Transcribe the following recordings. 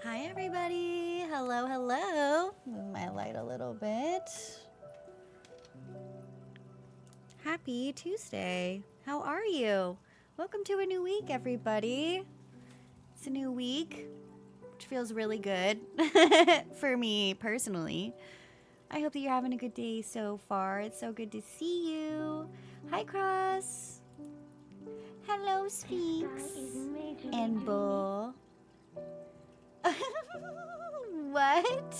Hi everybody. Hello, hello. Move my light a little bit. Happy Tuesday. How are you? Welcome to a new week, everybody. It's a new week, which feels really good for me personally. I hope that you're having a good day so far. It's so good to see you. Hi, Cross. Hello, Sphinx. And Bull. What?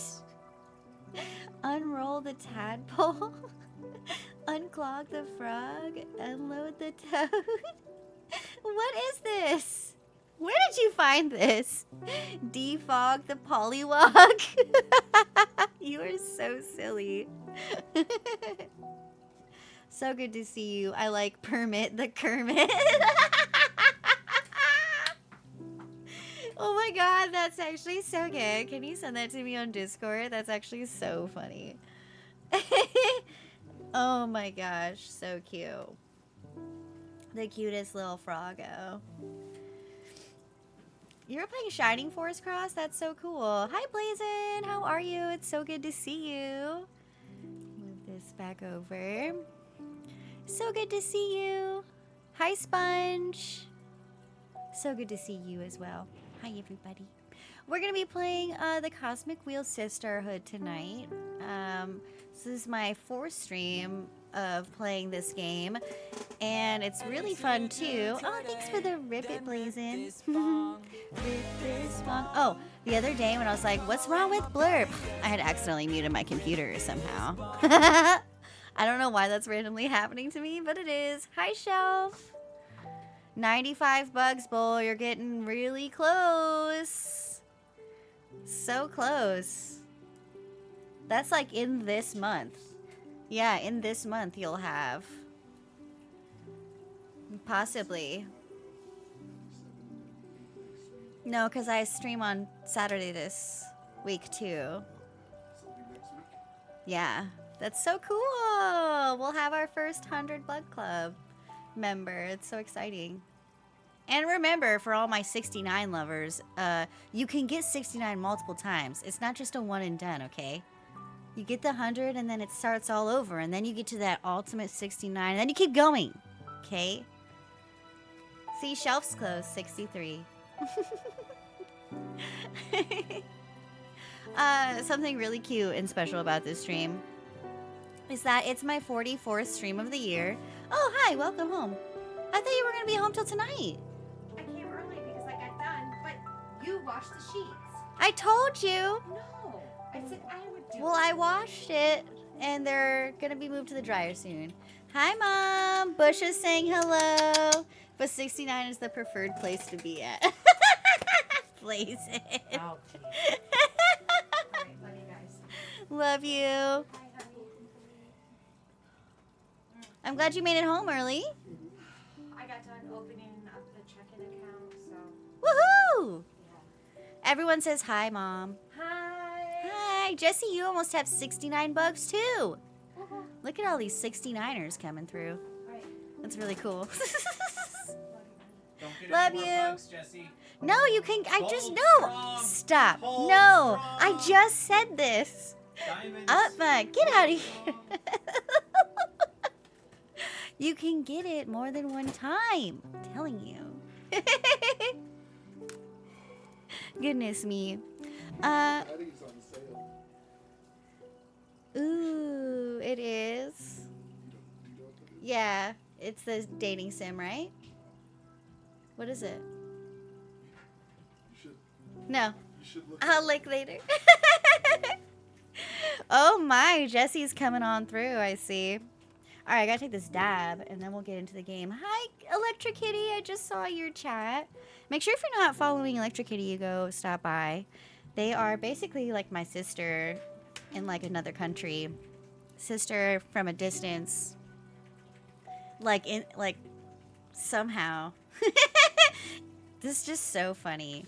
Unroll the tadpole? Unclog the frog? Unload the toad? What is this? Where did you find this? Defog the pollywog? You are so silly. So good to see you. I like permit the Kermit. Oh my god, that's actually so good. Can you send that to me on Discord? That's actually so funny. Oh my gosh, so cute. The cutest little froggo. You're playing Shining Force Cross? That's so cool. Hi Blazin, how are you? It's so good to see you. Move this back over. So good to see you. Hi Sponge. So good to see you as well. Hi everybody. We're going to be playing the Cosmic Wheel Sisterhood tonight. This is my 4th stream of playing this game, and it's really fun too. Oh, thanks for the Rip It Blazin'. Rip this one. Oh, the other day when I was like, what's wrong with Blurb? I had accidentally muted my computer somehow. I don't know why that's randomly happening to me, but it is. Hi, Shelf. 95 bugs, Bull. You're getting really close. So close. That's like in this month. Yeah, in this month you'll have. Possibly. No, because I stream on Saturday this week too. Yeah, that's so cool. We'll have our first 100 Bug Club member. It's so exciting. And remember, for all my 69 lovers, you can get 69 multiple times. It's not just a one and done, okay? You get the 100 and then it starts all over, and then you get to that ultimate 69, and then you keep going, okay? See, Shelf's close, 63. Something really cute and special about this stream is that it's my 44th stream of the year. Oh, hi, welcome home. I thought you were going to be home till tonight. I came early because I got done, but you washed the sheets. I told you. No, I said I would do Well, it. I washed it, and they're going to be moved to the dryer soon. Hi, Mom. Bush is saying hello. But 69 is the preferred place to be at. Blaze it. Oh, geez. All right, love you guys. Love you. Bye, honey. I'm glad you made it home early. I got done opening up the checking account, so Woohoo! yeah. Everyone says hi, Mom. Hi. Hi. Jesse, you almost have 69 bucks, too. Uh-huh. Look at all these 69ers coming through. All right. That's really cool. Love you, honey. Don't get Love any more you. bugs, Jesse. No, you can. I just. Hold No. strong. Stop. Hold No. I strong. just said this. Diamonds. Get out of Hold here. strong. You can get it more than one time. I'm telling you. Goodness me. Patty's on sale. Ooh, it is. Do you know what that is? Yeah, it's the dating sim, right? What is it? You should No, look. I'll look later. Oh my, Jesse's coming on through, I see. All right, I gotta take this dab, and then we'll get into the game. Hi, Electric Kitty. I just saw your chat. Make sure if you're not following Electric Kitty, you go stop by. They are basically like my sister in like another country. Sister from a distance. Like somehow. This is just so funny.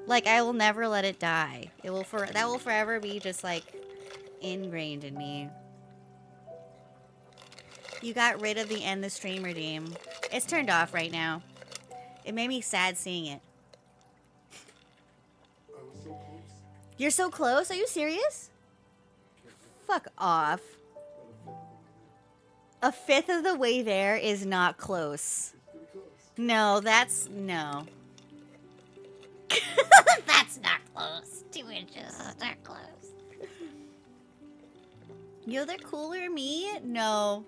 Like, I will never let it die. That will forever be just like ingrained in me. You got rid of the end the stream redeem. It's turned off right now. It made me sad seeing it. You're so close? Are you serious? Fuck off. A fifth of the way there is not close. It's pretty close. No, that's... no. That's not close. 2 inches is not close. Yo, they're cooler than me? No.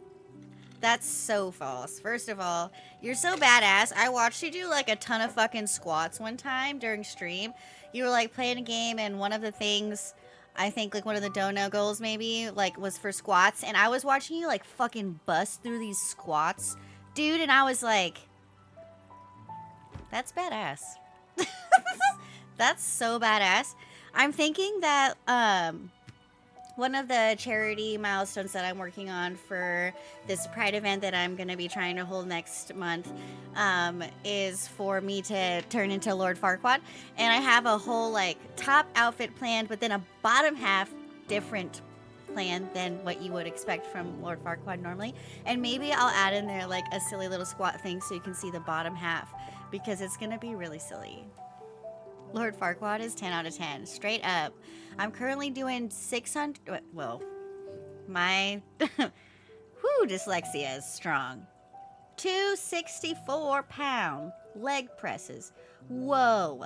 That's so false. First of all, you're so badass. I watched you do like a ton of fucking squats one time during stream. You were like playing a game and one of the things, I think like one of the dono goals maybe, like was for squats. And I was watching you like fucking bust through these squats, dude. And I was like, that's badass. That's so badass. I'm thinking that, one of the charity milestones that I'm working on for this Pride event that I'm going to be trying to hold next month is for me to turn into Lord Farquaad. And I have a whole like top outfit planned, but then a bottom half different plan than what you would expect from Lord Farquaad normally. And maybe I'll add in there like a silly little squat thing so you can see the bottom half because it's going to be really silly. Lord Farquaad is 10 out of 10. Straight up. I'm currently doing 600... Well, my... Whew, dyslexia is strong. 264-pound leg presses. Whoa.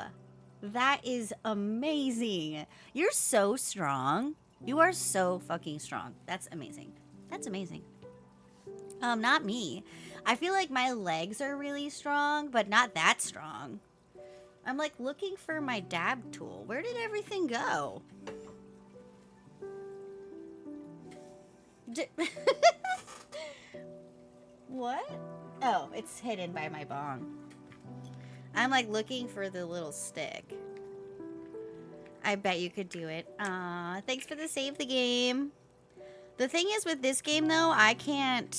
That is amazing. You're so strong. You are so fucking strong. That's amazing. That's amazing. Not me. I feel like my legs are really strong, but not that strong. I'm like looking for my dab tool. Where did everything go? What? Oh, it's hidden by my bong. I'm like looking for the little stick. I bet you could do it. Thanks for the save the game. The thing is with this game though, I can't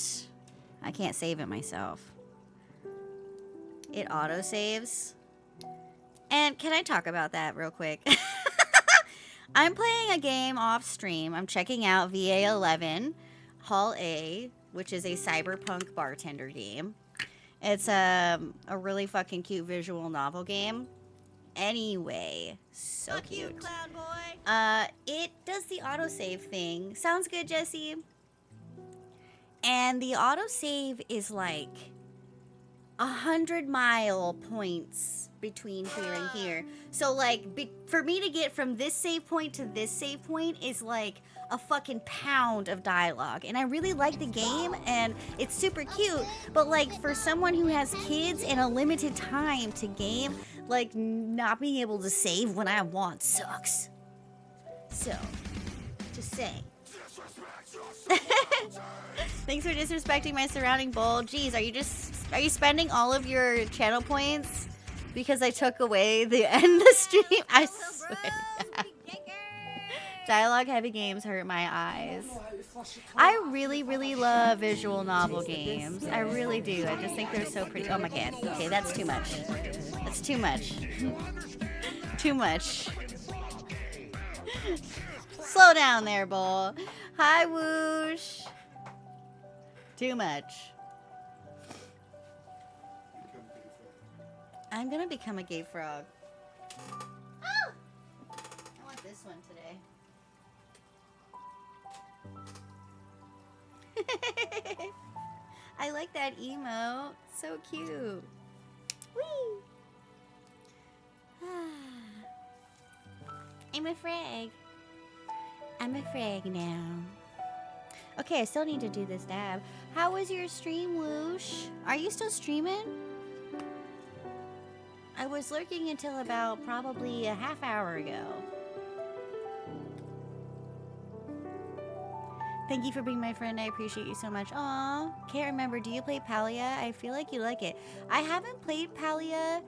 save it myself. It auto saves. And can I talk about that real quick? I'm playing a game off stream. I'm checking out VA11 Hall A, which is a cyberpunk bartender game. It's a really fucking cute visual novel game. Anyway, so fuck cute. You, Cloud Boy. It does the autosave thing. Sounds good, Jesse. And the autosave is like 100-mile points between here and here. So like for me to get from this save point to this save point is like a fucking pound of dialogue. And I really like the game and it's super cute, but like for someone who has kids and a limited time to game, like not being able to save when I want sucks. So, just saying. Thanks for disrespecting my surrounding bowl. Jeez, are you spending all of your channel points because I took away the end of the stream? I swear. Dialogue heavy games hurt my eyes. I really, really love visual novel games. I really do. I just think they're so pretty. Oh my god. Okay, that's too much. That's too much. Too much. Slow down there, Bull. Hi, Whoosh. Too much. I'm gonna become a gay frog. Oh! I want this one today. I like that emote. So cute. Whee! I'm a frag. I'm a frag now. Okay, I still need to do this dab. How was your stream, Whoosh? Are you still streaming? I was lurking until about probably a half hour ago. Thank you for being my friend. I appreciate you so much. Aw, can't remember. Do you play Palia? I feel like you like it. I haven't played Palia.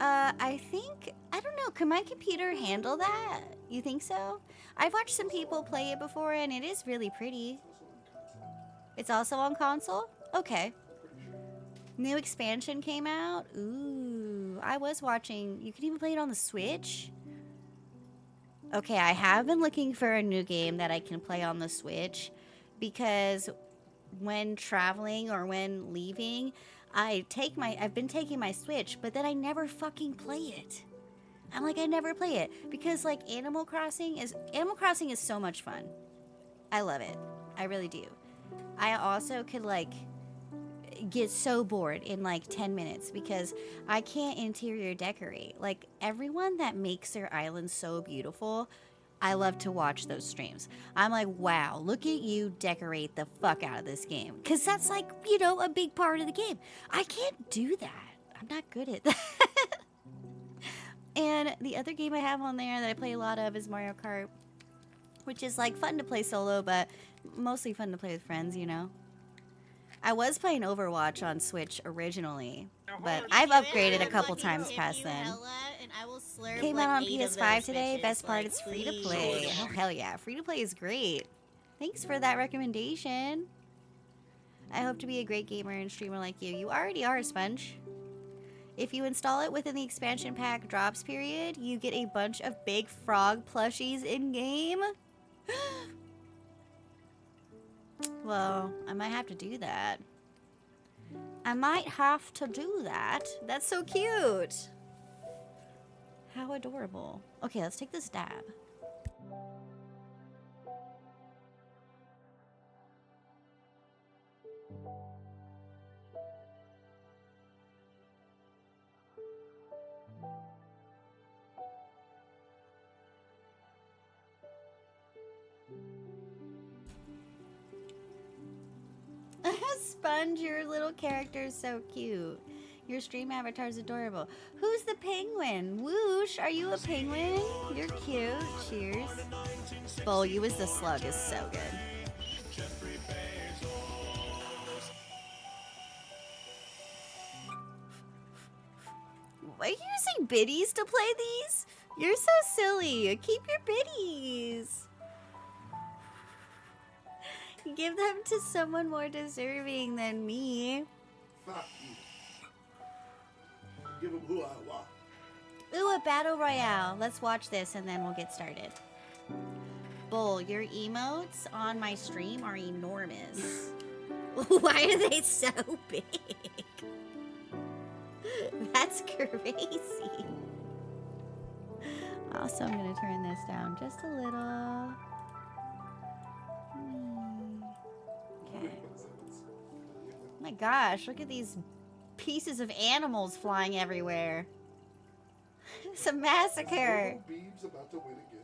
I think, I don't know. Can my computer handle that? You think so? I've watched some people play it before and it is really pretty. It's also on console? Okay. New expansion came out? Ooh, I was watching. You can even play it on the Switch? Okay, I have been looking for a new game that I can play on the Switch because when traveling or when leaving, I've been taking my Switch, but then I never fucking play it. I'm like, I never play it because like Animal Crossing is so much fun. I love it. I really do. I also could like get so bored in like 10 minutes because I can't interior decorate. Like everyone that makes their island so beautiful, I love to watch those streams. I'm like, wow, look at you decorate the fuck out of this game. Because that's like, you know, a big part of the game. I can't do that. I'm not good at that. And the other game I have on there that I play a lot of is Mario Kart, which is like fun to play solo, but mostly fun to play with friends, you know? I was playing Overwatch on Switch originally, but I've upgraded a couple times past then. Came out on PS5 today. Best part, it's free to play. Oh, hell yeah. Free to play is great. Thanks for that recommendation. I hope to be a great gamer and streamer like you. You already are, Sponge. If you install it within the expansion pack drops period, you get a bunch of big frog plushies in-game. Well, I might have to do that. I might have to do that. That's so cute. How adorable. Okay, let's take this dab. Sponge, your little character is so cute. Your stream avatar is adorable. Who's the penguin? Whoosh, are you a penguin? You're cute. Cheers. Bull, you as the slug is so good. Are you using biddies to play these? You're so silly. Keep your biddies. Give them to someone more deserving than me. Fuck you. Give him who I want. Ooh, a battle royale. Let's watch this and then we'll get started. Bull, your emotes on my stream are enormous. Why are they so big? That's crazy. Also, I'm gonna turn this down just a little. Okay. My gosh, look at these pieces of animals flying everywhere. It's a massacre. Beebs about to win again.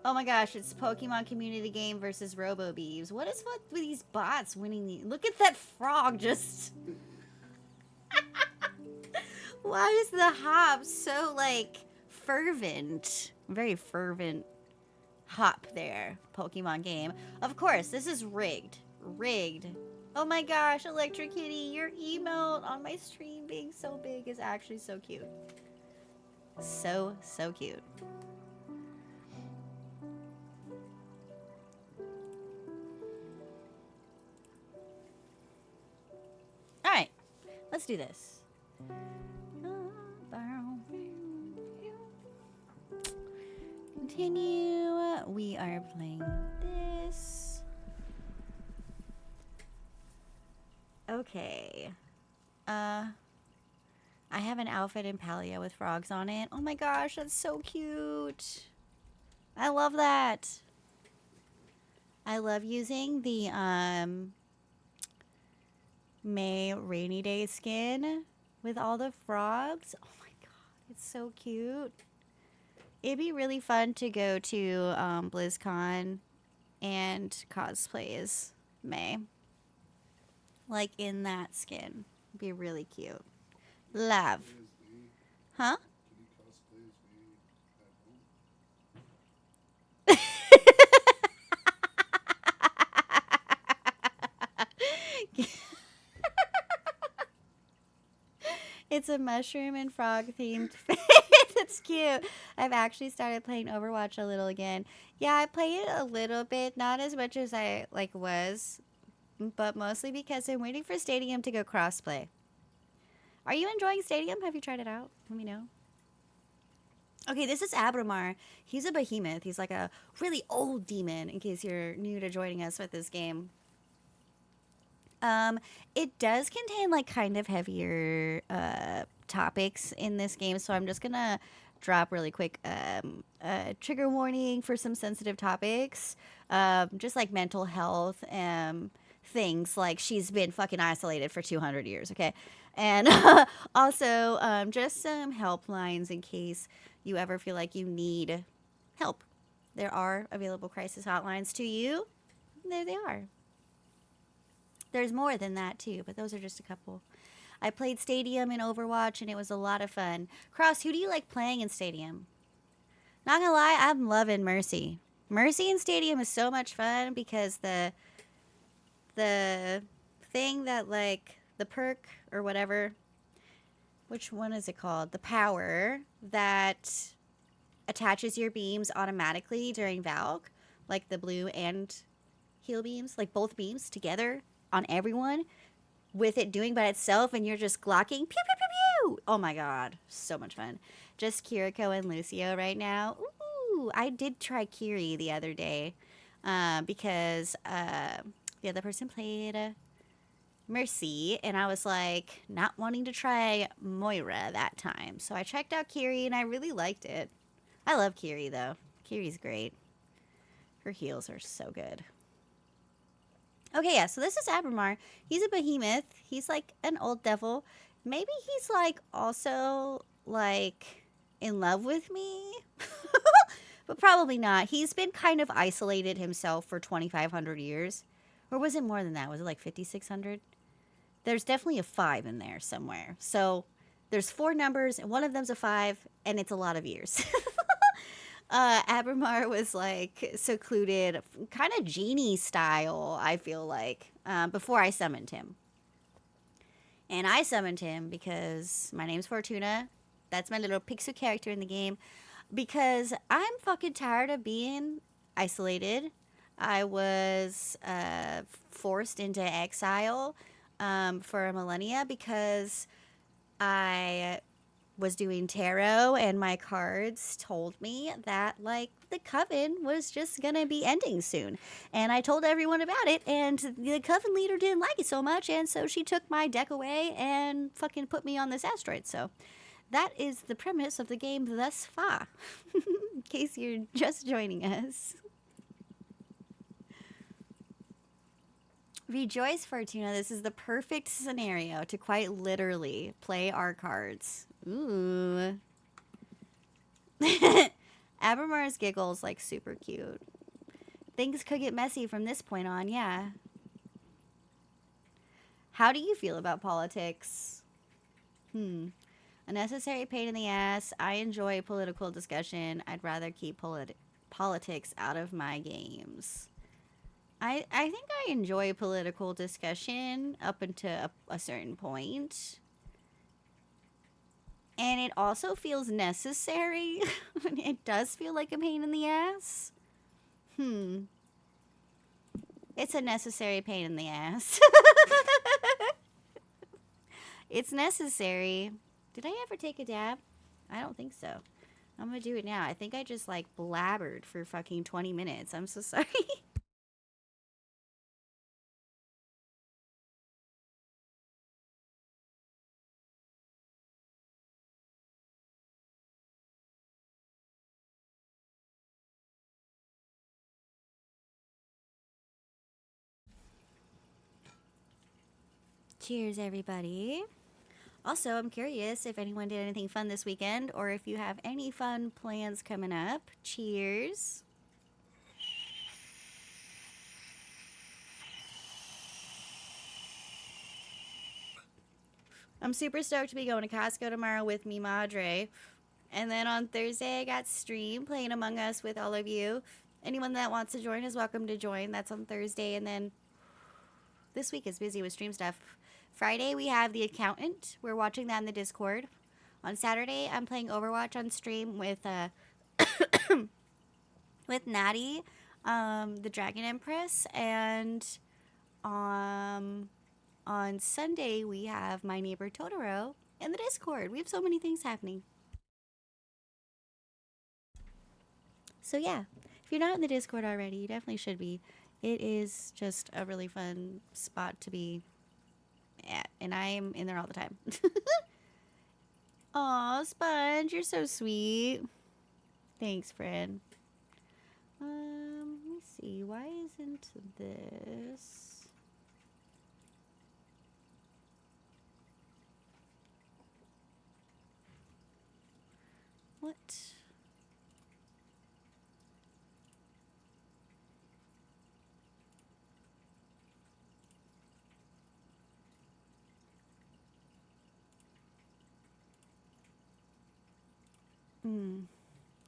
Oh my gosh, it's Pokemon community game versus Robo Beebs. What is with these bots winning the... Look at that frog just... Why is the hop so, like, fervent? Very fervent hop there, Pokemon game. Of course, this is rigged. Rigged. Oh my gosh, Electric Kitty, your emote on my stream being so big is actually so cute. So, so cute. Alright, let's do this. Continue. We are playing this. Okay. I have an outfit in Palia with frogs on it. Oh my gosh, that's so cute. I love that. I love using the May Rainy Day skin with all the frogs. Oh my god, it's so cute. It'd be really fun to go to BlizzCon and cosplay as May. Like in that skin. It'd be really cute. Love. Huh? It's a mushroom and frog themed face. That's cute. I've actually started playing Overwatch a little again. Yeah, I play it a little bit, not as much as I was, but mostly because I'm waiting for Stadium to go crossplay. Are you enjoying Stadium? Have you tried it out? Let me know. Okay, this is Abramar. He's a behemoth. He's like a really old demon, in case you're new to joining us with this game. It does contain like kind of heavier topics in this game, so I'm just gonna drop really quick trigger warning for some sensitive topics, just like mental health, things like she's been fucking isolated for 200 years, okay? And also just some helplines in case you ever feel like you need help. There are available crisis hotlines to you. There they are. There's more than that too, but those are just a couple. I played Stadium in Overwatch and it was a lot of fun. Cross, who do you like playing in Stadium? Not gonna lie, I'm loving Mercy. Mercy in Stadium is so much fun because the thing that, like, the perk or whatever, which one is it called? The power that attaches your beams automatically during Valk, like the blue and heal beams, like both beams together on everyone, with it doing by itself, and you're just glocking, pew, pew, pew, pew. Oh my god, so much fun. Just Kiriko and Lucio right now. Ooh, I did try Kiri the other day because the other person played Mercy, and I was like not wanting to try Moira that time. So I checked out Kiri, and I really liked it. I love Kiri, though. Kiri's great. Her heals are so good. Okay, yeah, so this is Abramar. He's a behemoth. He's like an old devil. Maybe he's like also like in love with me. But probably not. He's been kind of isolated himself for 2,500 years. Or was it more than that? Was it like 5,600? There's definitely a 5 in there somewhere. So there's 4 numbers, and one of them's a 5, and it's a lot of years. Abramar was like secluded, kind of genie style, I feel like, before I summoned him. And I summoned him because my name's Fortuna. That's my little pixel character in the game. Because I'm fucking tired of being isolated. I was forced into exile for a millennia because I was doing tarot, and my cards told me that, like, the coven was just gonna be ending soon, and I told everyone about it, and the coven leader didn't like it so much, and so she took my deck away and fucking put me on this asteroid. So that is the premise of the game thus far, in case you're just joining us. Rejoice, Fortuna. This is the perfect scenario to quite literally play our cards. Ooh. Abramar's giggle's like super cute. Things could get messy from this point on, yeah. How do you feel about politics? A necessary pain in the ass. I enjoy political discussion. I'd rather keep politics out of my games. I think I enjoy political discussion up until a certain point. And it also feels necessary. It does feel like a pain in the ass. It's a necessary pain in the ass. It's necessary. Did I ever take a dab? I don't think so. I'm gonna do it now. I think I just like blabbered for fucking 20 minutes. I'm so sorry. Cheers, everybody. Also, I'm curious if anyone did anything fun this weekend, or if you have any fun plans coming up. Cheers. I'm super stoked to be going to Costco tomorrow with me madre. And then on Thursday, I got stream playing Among Us with all of you. Anyone that wants to join is welcome to join. That's on Thursday. And then this week is busy with stream stuff. Friday, we have The Accountant. We're watching that in the Discord. On Saturday, I'm playing Overwatch on stream with with Natty, the Dragon Empress. And on Sunday, we have my neighbor Totoro in the Discord. We have so many things happening. So yeah, if you're not in the Discord already, you definitely should be. It is just a really fun spot to be at, and I am in there all the time. Aw, Sponge, you're so sweet. Thanks, friend. Let me see. Why isn't this? What?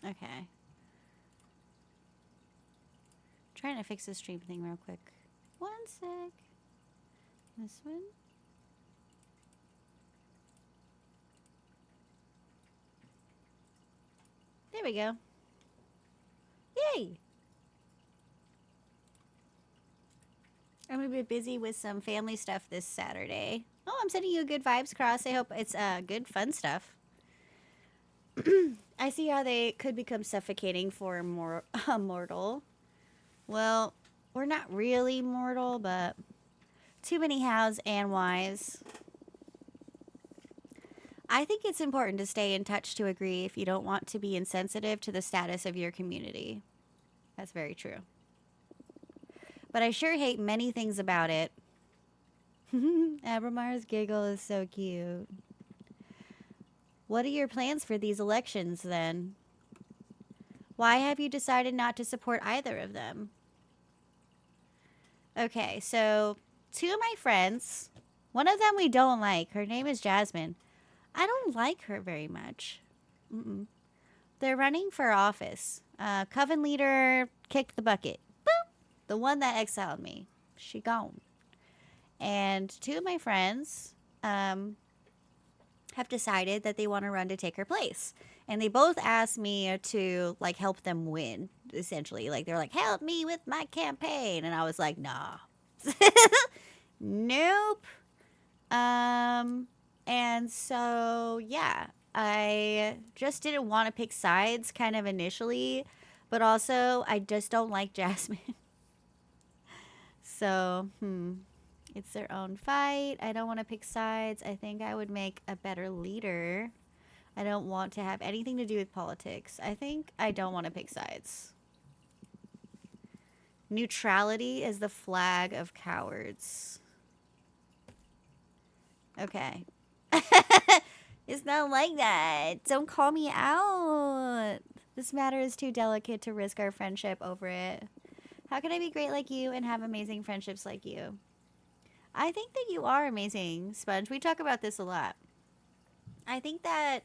Okay. Trying to fix the stream thing real quick. One sec. This one. There we go. Yay! I'm gonna be busy with some family stuff this Saturday. Oh, I'm sending you good vibes, Cross. I hope it's good, fun stuff. I see how they could become suffocating for a mortal. Well, we're not really mortal, but too many hows and whys. I think it's important to stay in touch to agree if you don't want to be insensitive to the status of your community. That's very true. But I sure hate many things about it. Abramar's giggle is so cute. What are your plans for these elections, then? Why have you decided not to support either of them? Okay, so 2 of my friends, one of them we don't like. Her name is Jasmine. I don't like her very much. They're running for office. Coven leader kicked the bucket. Boop! The one that exiled me. She gone. And 2 of my friends have decided that they want to run to take her place. And they both asked me to, like, help them win, essentially. Like, they're like, help me with my campaign. And I was like, nah. Nope. And so, yeah, I just didn't want to pick sides kind of initially, but also I just don't like Jasmine. So, it's their own fight. I don't want to pick sides. I think I would make a better leader. I don't want to have anything to do with politics. I think I don't want to pick sides. Neutrality is the flag of cowards. Okay. It's not like that. Don't call me out. This matter is too delicate to risk our friendship over it. How can I be great like you and have amazing friendships like you? I think that you are amazing, Sponge. We talk about this a lot. I think that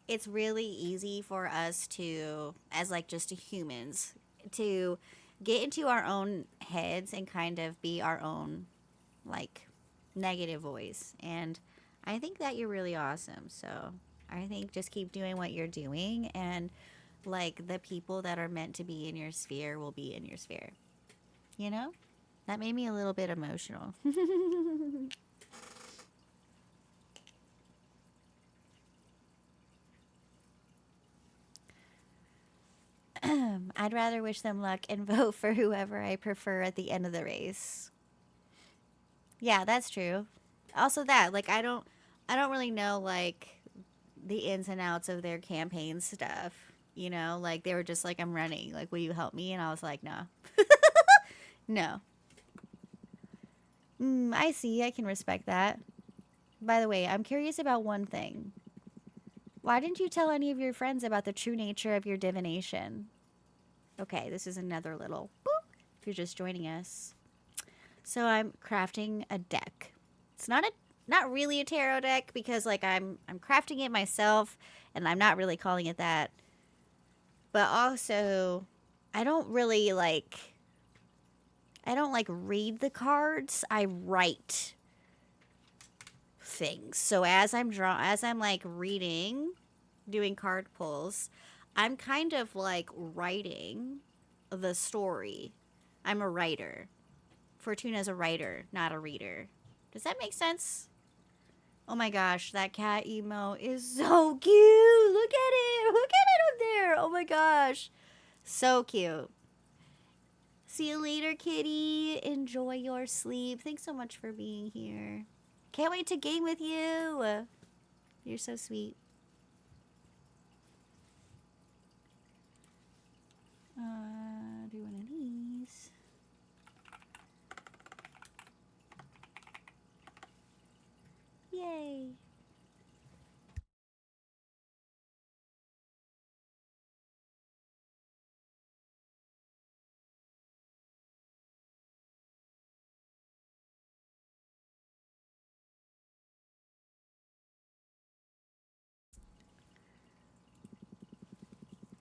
it's really easy for us to, as like just humans, to get into our own heads and kind of be our own like negative voice. And I think that you're really awesome. So I think just keep doing what you're doing, and like the people that are meant to be in your sphere will be in your sphere. You know? That made me a little bit emotional. I'd rather wish them luck and vote for whoever I prefer at the end of the race. Yeah, that's true. Also that, like I don't really know like the ins and outs of their campaign stuff. You know, like they were just like, I'm running. Like, will you help me? And I was like, no. No. I see. I can respect that. By the way, I'm curious about one thing. Why didn't you tell any of your friends about the true nature of your divination? Okay, this is another little boop if you're just joining us. So I'm crafting a deck. It's not really a tarot deck because like I'm crafting it myself and I'm not really calling it that. But also I don't read the cards. I write things. So as I'm like reading, doing card pulls, I'm kind of like writing the story. I'm a writer. Fortuna's a writer, not a reader. Does that make sense? Oh my gosh, that cat emo is so cute. Look at it. Look at it up there. Oh my gosh. So cute. See you later, kitty. Enjoy your sleep. Thanks so much for being here. Can't wait to game with you. You're so sweet.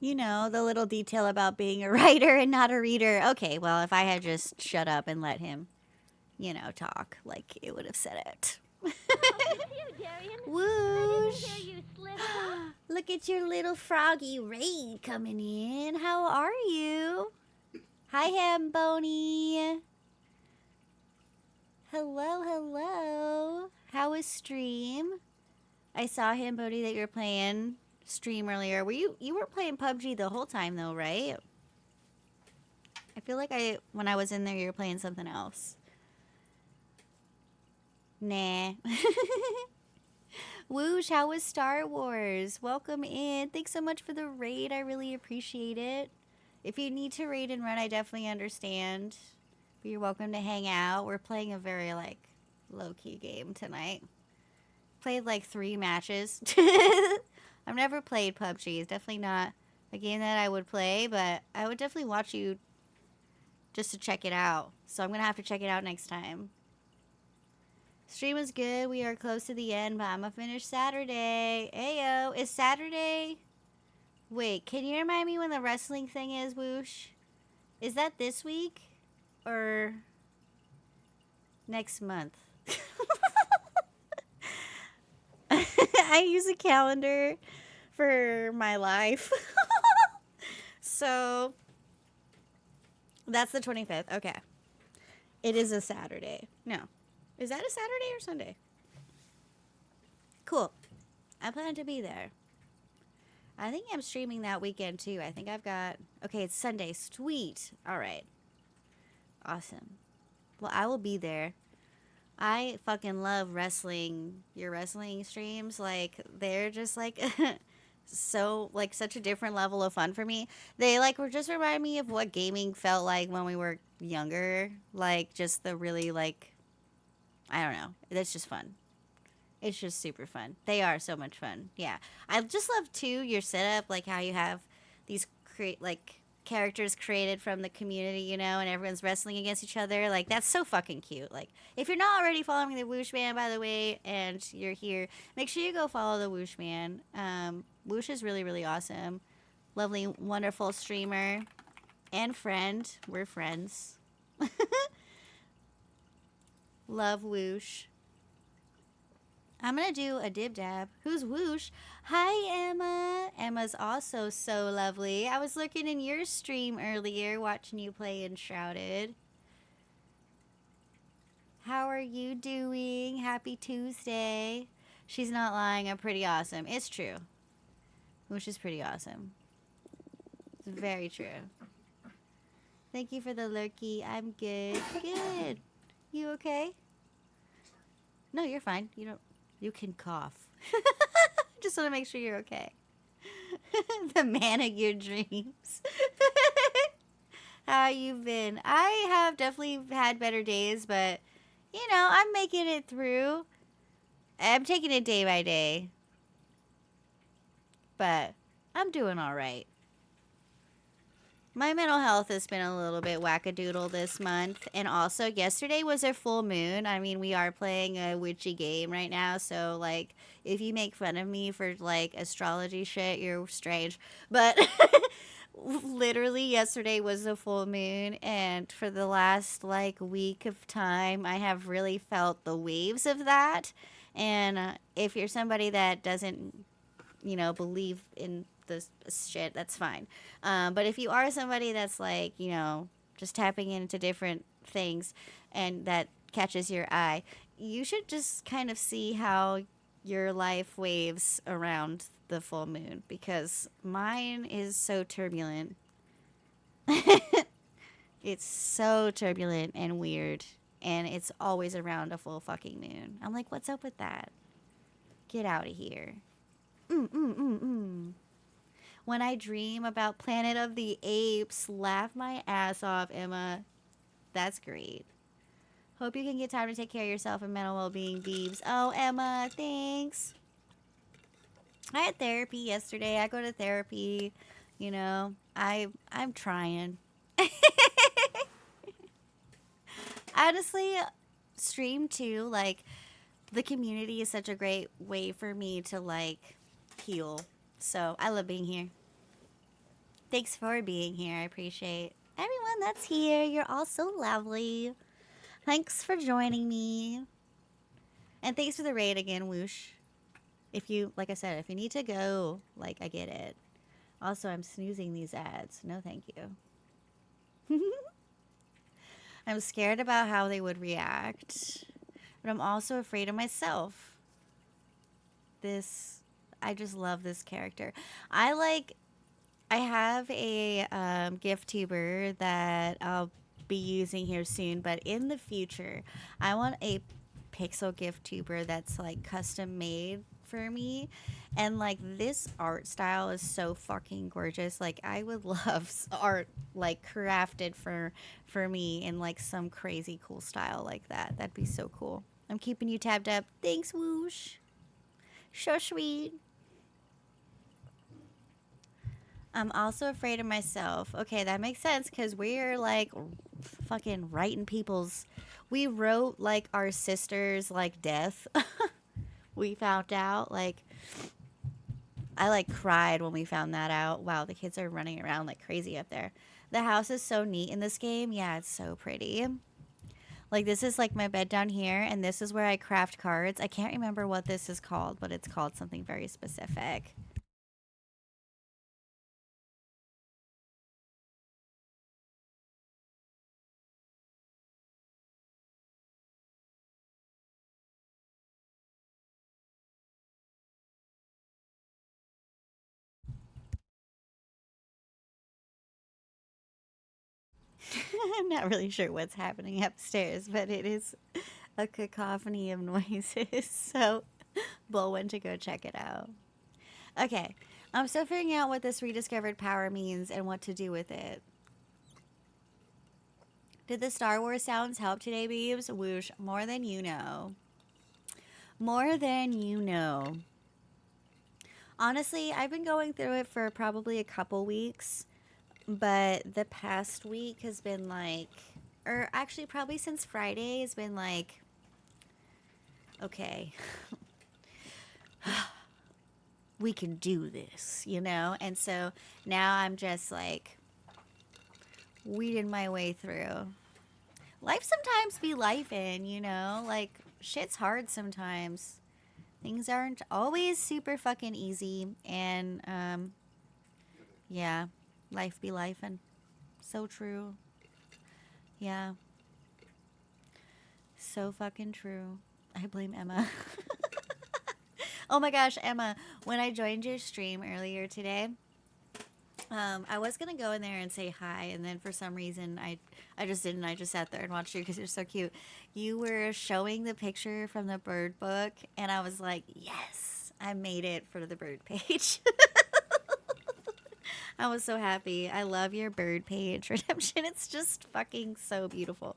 You know, the little detail about being a writer and not a reader. Okay, well, if I had just shut up and let him, you know, talk, like, it would have said it. Whoosh! Look at your little froggy raid coming in. How are you? Hi, Hamboni. Hello, hello. How was stream? I saw Hamboni that you were playing stream earlier. Were you weren't playing PUBG the whole time though, right? I feel like when I was in there you were playing something else. Nah. Whoosh, how was Star Wars? Welcome in. Thanks so much for the raid. I really appreciate it. If you need to raid and run, I definitely understand. But you're welcome to hang out. We're playing a very, like, low-key game tonight. Played, like, 3 matches. I've never played PUBG. It's definitely not a game that I would play, but I would definitely watch you just to check it out. So I'm going to have to check it out next time. Stream is good. We are close to the end, but I'm going to finish Saturday. Ayo. Is Saturday... Wait, can you remind me when the wrestling thing is, Whoosh? Is that this week? Or next month? I use a calendar for my life. So, that's the 25th. Okay. It is a Saturday. No. Is that a Saturday or Sunday? Cool. I plan to be there. I think I'm streaming that weekend too. I think I've got... Okay, it's Sunday. Sweet. All right. Awesome. Well, I will be there. I fucking love wrestling. Your wrestling streams, like, they're just like... so, like, such a different level of fun for me. They, like, were just remind me of what gaming felt like when we were younger. Like, just the really, like... I don't know. It's just fun. It's just super fun. They are so much fun. Yeah. I just love, too, your setup, like how you have these characters created from the community, you know, and everyone's wrestling against each other. Like, that's so fucking cute. Like, if you're not already following the Whoosh Man, by the way, and you're here, make sure you go follow the Whoosh Man. Whoosh is really, really awesome. Lovely, wonderful streamer and friend. We're friends. Love Whoosh. I'm going to do a dib dab. Who's Whoosh? Hi, Emma. Emma's also so lovely. I was looking in your stream earlier, watching you play Enshrouded. How are you doing? Happy Tuesday. She's not lying. I'm pretty awesome. It's true. Whoosh is pretty awesome. It's very true. Thank you for the lurky. I'm good. Good. You okay? No, you're fine. You can cough. Just want to make sure you're okay. The man of your dreams. How you been? I have definitely had better days, but, you know, I'm making it through. I'm taking it day by day. But I'm doing all right. My mental health has been a little bit wackadoodle this month. And also, yesterday was a full moon. I mean, we are playing a witchy game right now. So, like, if you make fun of me for, like, astrology shit, you're strange. But literally, yesterday was a full moon. And for the last, like, week of time, I have really felt the waves of that. And if you're somebody that doesn't, you know, believe in this shit, that's fine. But if you are somebody that's like, you know, just tapping into different things and that catches your eye, you should just kind of see how your life waves around the full moon, because mine is so turbulent. It's so turbulent and weird, and it's always around a full fucking moon. I'm like, what's up with that? Get out of here. When I dream about Planet of the Apes, laugh my ass off, Emma. That's great. Hope you can get time to take care of yourself and mental well-being, Beebs. Oh, Emma, thanks. I had therapy yesterday. I go to therapy. You know, I'm trying. Honestly, stream too. Like, the community is such a great way for me to, like, heal. So, I love being here. Thanks for being here. I appreciate everyone that's here. You're all so lovely. Thanks for joining me. And thanks for the raid again, Whoosh. If you, like I said, if you need to go, like, I get it. Also, I'm snoozing these ads. No, thank you. I'm scared about how they would react, but I'm also afraid of myself. I just love this character. I have a gift tuber that I'll be using here soon, but in the future, I want a pixel gift tuber that's like custom made for me. And like this art style is so fucking gorgeous. Like I would love art like crafted for me in like some crazy cool style like that. That'd be so cool. I'm keeping you tabbed up. Thanks, Whoosh. So sweet. I'm also afraid of myself. Okay, that makes sense because we're like fucking writing people's. We wrote like our sister's like death. We found out like I like cried when we found that out. Wow, the kids are running around like crazy up there. The house is so neat in this game. Yeah, it's so pretty. Like this is like my bed down here, and this is where I craft cards. I can't remember what this is called, but it's called something very specific. I'm not really sure what's happening upstairs, but it is a cacophony of noises. So Bull went to go check it out. Okay, I'm still figuring out what this rediscovered power means and what to do with it. Did the Star Wars sounds help today, Beebs? Whoosh, more than you know. More than you know. Honestly, I've been going through it for probably a couple weeks, but the past week has been like, or actually probably since Friday has been like, okay, we can do this, you know? And so now I'm just like weeding my way through. Life sometimes be lifing, you know? Like shit's hard sometimes. Things aren't always super fucking easy. And yeah, life be lifing. So true. Yeah. So fucking true. I blame Emma. Oh my gosh, Emma, when I joined your stream earlier today, I was gonna go in there and say hi, and then for some reason I just didn't. I just sat there and watched you because you're so cute. You were showing the picture from the bird book, and I was like, yes, I made it for the bird page. I was so happy. I love your bird page redemption. It's just fucking so beautiful.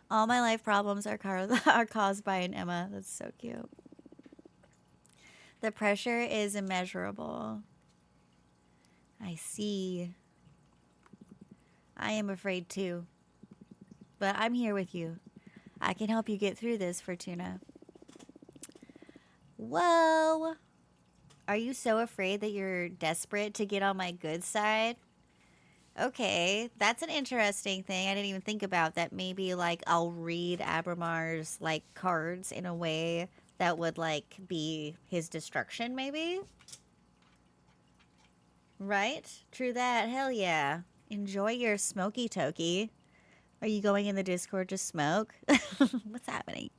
All my life problems are are caused by an Emma. That's so cute. The pressure is immeasurable. I see. I am afraid too. But I'm here with you. I can help you get through this, Fortuna. Whoa! Are you so afraid that you're desperate to get on my good side? Okay, that's an interesting thing. I didn't even think about that. Maybe like I'll read Abramar's like cards in a way that would like be his destruction, maybe? Right? True that. Hell yeah. Enjoy your smoky toky. Are you going in the Discord to smoke? What's happening?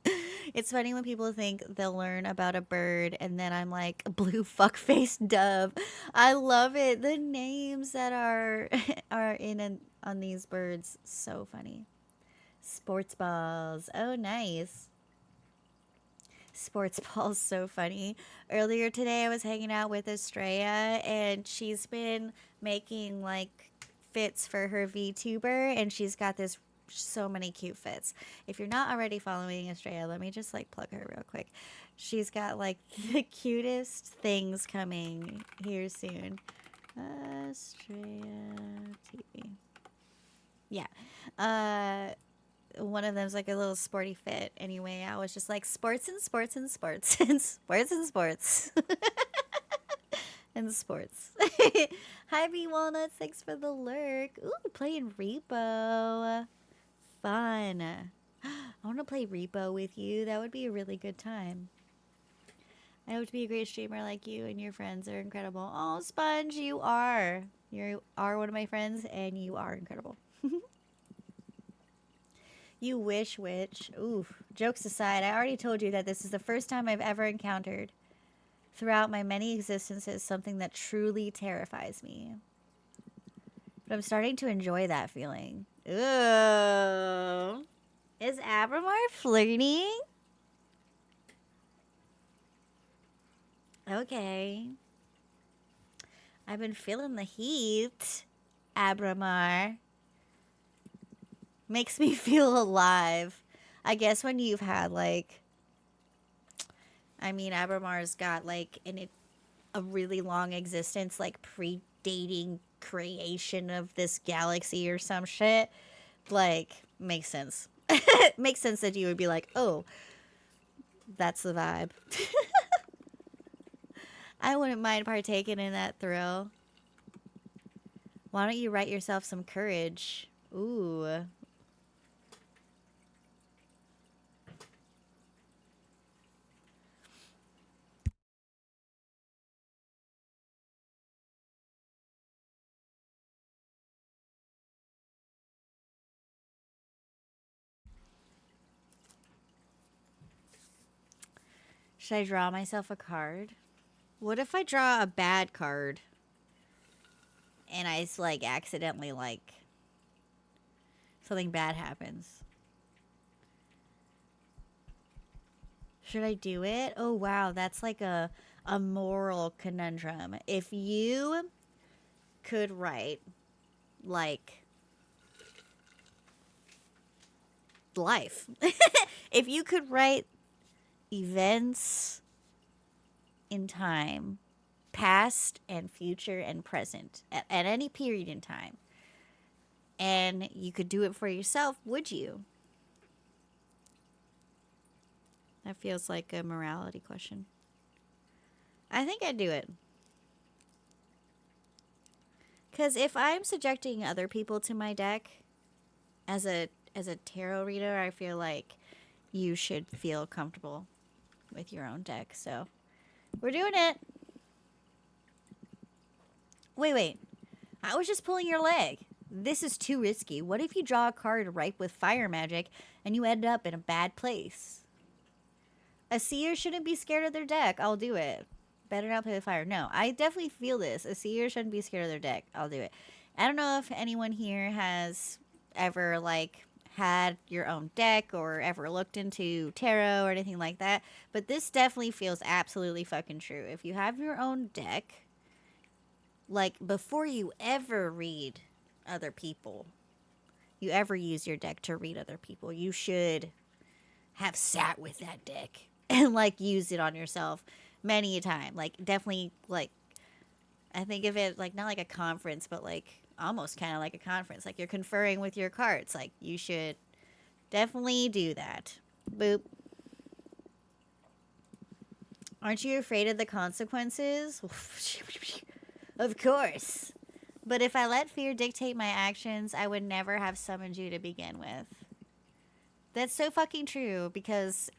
It's funny when people think they'll learn about a bird and then I'm like, blue fuck-faced dove. I love it. The names that are on these birds, so funny. Sports balls. Oh, nice. Sports balls, so funny. Earlier today I was hanging out with Estrella and she's been making like fits for her VTuber and she's got this so many cute fits. If you're not already following Estrella, let me just like plug her real quick. She's got like the cutest things coming here soon. Estrella TV. Yeah. One of them's like a little sporty fit. Anyway, I was just like sports and sports and sports and sports and sports. and sports. Hi, B Walnuts. Thanks for the lurk. Ooh, playing Repo. Fun. I want to play Repo with you. That would be a really good time. I hope to be a great streamer like you, and your friends are incredible. Oh, Sponge, you are. You are one of my friends, and you are incredible. You wish, witch. Oof. Jokes aside, I already told you that this is the first time I've ever encountered, throughout my many existences, something that truly terrifies me. But I'm starting to enjoy that feeling. Ooh. Is Abramar flirting? Okay. I've been feeling the heat, Abramar. Makes me feel alive. I guess when you've had, like... I mean, Abramar's got, like, a really long existence, like, predating creation of this galaxy or some shit. Like, makes sense. Makes sense that you would be like, oh, that's the vibe. I wouldn't mind partaking in that thrill. Why don't you write yourself some courage? Ooh. Should I draw myself a card? What if I draw a bad card and I like accidentally like something bad happens? Should I do it? Oh wow, that's like a moral conundrum. If you could write like life. If you could write events in time, past and future and present, at any period in time, and you could do it for yourself, would you? That feels like a morality question. I think I'd do it. Because if I'm subjecting other people to my deck as a tarot reader, I feel like you should feel comfortable with your own deck. So we're doing it. Wait. I was just pulling your leg. This is too risky. What if you draw a card ripe with fire magic and you end up in a bad place? A seer shouldn't be scared of their deck. I'll do it. Better not play with fire. No, I definitely feel this. A seer shouldn't be scared of their deck. I'll do it. I don't know if anyone here has ever, like, had your own deck or ever looked into tarot or anything like that, but this definitely feels absolutely fucking true. If you have your own deck, like, before you ever read other people, you ever use your deck to read other people, you should have sat with that deck and, like, used it on yourself many a time. Like, definitely, like, I think of it, like, not like a conference, but, like, almost kind of like a conference. Like, you're conferring with your cards. Like, you should definitely do that. Boop. Aren't you afraid of the consequences? Of course. But if I let fear dictate my actions, I would never have summoned you to begin with. That's so fucking true, because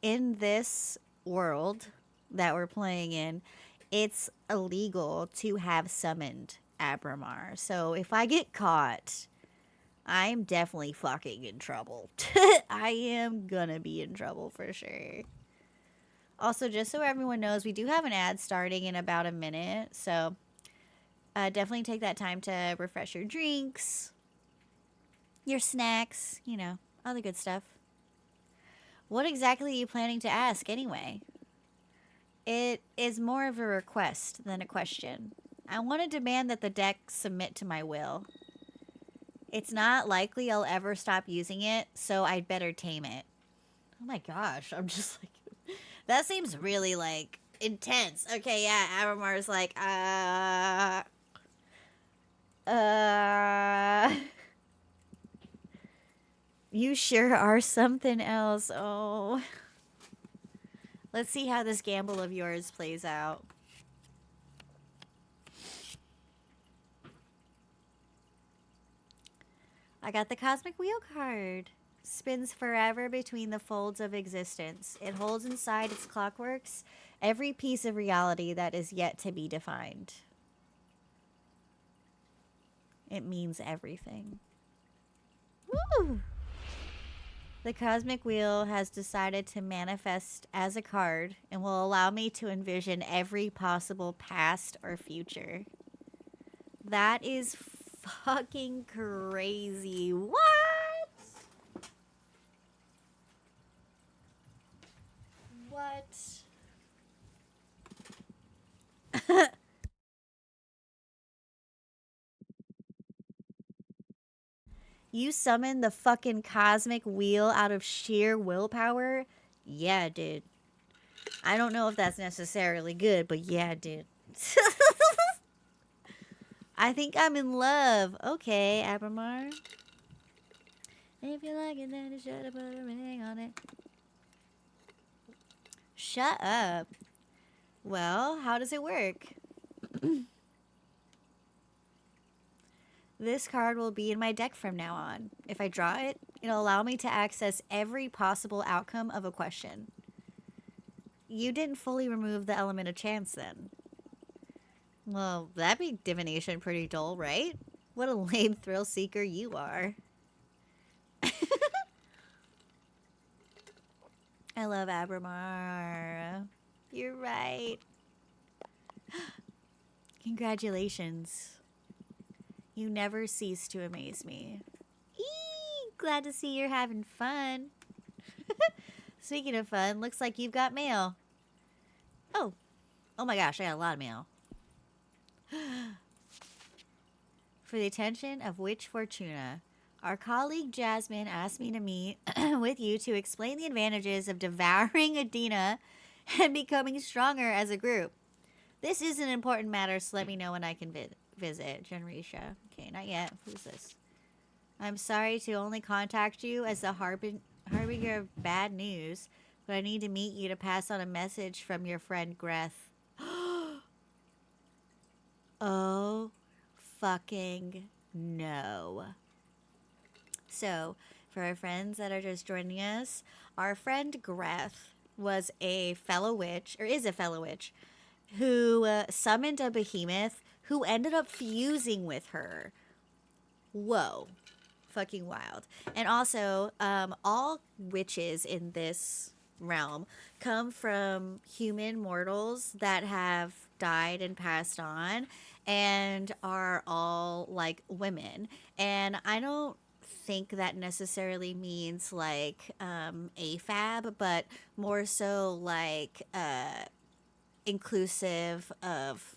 in this world that we're playing in, it's illegal to have summoned Abramar. So if I get caught, I'm definitely fucking in trouble. I am gonna be in trouble for sure. Also, just so everyone knows, we do have an ad starting in about a minute, so definitely take that time to refresh your drinks, your snacks, you know, all the good stuff. What exactly are you planning to ask anyway? It is more of a request than a question. I want to demand that the deck submit to my will. It's not likely I'll ever stop using it, so I'd better tame it. Oh my gosh, I'm just like... that seems really, like, intense. Okay, yeah, Abramar's like, you sure are something else. Oh. Let's see how this gamble of yours plays out. I got the Cosmic Wheel card. Spins forever between the folds of existence. It holds inside its clockworks every piece of reality that is yet to be defined. It means everything. Woo! The Cosmic Wheel has decided to manifest as a card and will allow me to envision every possible past or future. That is fucking crazy. What? What? You summoned the fucking Cosmic Wheel out of sheer willpower? Yeah, dude. I don't know if that's necessarily good, but yeah, dude. I think I'm in love. Okay, Abramar. If you like it, then you should have put a ring on it. Shut up. Well, how does it work? This card will be in my deck from now on. If I draw it, it'll allow me to access every possible outcome of a question. You didn't fully remove the element of chance then. Well, that'd be divination pretty dull, right? What a lame thrill seeker you are. I love Abramar. You're right. Congratulations. You never cease to amaze me. Eee, glad to see you're having fun. Speaking of fun, looks like you've got mail. Oh. Oh my gosh, I got a lot of mail. For the attention of Witch Fortuna, our colleague Jasmine asked me to meet with you to explain the advantages of devouring Adina and becoming stronger as a group. This is an important matter, so let me know when I can visit. Genresha. Okay, not yet. Who's this? I'm sorry to only contact you as the harbinger of bad news, but I need to meet you to pass on a message from your friend Greth. Oh, fucking no. So, for our friends that are just joining us, our friend Greth was a fellow witch, or is a fellow witch, who summoned a behemoth who ended up fusing with her. Whoa. Fucking wild. And also, all witches in this realm come from human mortals that have died and passed on and are all like women. And I don't think that necessarily means like AFAB, but more so like inclusive of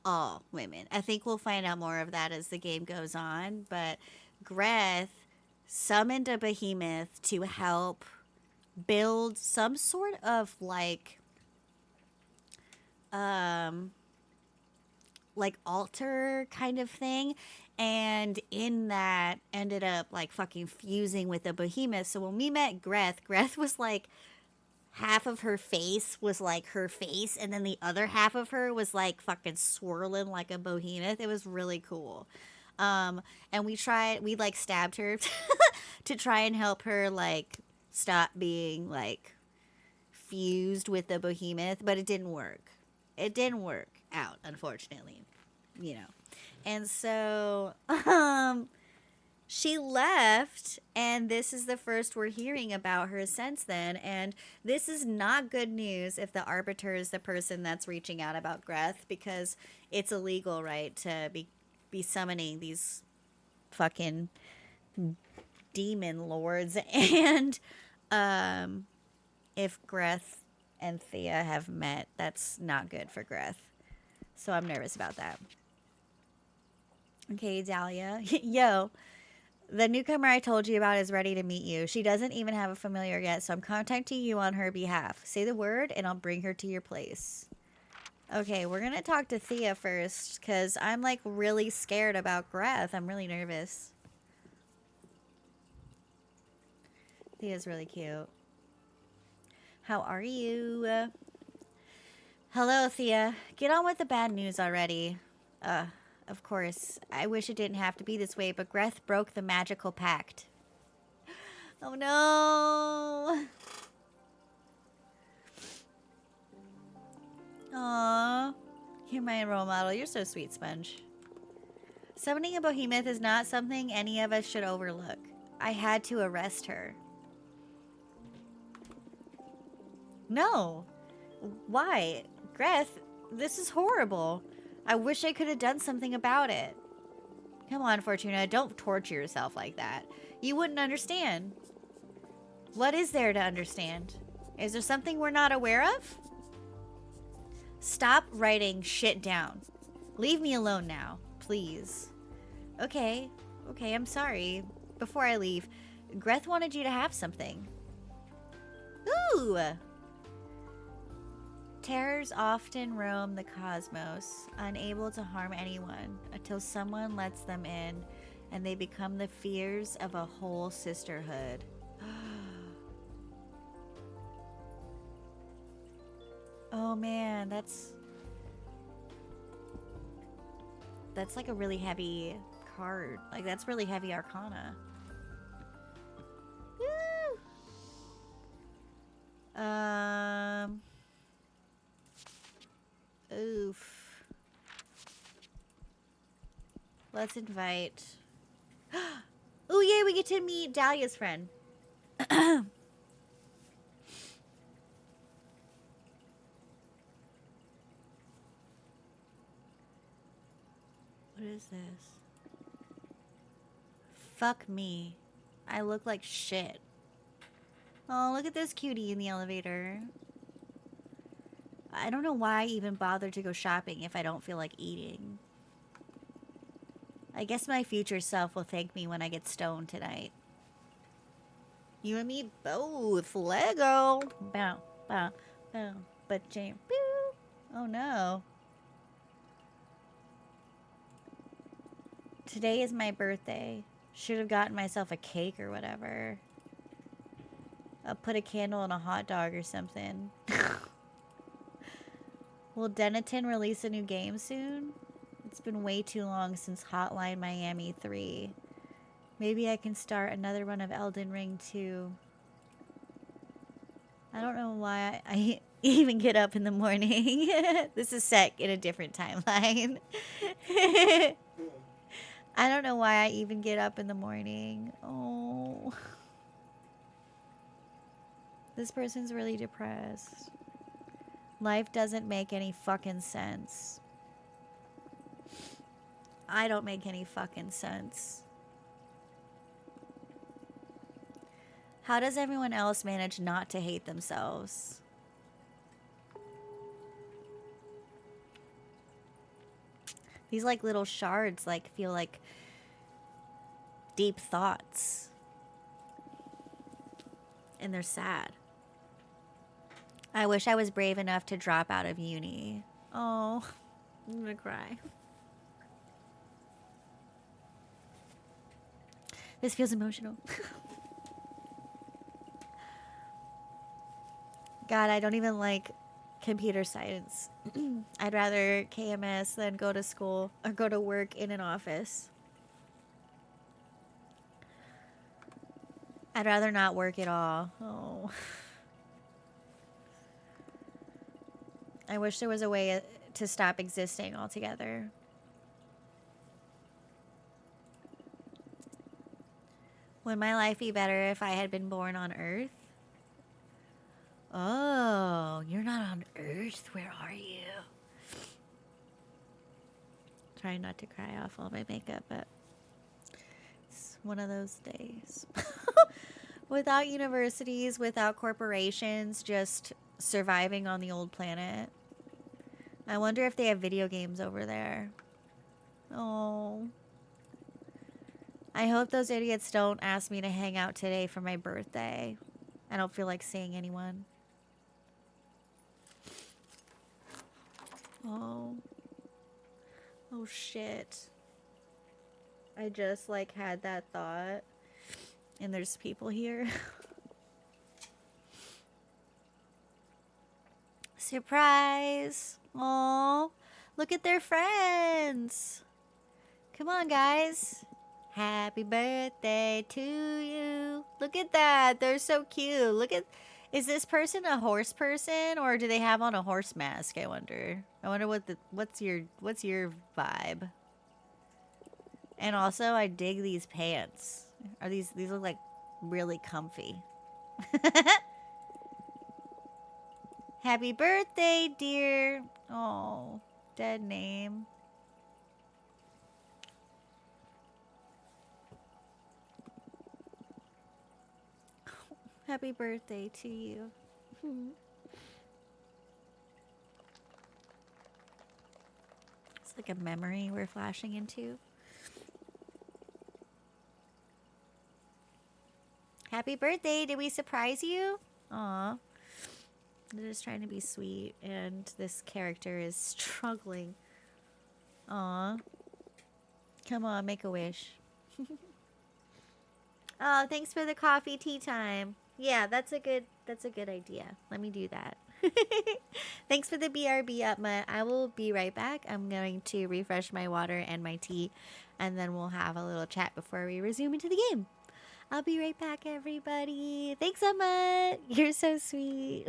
all women. I think we'll find out more of that as the game goes on, but Greth summoned a behemoth to help build some sort of like altar kind of thing, and in that ended up like fucking fusing with the behemoth. So when we met Greth was like half of her face was like her face, and then the other half of her was like fucking swirling like a behemoth. It was really cool. And we like stabbed her to try and help her like stop being like fused with the behemoth, but it didn't work. It didn't work out, unfortunately, you know. And so she left, and this is the first we're hearing about her since then. And this is not good news if the Arbiter is the person that's reaching out about Greth, because it's illegal, right, to be summoning these fucking demon lords. And if Greth and Thea have met, that's not good for Greth. So I'm nervous about that. Okay, Dahlia. Yo. The newcomer I told you about is ready to meet you. She doesn't even have a familiar yet, so I'm contacting you on her behalf. Say the word, and I'll bring her to your place. Okay, we're going to talk to Thea first, because I'm, like, really scared about Greth. I'm really nervous. Thea's really cute. How are you? Hello, Thea. Get on with the bad news already. Of course, I wish it didn't have to be this way, but Greth broke the magical pact. Oh no! Aww. You're my role model. You're so sweet, Sponge. Summoning a behemoth is not something any of us should overlook. I had to arrest her. No. Why? Greth, this is horrible. I wish I could have done something about it. Come on, Fortuna, don't torture yourself like that. You wouldn't understand. What is there to understand? Is there something we're not aware of? Stop writing shit down. Leave me alone now, please. Okay, I'm sorry. Before I leave, Greth wanted you to have something. Ooh! Terrors often roam the cosmos, unable to harm anyone, until someone lets them in, and they become the fears of a whole sisterhood. Oh man, that's like a really heavy card. Like, that's really heavy arcana. Woo! Oof. Let's invite. Oh yeah, we get to meet Dahlia's friend. What is this? Fuck me. I look like shit. Oh, look at this cutie in the elevator. I don't know why I even bother to go shopping if I don't feel like eating. I guess my future self will thank me when I get stoned tonight. You and me both. Lego. Bow, bow, bow. But Jane. Boo. Oh no. Today is my birthday. Should have gotten myself a cake or whatever. I'll put a candle on a hot dog or something. Will Denton release a new game soon? It's been way too long since Hotline Miami 3. Maybe I can start another run of Elden Ring 2. I don't know why I even get up in the morning. This is set in a different timeline. I don't know why I even get up in the morning. Oh. This person's really depressed. Life doesn't make any fucking sense. I don't make any fucking sense. How does everyone else manage not to hate themselves? These like little shards like feel like deep thoughts. And they're sad. I wish I was brave enough to drop out of uni. Oh, I'm gonna cry. This feels emotional. God, I don't even like computer science. I'd rather KMS than go to school or go to work in an office. I'd rather not work at all. Oh. I wish there was a way to stop existing altogether. Would my life be better if I had been born on Earth? Oh, you're not on Earth. Where are you? Trying not to cry off all my makeup, but it's one of those days. Without universities, without corporations, just surviving on the old planet. I wonder if they have video games over there. Oh. I hope those idiots don't ask me to hang out today for my birthday. I don't feel like seeing anyone. Oh. Oh shit. I just like had that thought. And there's people here. Surprise. Oh, look at their friends. Come on, guys. Happy birthday to you. Look at that. They're so cute. Look at... Is this person a horse person or do they have on a horse mask, I wonder? I wonder what's your vibe? And also, I dig these pants. Are these look like really comfy. Happy birthday, dear. Oh, dead name. Happy birthday to you. It's like a memory we're flashing into. Happy birthday. Did we surprise you? Aw. They're just trying to be sweet, and this character is struggling. Aw. Come on, make a wish. Oh, thanks for the coffee tea time. Yeah, that's a good idea. Let me do that. Thanks for the BRB, Upma. I will be right back. I'm going to refresh my water and my tea, and then we'll have a little chat before we resume into the game. I'll be right back, everybody. Thanks, Upma. You're so sweet.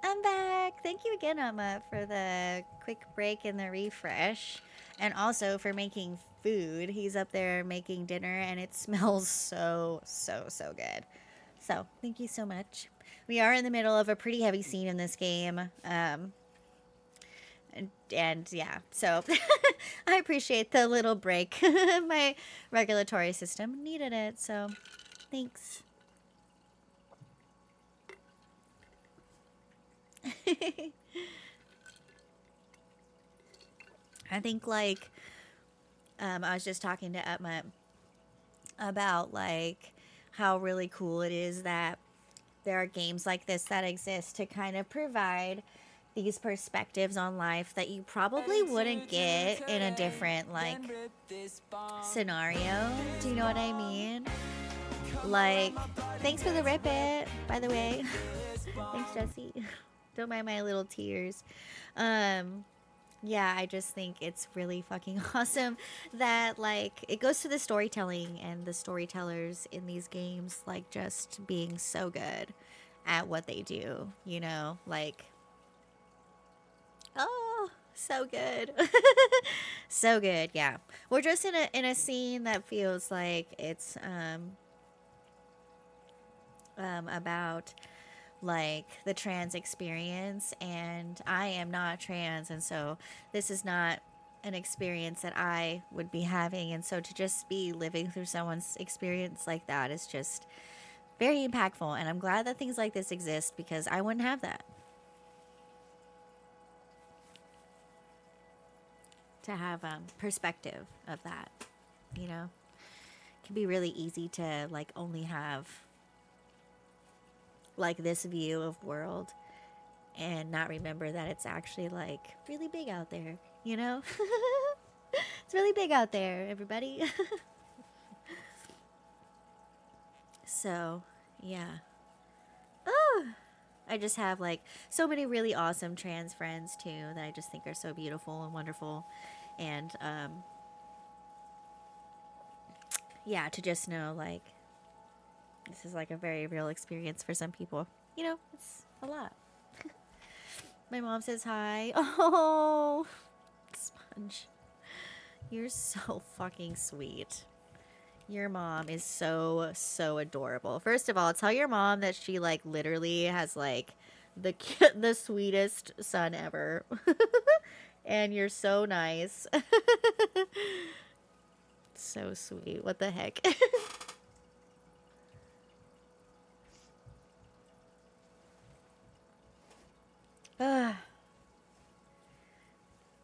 I'm back. Thank you again, Emma, for the quick break and the refresh. And also for making food. He's up there making dinner and it smells so good. So, thank you so much. We are in the middle of a pretty heavy scene in this game. And yeah, so I appreciate the little break. My regulatory system needed it, so thanks. I think like I was just talking to Emma about like how really cool it is that there are games like this that exist to kind of provide these perspectives on life that you probably wouldn't get in a different like scenario. Do you know what I mean? Like, thanks for the rip it, by the way. Thanks, Jesse. Don't mind my little tears. Yeah, I just think it's really fucking awesome that like it goes to the storytelling and the storytellers in these games like just being so good at what they do, you know? Like, oh, so good. So good, yeah. We're just in a scene that feels like it's about like the trans experience, and I am not trans, and so this is not an experience that I would be having, and so to just be living through someone's experience like that is just very impactful, and I'm glad that things like this exist because I wouldn't have that. To have perspective of that, you know, it can be really easy to like only have like this view of world and not remember that it's actually like really big out there, you know? It's really big out there, everybody. So, yeah. Oh, I just have like so many really awesome trans friends too that I just think are so beautiful and wonderful. And yeah, to just know like this is like a very real experience for some people. You know, it's a lot. My mom says hi. Oh, Sponge. You're so fucking sweet. Your mom is so, so adorable. First of all, tell your mom that she, like, literally has, like, the sweetest son ever. And you're so nice. So sweet. What the heck?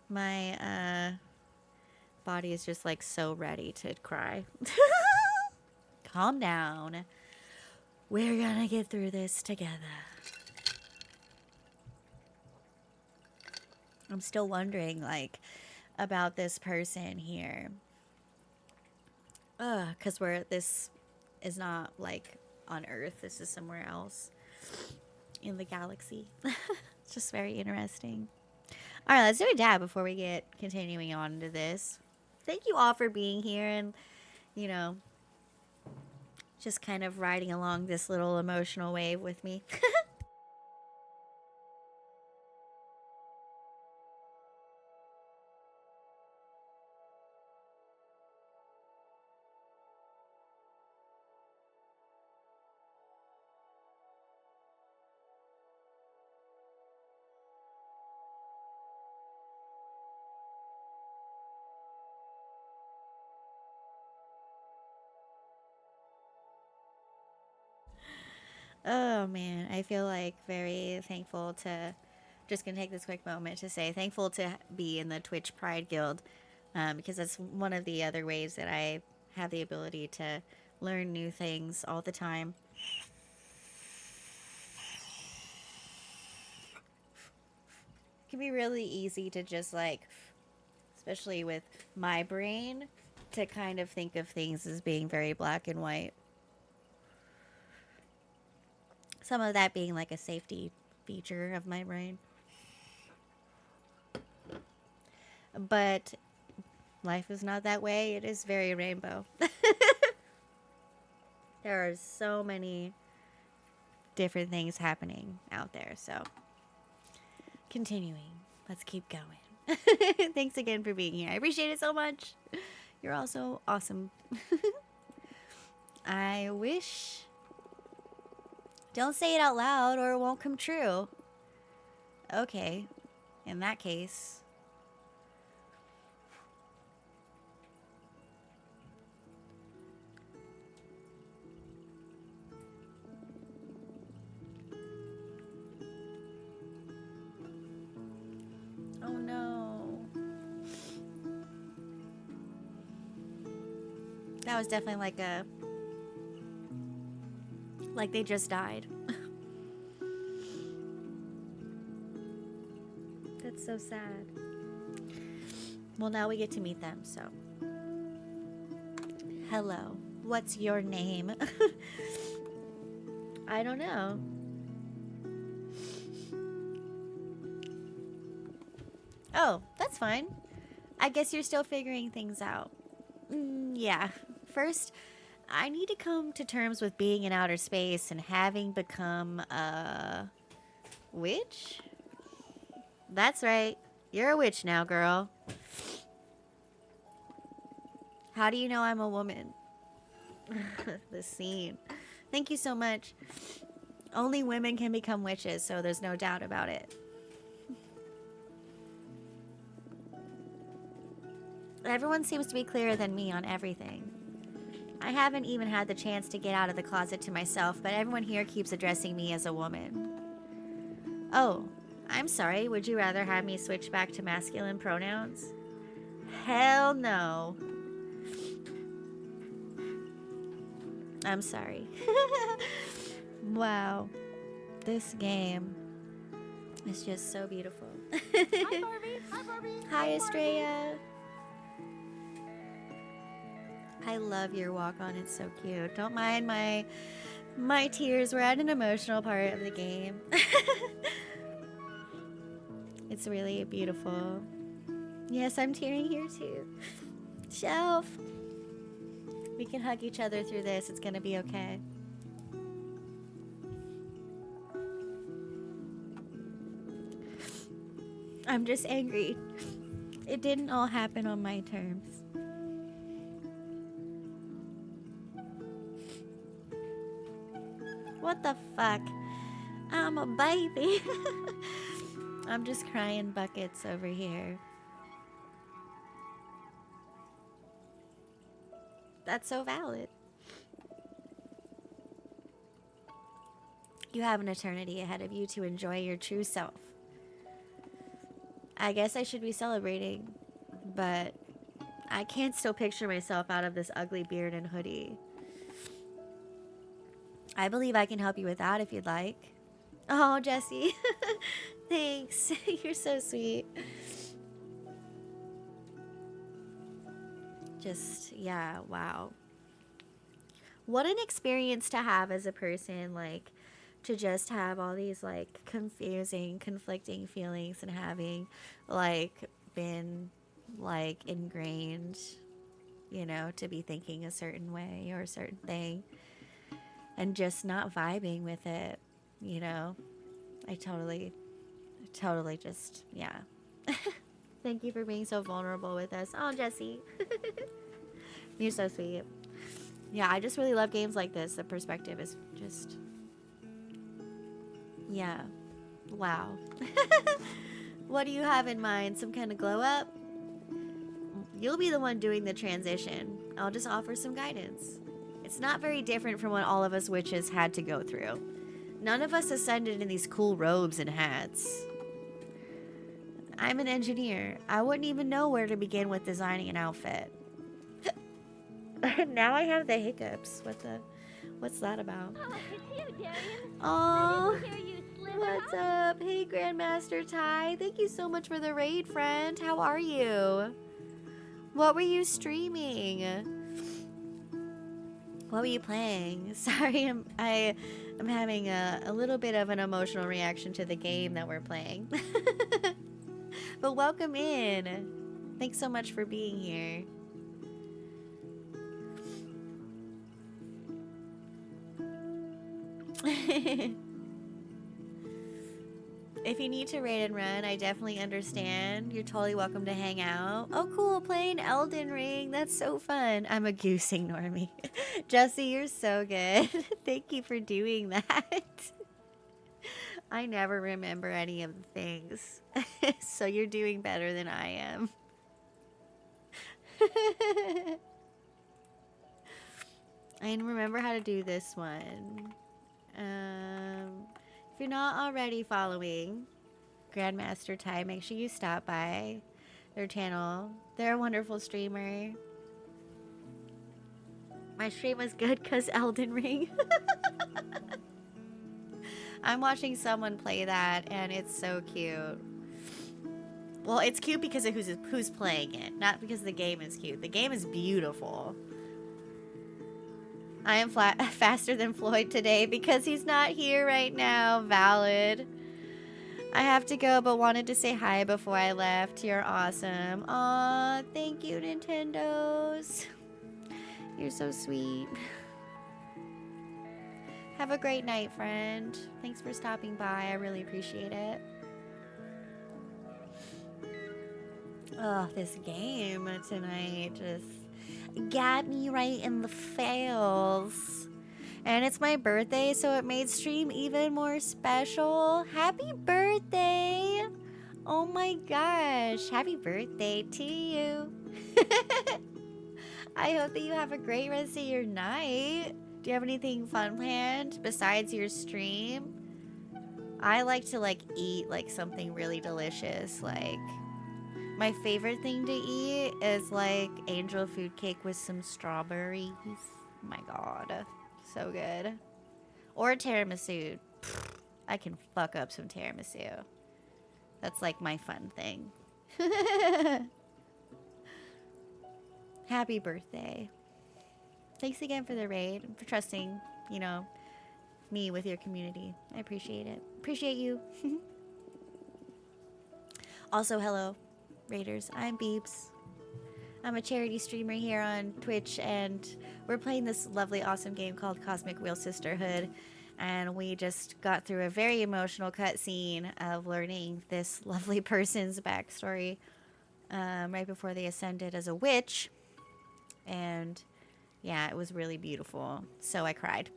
My body is just like so ready to cry. Calm down. We're gonna get through this together. I'm still wondering like about this person here. Cause this is not like on Earth. This is somewhere else in the galaxy. It's just very interesting. All right, let's do a dab before we get continuing on to this. Thank you all for being here and, you know, just kind of riding along this little emotional wave with me. Oh man, I feel like very thankful to just gonna take this quick moment to say thankful to be in the Twitch Pride Guild because that's one of the other ways that I have the ability to learn new things all the time. It can be really easy to just like, especially with my brain, to kind of think of things as being very black and white. Some of that being like a safety feature of my brain. But life is not that way. It is very rainbow. There are so many different things happening out there. So, continuing. Let's keep going. Thanks again for being here. I appreciate it so much. You're all so awesome. I wish. Don't say it out loud or it won't come true. Okay. In that case. Oh no. That was definitely like a... like they just died. That's so sad. Well, now we get to meet them, so... Hello. What's your name? I don't know. Oh, that's fine. I guess you're still figuring things out. Yeah. First, I need to come to terms with being in outer space and having become a witch? That's right. You're a witch now, girl. How do you know I'm a woman? The scene. Thank you so much. Only women can become witches, so there's no doubt about it. Everyone seems to be clearer than me on everything. I haven't even had the chance to get out of the closet to myself, but everyone here keeps addressing me as a woman. Oh, I'm sorry. Would you rather have me switch back to masculine pronouns? Hell no. I'm sorry. Wow. This game is just so beautiful. Hi, Barbie. Hi, Barbie. Hi, Estrella. I love your walk on. It's so cute. Don't mind my tears. We're at an emotional part of the game. It's really beautiful. Yes, I'm tearing here too. Shelf. We can hug each other through this. It's gonna be okay. I'm just angry. It didn't all happen on my terms. What the fuck? I'm a baby. I'm just crying buckets over here. That's so valid. You have an eternity ahead of you to enjoy your true self. I guess I should be celebrating, but I can't still picture myself out of this ugly beard and hoodie. I believe I can help you with that if you'd like. Oh, Jessie. Thanks. You're so sweet. Just, yeah, wow. What an experience to have as a person, like, to just have all these, like, confusing, conflicting feelings and having, like, been, like, ingrained, you know, to be thinking a certain way or a certain thing and just not vibing with it, you know. I totally just, yeah. Thank you for being so vulnerable with us. Oh, Jessie. You're so sweet. Yeah, I just really love games like this. The perspective is just... yeah. Wow. What do you have in mind? Some kind of glow up? You'll be the one doing the transition. I'll just offer some guidance. It's not very different from what all of us witches had to go through. None of us ascended in these cool robes and hats. I'm an engineer. I wouldn't even know where to begin with designing an outfit. Now I have the hiccups. What's that about? Oh, it's you, Darian. Oh, I didn't hear you slither what's out. up? Hey, Grandmaster Ty. Thank you so much for the raid, friend. How are you? What were you streaming? What were you playing? Sorry, I'm having a little bit of an emotional reaction to the game that we're playing. But welcome in. Thanks so much for being here. If you need to raid and run, I definitely understand. You're totally welcome to hang out. Oh, cool, playing Elden Ring. That's so fun. I'm a goose, ignore me. Jesse, you're so good. Thank you for doing that. I never remember any of the things. So you're doing better than I am. I remember how to do this one. If you're not already following Grandmaster Ty, make sure you stop by their channel. They're a wonderful streamer. My stream was good because Elden Ring. I'm watching someone play that, and it's so cute. Well, it's cute because of who's playing it, not because the game is cute. The game is beautiful. I am faster than Floyd today because he's not here right now. Valid. I have to go, but wanted to say hi before I left. You're awesome. Aw, thank you, Nintendos. You're so sweet. Have a great night, friend. Thanks for stopping by. I really appreciate it. Oh, this game tonight just got me right in the feels. And it's my birthday, so it made stream even more special. Happy birthday! Oh my gosh, happy birthday to you. I hope that you have a great rest of your night. Do you have anything fun planned besides your stream? I like to eat something really delicious. My favorite thing to eat is angel food cake with some strawberries. Oh my god, so good. Or tiramisu. I can fuck up some tiramisu. That's my fun thing. Happy birthday. Thanks again for the raid and for trusting, me with your community. I appreciate it. Appreciate you. Also, hello, raiders. I'm Beebs. I'm a charity streamer here on Twitch, and we're playing this lovely, awesome game called Cosmic Wheel Sisterhood. And we just got through a very emotional cutscene of learning this lovely person's backstory right before they ascended as a witch. And yeah, it was really beautiful. So I cried.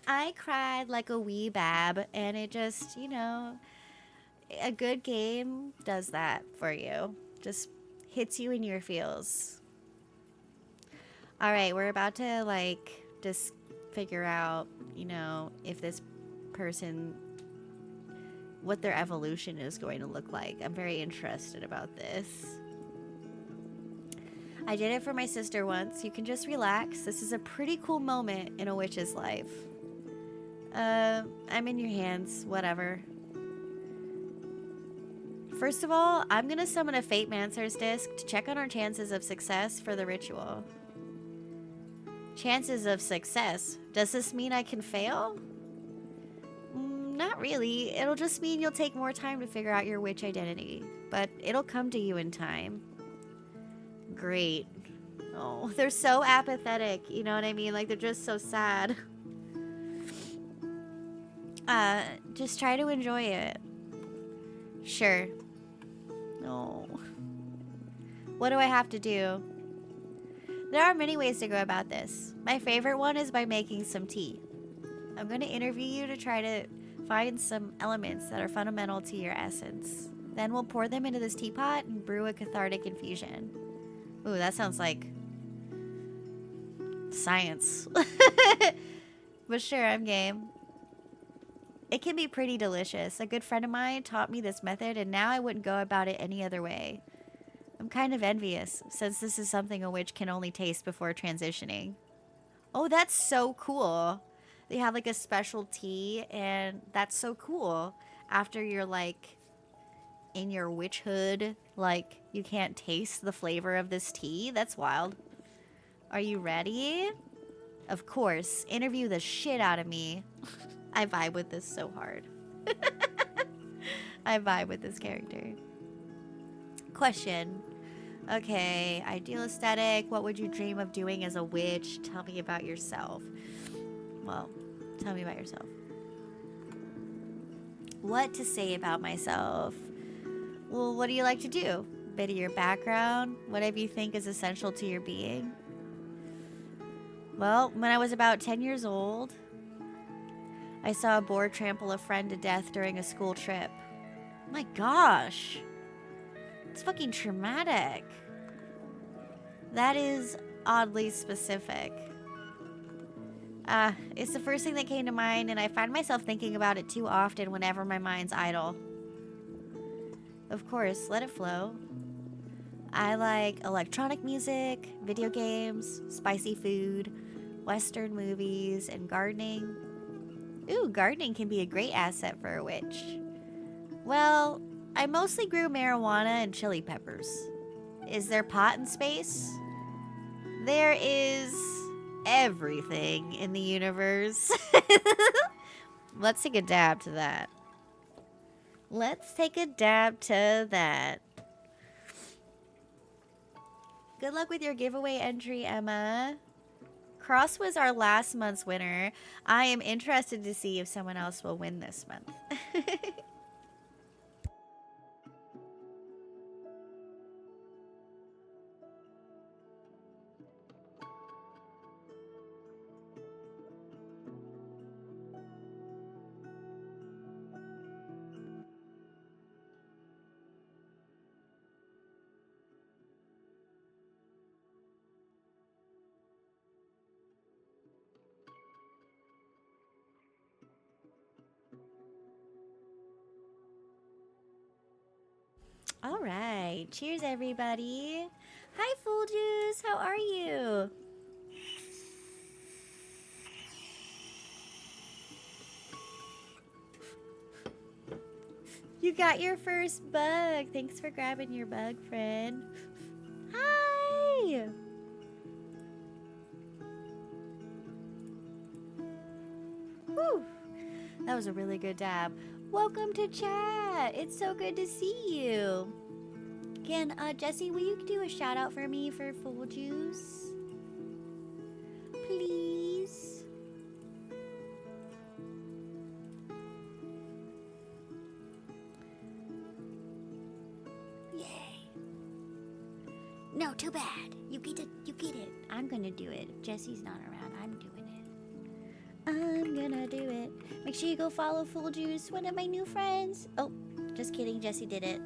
I cried like a wee bab, and it just, a good game does that for you. Just hits you in your feels. All right, we're about to just figure out, if this person, what their evolution is going to look like. I'm very interested about this. I did it for my sister once. You can just relax. This is a pretty cool moment in a witch's life. I'm in your hands, whatever. First of all, I'm gonna summon a Fate Mancer's disc to check on our chances of success for the ritual. Chances of success? Does this mean I can fail? Not really. It'll just mean you'll take more time to figure out your witch identity. But it'll come to you in time. Great. Oh, they're so apathetic. You know what I mean? They're just so sad. Just try to enjoy it. Sure. No. What do I have to do? There are many ways to go about this. My favorite one is by making some tea. I'm going to interview you to try to find some elements that are fundamental to your essence. Then we'll pour them into this teapot and brew a cathartic infusion. Ooh, that sounds like science. But sure, I'm game. It can be pretty delicious. A good friend of mine taught me this method, and now I wouldn't go about it any other way. I'm kind of envious, since this is something a witch can only taste before transitioning. Oh, that's so cool. They have a special tea, and that's so cool. After you're in your witchhood, you can't taste the flavor of this tea. That's wild. Are you ready? Of course. Interview the shit out of me. I vibe with this so hard. I vibe with this character. Question. Okay, ideal aesthetic. What would you dream of doing as a witch? Tell me about yourself. Well, tell me about yourself. What to say about myself? Well, what do you like to do? Bit of your background? Whatever you think is essential to your being? Well, when I was about 10 years old, I saw a boar trample a friend to death during a school trip. My gosh. It's fucking traumatic. That is oddly specific. It's the first thing that came to mind, and I find myself thinking about it too often whenever my mind's idle. Of course, let it flow. I like electronic music, video games, spicy food, Western movies, and gardening. Ooh, gardening can be a great asset for a witch. Well, I mostly grew marijuana and chili peppers. Is there pot in space? There is everything in the universe. Let's take a dab to that. Let's take a dab to that. Good luck with your giveaway entry, Emma. Cross was our last month's winner. I am interested to see if someone else will win this month. All right. Cheers, everybody. Hi, Full Juice. How are you? You got your first bug. Thanks for grabbing your bug, friend. Hi. Woo. That was a really good dab. Welcome to chat. It's so good to see you. Can, Jesse, will you do a shout out for me for Full Juice? Please. Yay. No, too bad. You get it. You get it. I'm gonna do it. If Jesse's not around, I'm doing it. I'm gonna do it. Make sure you go follow Full Juice, one of my new friends. Oh, just kidding. Jesse did it.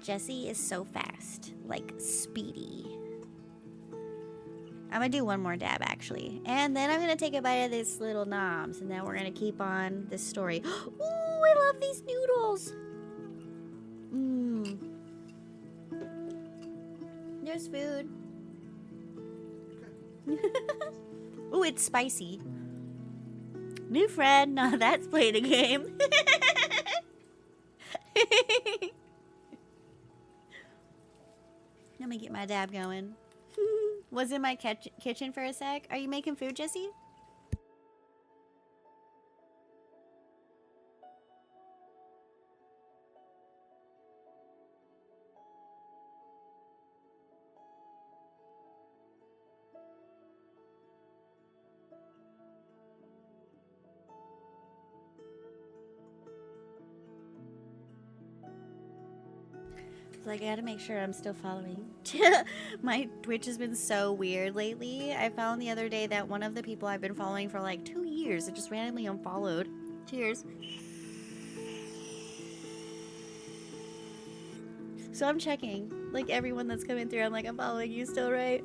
Jesse is so fast, like speedy. I'm gonna do one more dab actually, and then I'm gonna take a bite of this little noms, and then we're gonna keep on this story. Ooh, I love these noodles. Mmm. There's food. Ooh, it's spicy. New friend. No, that's playing a game. Let me get my dab going. Was in my kitchen for a sec. Are you making food, Jesse? Like, I gotta make sure I'm still following. My Twitch has been so weird lately. I found the other day that one of the people I've been following for like 2 years, it just randomly unfollowed. Cheers. So I'm checking, like, everyone that's coming through. I'm like, I'm following you still, right?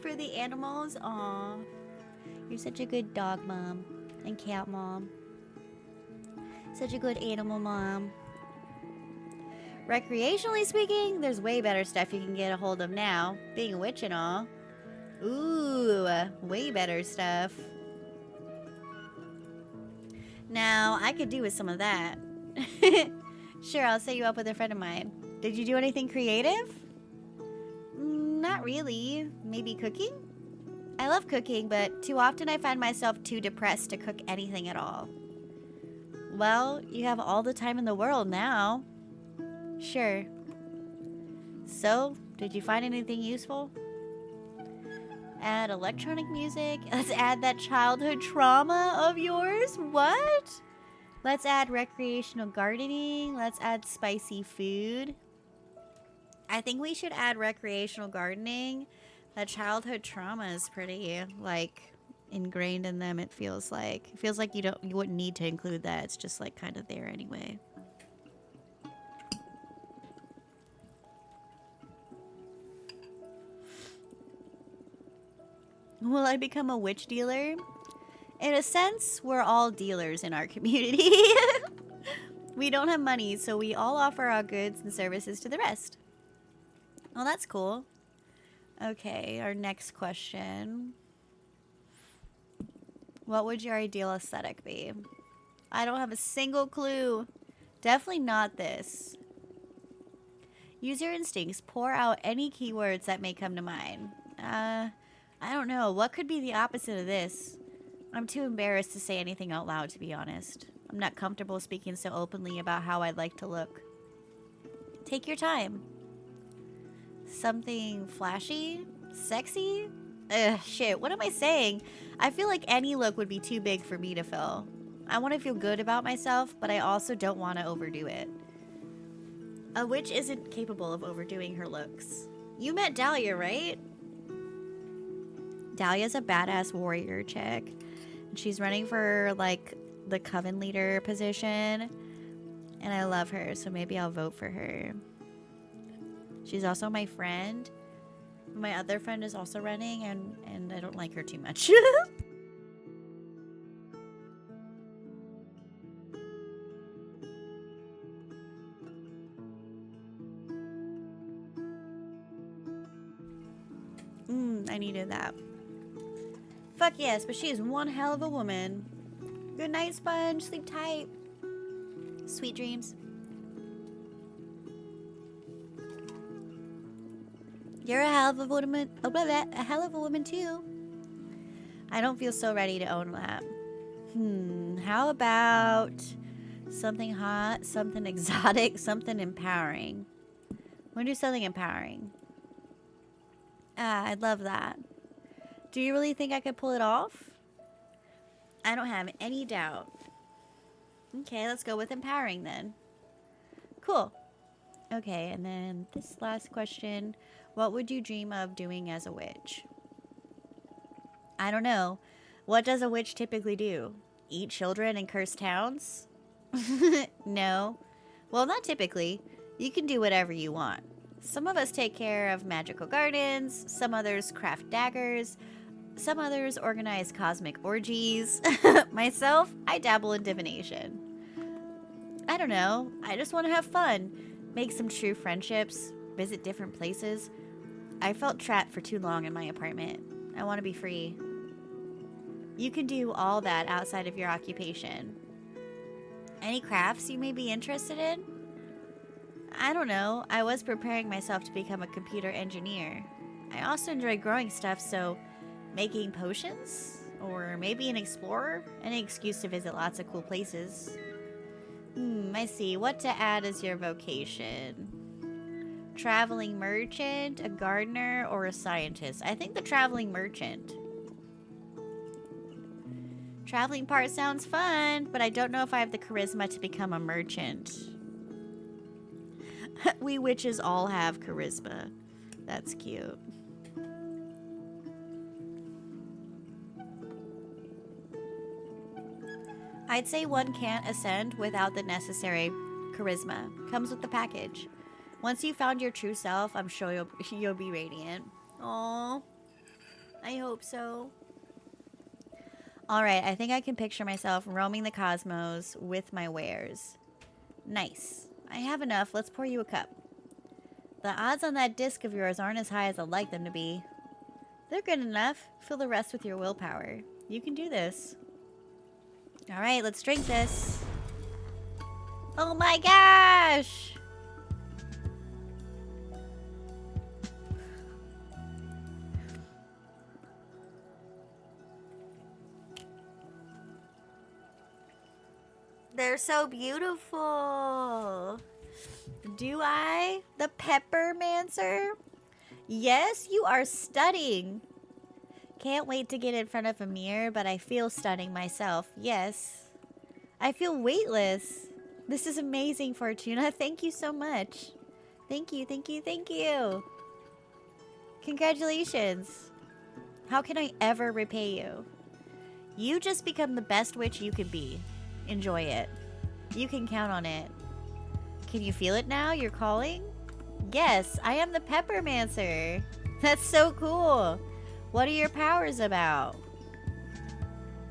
For the animals, aw. You're such a good dog mom and cat mom. Such a good animal mom. Recreationally speaking, there's way better stuff you can get a hold of now. Being a witch and all. Ooh, way better stuff. Now, I could do with some of that. Sure, I'll set you up with a friend of mine. Did you do anything creative? Not really. Maybe cooking? I love cooking, but too often I find myself too depressed to cook anything at all. Well, you have all the time in the world now. Sure. So, did you find anything useful? Add electronic music. Let's add that childhood trauma of yours. What? Let's add recreational gardening. Let's add spicy food. I think we should add recreational gardening. That childhood trauma is pretty, like, ingrained in them, it feels like. It feels like you wouldn't need to include that. It's just, like, kind of there anyway. Will I become a witch dealer? In a sense, we're all dealers in our community. We don't have money, so we all offer our goods and services to the rest. Well, that's cool. Okay, our next question. What would your ideal aesthetic be? I don't have a single clue. Definitely not this. Use your instincts. Pour out any keywords that may come to mind. I don't know. What could be the opposite of this? I'm too embarrassed to say anything out loud, to be honest. I'm not comfortable speaking so openly about how I'd like to look. Take your time. Something flashy? Sexy? Ugh, shit. What am I saying? I feel like any look would be too big for me to fill. I want to feel good about myself, but I also don't want to overdo it. A witch isn't capable of overdoing her looks. You met Dahlia, right? Dahlia's a badass warrior chick. She's running for, like, the coven leader position. And I love her, so maybe I'll vote for her. She's also my friend. My other friend is also running, and I don't like her too much. I needed that. Fuck yes, but she is one hell of a woman. Good night, Sponge. Sleep tight. Sweet dreams. You're a hell of a woman. Oh, blah, blah, a hell of a woman too. I don't feel so ready to own that. How about something hot, something exotic, something empowering? We'll do something empowering. I'd love that. Do you really think I could pull it off? I don't have any doubt. Okay, let's go with empowering then. Cool. Okay, and then this last question. What would you dream of doing as a witch? I don't know. What does a witch typically do? Eat children and curse towns? No. Well, not typically. You can do whatever you want. Some of us take care of magical gardens, some others craft daggers, some others organize cosmic orgies. Myself, I dabble in divination. I don't know. I just want to have fun, make some true friendships, visit different places. I felt trapped for too long in my apartment. I want to be free. You can do all that outside of your occupation. Any crafts you may be interested in? I don't know. I was preparing myself to become a computer engineer. I also enjoy growing stuff, so making potions? Or maybe an explorer? Any excuse to visit lots of cool places. I see. What to add as your vocation? Traveling merchant, a gardener, or a scientist? I think the traveling merchant. Traveling part sounds fun, but I don't know if I have the charisma to become a merchant. We witches all have charisma. That's cute. I'd say one can't ascend without the necessary charisma. Comes with the package. Once you found your true self, I'm sure you'll be radiant. Aww. I hope so. Alright, I think I can picture myself roaming the cosmos with my wares. Nice. I have enough. Let's pour you a cup. The odds on that disc of yours aren't as high as I'd like them to be. They're good enough. Fill the rest with your willpower. You can do this. Alright, let's drink this. Oh my gosh! They're so beautiful. Do I? The Peppermancer? Yes, you are stunning. Can't wait to get in front of a mirror, but I feel stunning myself. Yes. I feel weightless. This is amazing, Fortuna. Thank you so much. Thank you, thank you, thank you. Congratulations. How can I ever repay you? You just become the best witch you can be. Enjoy it. You can count on it. Can you feel it now? You're calling? Yes, I am the Peppermancer. That's so cool. What are your powers about?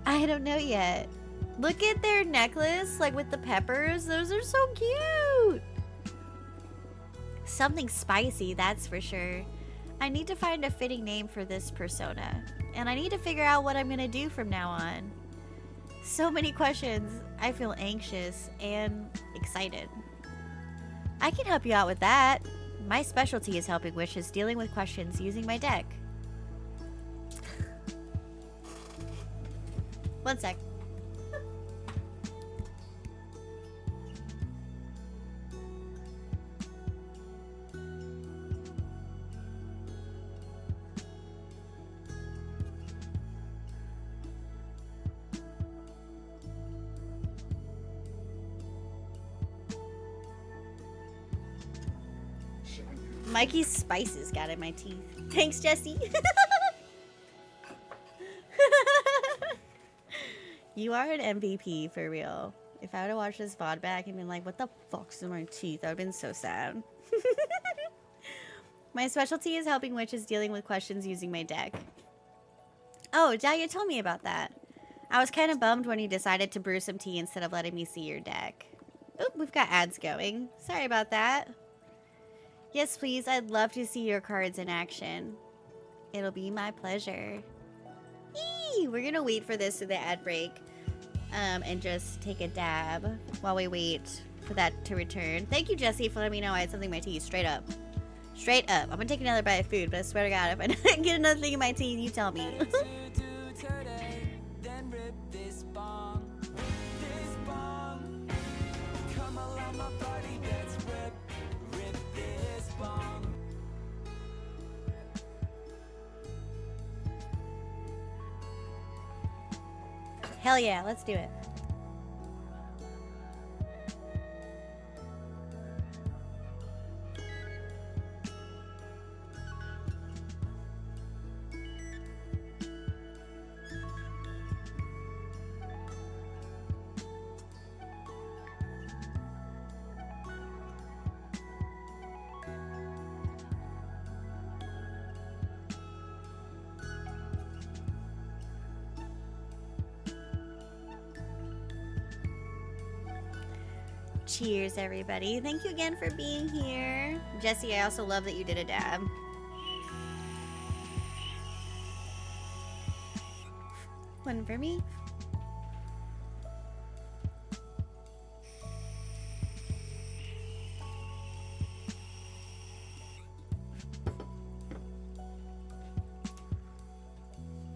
I don't know yet. Look at their necklace, like with the peppers. Those are so cute. Something spicy, that's for sure. I need to find a fitting name for this persona. And I need to figure out what I'm gonna do from now on. So many questions. I feel anxious and excited. I can help you out with that. My specialty is helping witches dealing with questions using my deck. One sec. Mikey's spices got in my teeth. Thanks, Jesse. You are an MVP for real. If I would have watched this VOD back and been like, what the fuck's in my teeth? I would have been so sad. My specialty is helping witches dealing with questions using my deck. Oh, Dahlia told me about that. I was kind of bummed when you decided to brew some tea instead of letting me see your deck. Oop, we've got ads going. Sorry about that. Yes, please. I'd love to see your cards in action. It'll be my pleasure. Eee! We're gonna wait for this to the ad break. And just take a dab while we wait for that to return. Thank you, Jesse, for letting me know I had something in my teeth. Straight up. Straight up. I'm gonna take another bite of food, but I swear to God, if I get another thing in my teeth, you tell me. Hell yeah, let's do it. Cheers, everybody. Thank you again for being here. Jesse, I also love that you did a dab. One for me.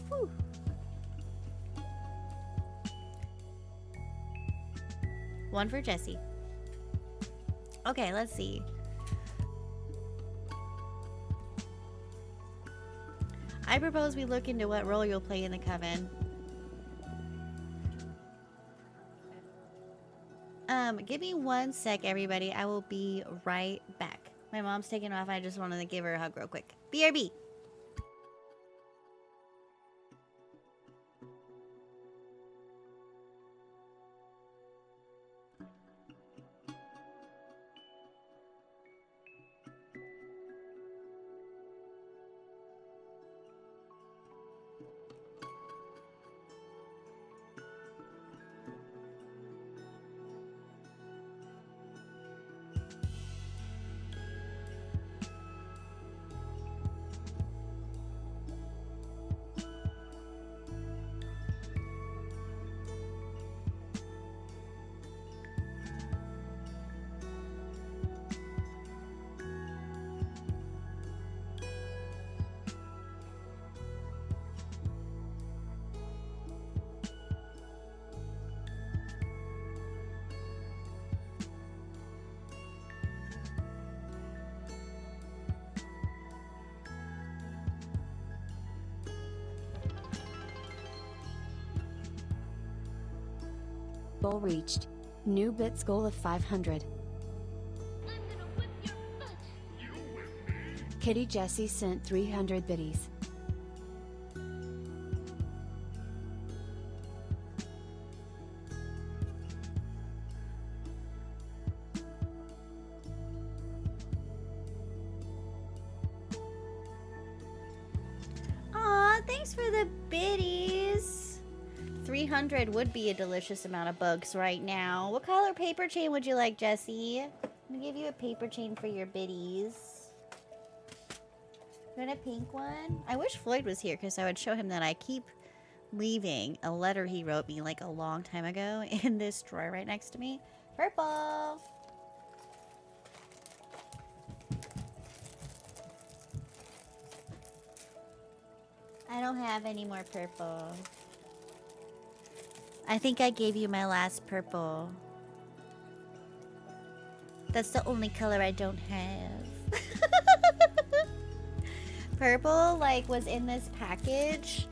Whew. One for Jesse. Okay, let's see. I propose we look into what role you'll play in the coven. Give me 1 sec, everybody. I will be right back. My mom's taking off. I just wanted to give her a hug real quick. BRB. Goal reached. New bits goal of 500. Kitty Jessie sent 300 biddies. Aw, thanks for the biddies. 300 would be a delicious amount of bugs right now. What color paper chain would you like, Jessie? I'm gonna give you a paper chain for your biddies. You want a pink one? I wish Floyd was here because I would show him that I keep leaving a letter he wrote me like a long time ago in this drawer right next to me. Purple! I don't have any more purple. I think I gave you my last purple. That's the only color I don't have. Purple, like, was in this package,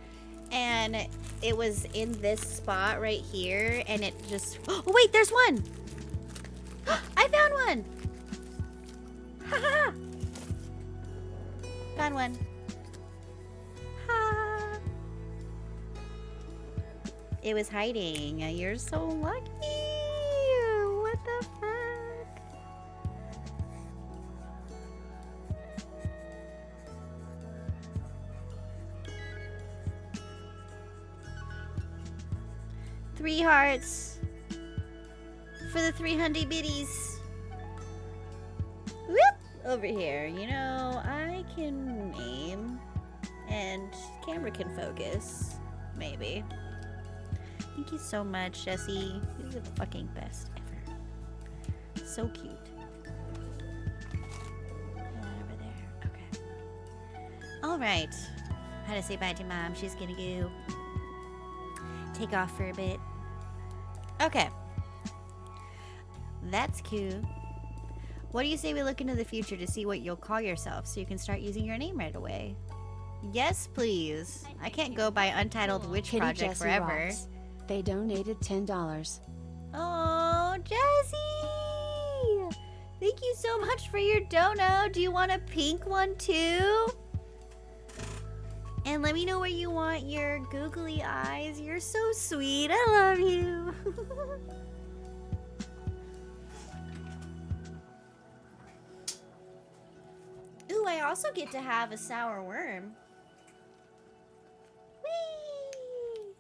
and it was in this spot right here, and it just... Oh, wait, there's one! I found one! Ha ha! Found one. Ha! It was hiding. You're so lucky! What the fuck? Three hearts for the 300 biddies. Whoop! Over here. You know, I can aim and camera can focus. Maybe. Thank you so much, Jessie. You're the fucking best ever. So cute. Over there. Okay. Alright. How to say bye to Mom. She's gonna go take off for a bit. Okay. That's cool. What do you say we look into the future to see what you'll call yourself so you can start using your name right away? Yes, please. I can't go by Untitled Witch Kitty Project Jessie forever. rocks. They donated $10. Oh, Jessie! Thank you so much for your dono. Do you want a pink one too? And let me know where you want your googly eyes. You're so sweet. I love you. Ooh, I also get to have a sour worm. Whee!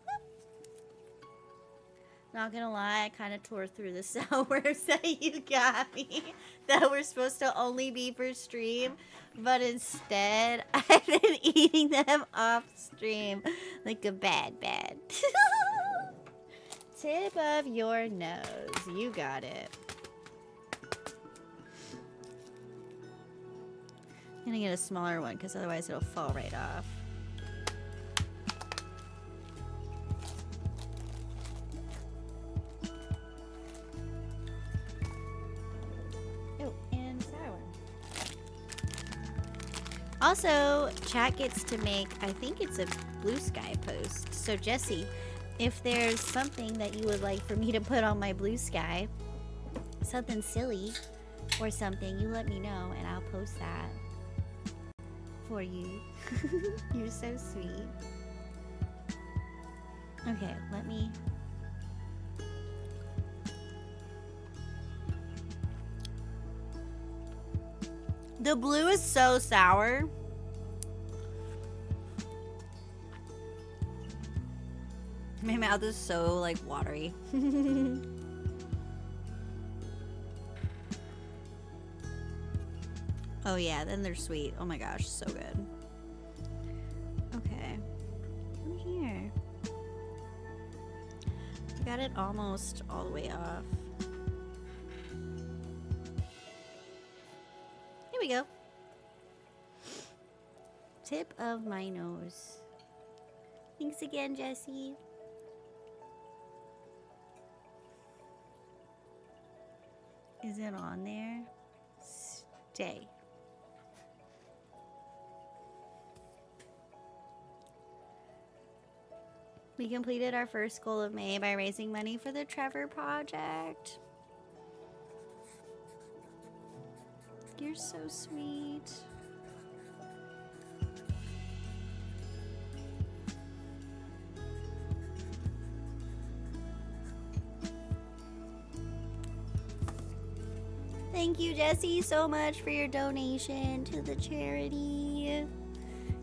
Not gonna lie, I kind of tore through the sours that you got me that were supposed to only be for stream, but instead I've been eating them off stream like a bad. Tip of your nose, you got it. I'm gonna get a smaller one because otherwise it'll fall right off. Oh, and sour one. Also, chat gets to make, I think it's a blue sky post. So Jessie, if there's something that you would like for me to put on my blue sky, something silly or something, you let me know and I'll post that for you. You're so sweet. Okay, let me... The blue is so sour. My mouth is so, like, watery. Oh yeah, then they're sweet. Oh my gosh, so good. Okay. Come here. I got it almost all the way off. Here we go. Tip of my nose. Thanks again, Jessie. Is it on there? Stay. We completed our first goal of May by raising money for the Trevor Project. You're so sweet. Thank you, Jessie, so much for your donation to the charity.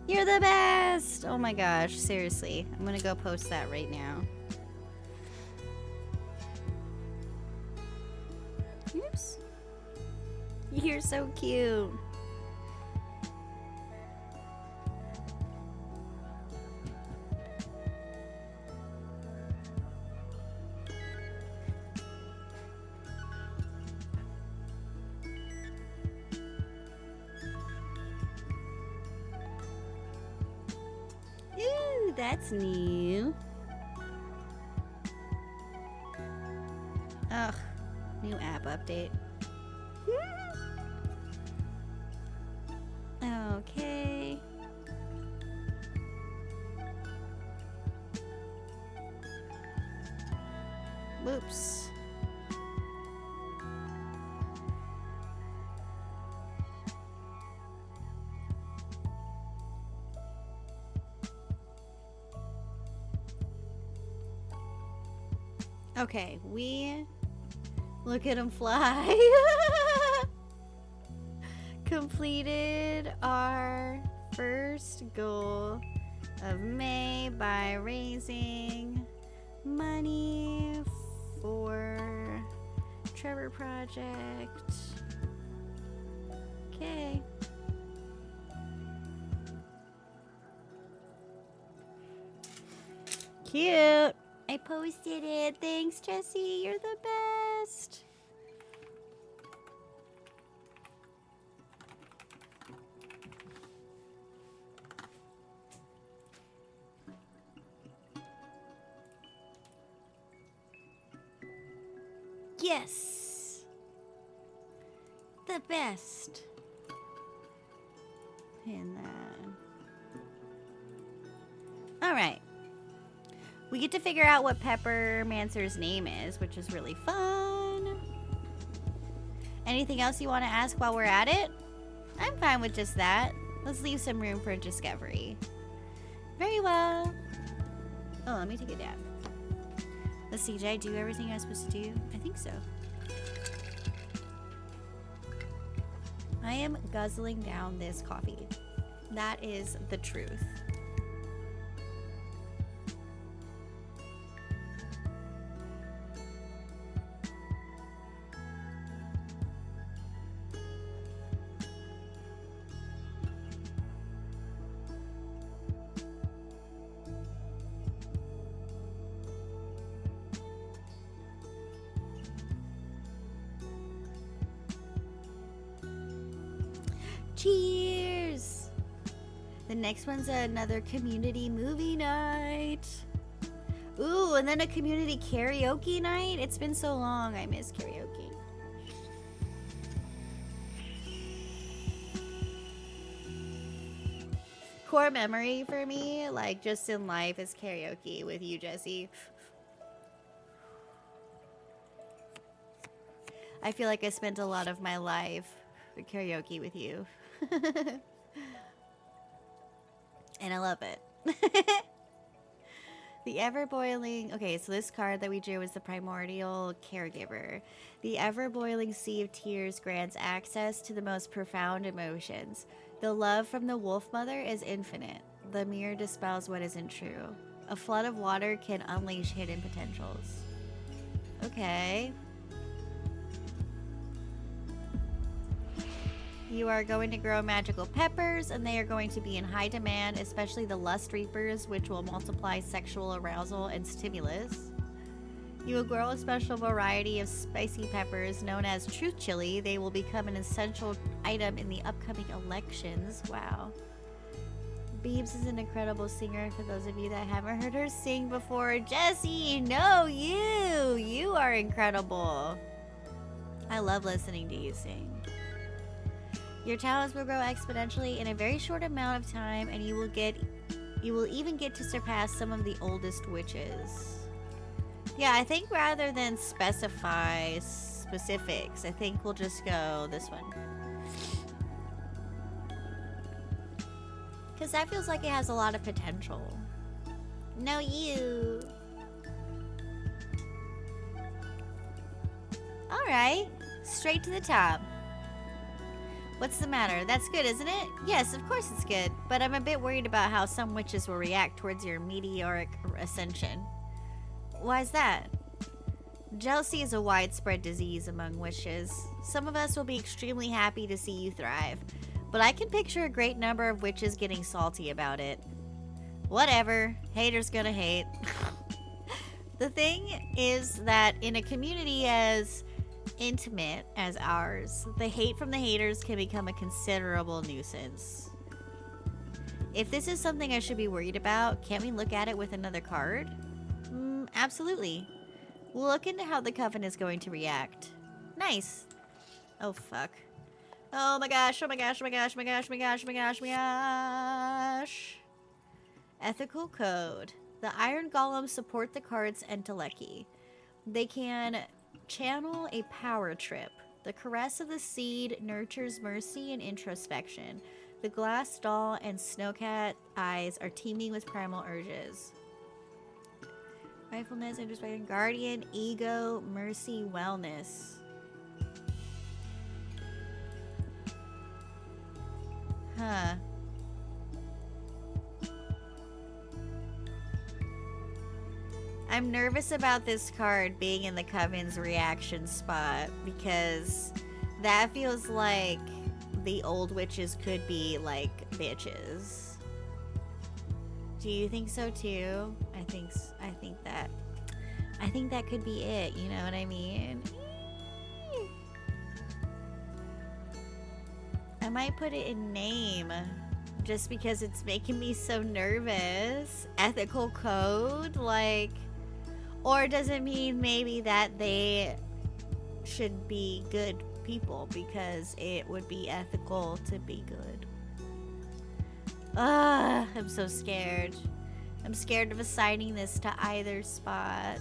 You're the best! Oh my gosh, seriously. I'm gonna go post that right now. You're so cute. Ooh, that's new. Ugh, new app update. Okay. Whoops. Okay, we look at him fly. Completed our first goal of May by raising money for Trevor Project. Okay. Cute. I posted it. Thanks, Jessie. You're the best. Yes. The best. Pin that. All right. We get to figure out what Pepper Mancer's name is, which is really fun. Anything else you want to ask while we're at it? I'm fine with just that. Let's leave some room for discovery. Very well. Oh, let me take it down. Let's see, did I do everything I was supposed to do? I think so. I am guzzling down this coffee. That is the truth. Cheers! The next one's another community movie night. Ooh, and then a community karaoke night. It's been so long, I miss karaoke. Core memory for me, like just in life, is karaoke with you, Jessie. I feel like I spent a lot of my life karaoke with you. And I love it. The ever-boiling... Okay, so this card that we drew is the primordial caregiver. The ever-boiling sea of tears grants access to the most profound emotions. The love from the wolf mother is infinite. The mirror dispels what isn't true. A flood of water can unleash hidden potentials. Okay. You are going to grow magical peppers, and they are going to be in high demand, especially the lust reapers, which will multiply sexual arousal and stimulus. You will grow a special variety of spicy peppers known as truth chili. They will become an essential item in the upcoming elections. Wow. Beebs is an incredible singer, for those of you that haven't heard her sing before. Jessie, no, you are incredible. I love listening to you sing. Your talents will grow exponentially in a very short amount of time, and you will even get to surpass some of the oldest witches. Yeah, I think rather than specify specifics, I think we'll just go this one. Because that feels like it has a lot of potential. No, you. Alright, straight to the top. What's the matter? That's good, isn't it? Yes, of course it's good. But I'm a bit worried about how some witches will react towards your meteoric ascension. Why is that? Jealousy is a widespread disease among witches. Some of us will be extremely happy to see you thrive, but I can picture a great number of witches getting salty about it. Whatever, haters gonna hate. The thing is that in a community as intimate as ours, the hate from the haters can become a considerable nuisance. If this is something I should be worried about, can't we look at it with another card? Absolutely. We'll look into how the coven is going to react. Nice. Oh, fuck. Oh my gosh, oh my gosh, oh my gosh, oh my gosh, oh my gosh, oh my gosh, oh my gosh. Ethical code. The Iron Golems support the card's entelechy. They can channel a power trip. The caress of the seed nurtures mercy and introspection. The glass doll and snowcat eyes are teeming with primal urges. Mindfulness, introspection, guardian, ego, mercy, wellness. Huh. I'm nervous about this card being in the Coven's reaction spot because that feels like the old witches could be like bitches. Do you think so too? I think that could be it, you know what I mean? I might put it in name just because it's making me so nervous. Ethical code, like, or does it mean maybe that they should be good people because it would be ethical to be good? I'm so scared. I'm scared of assigning this to either spot.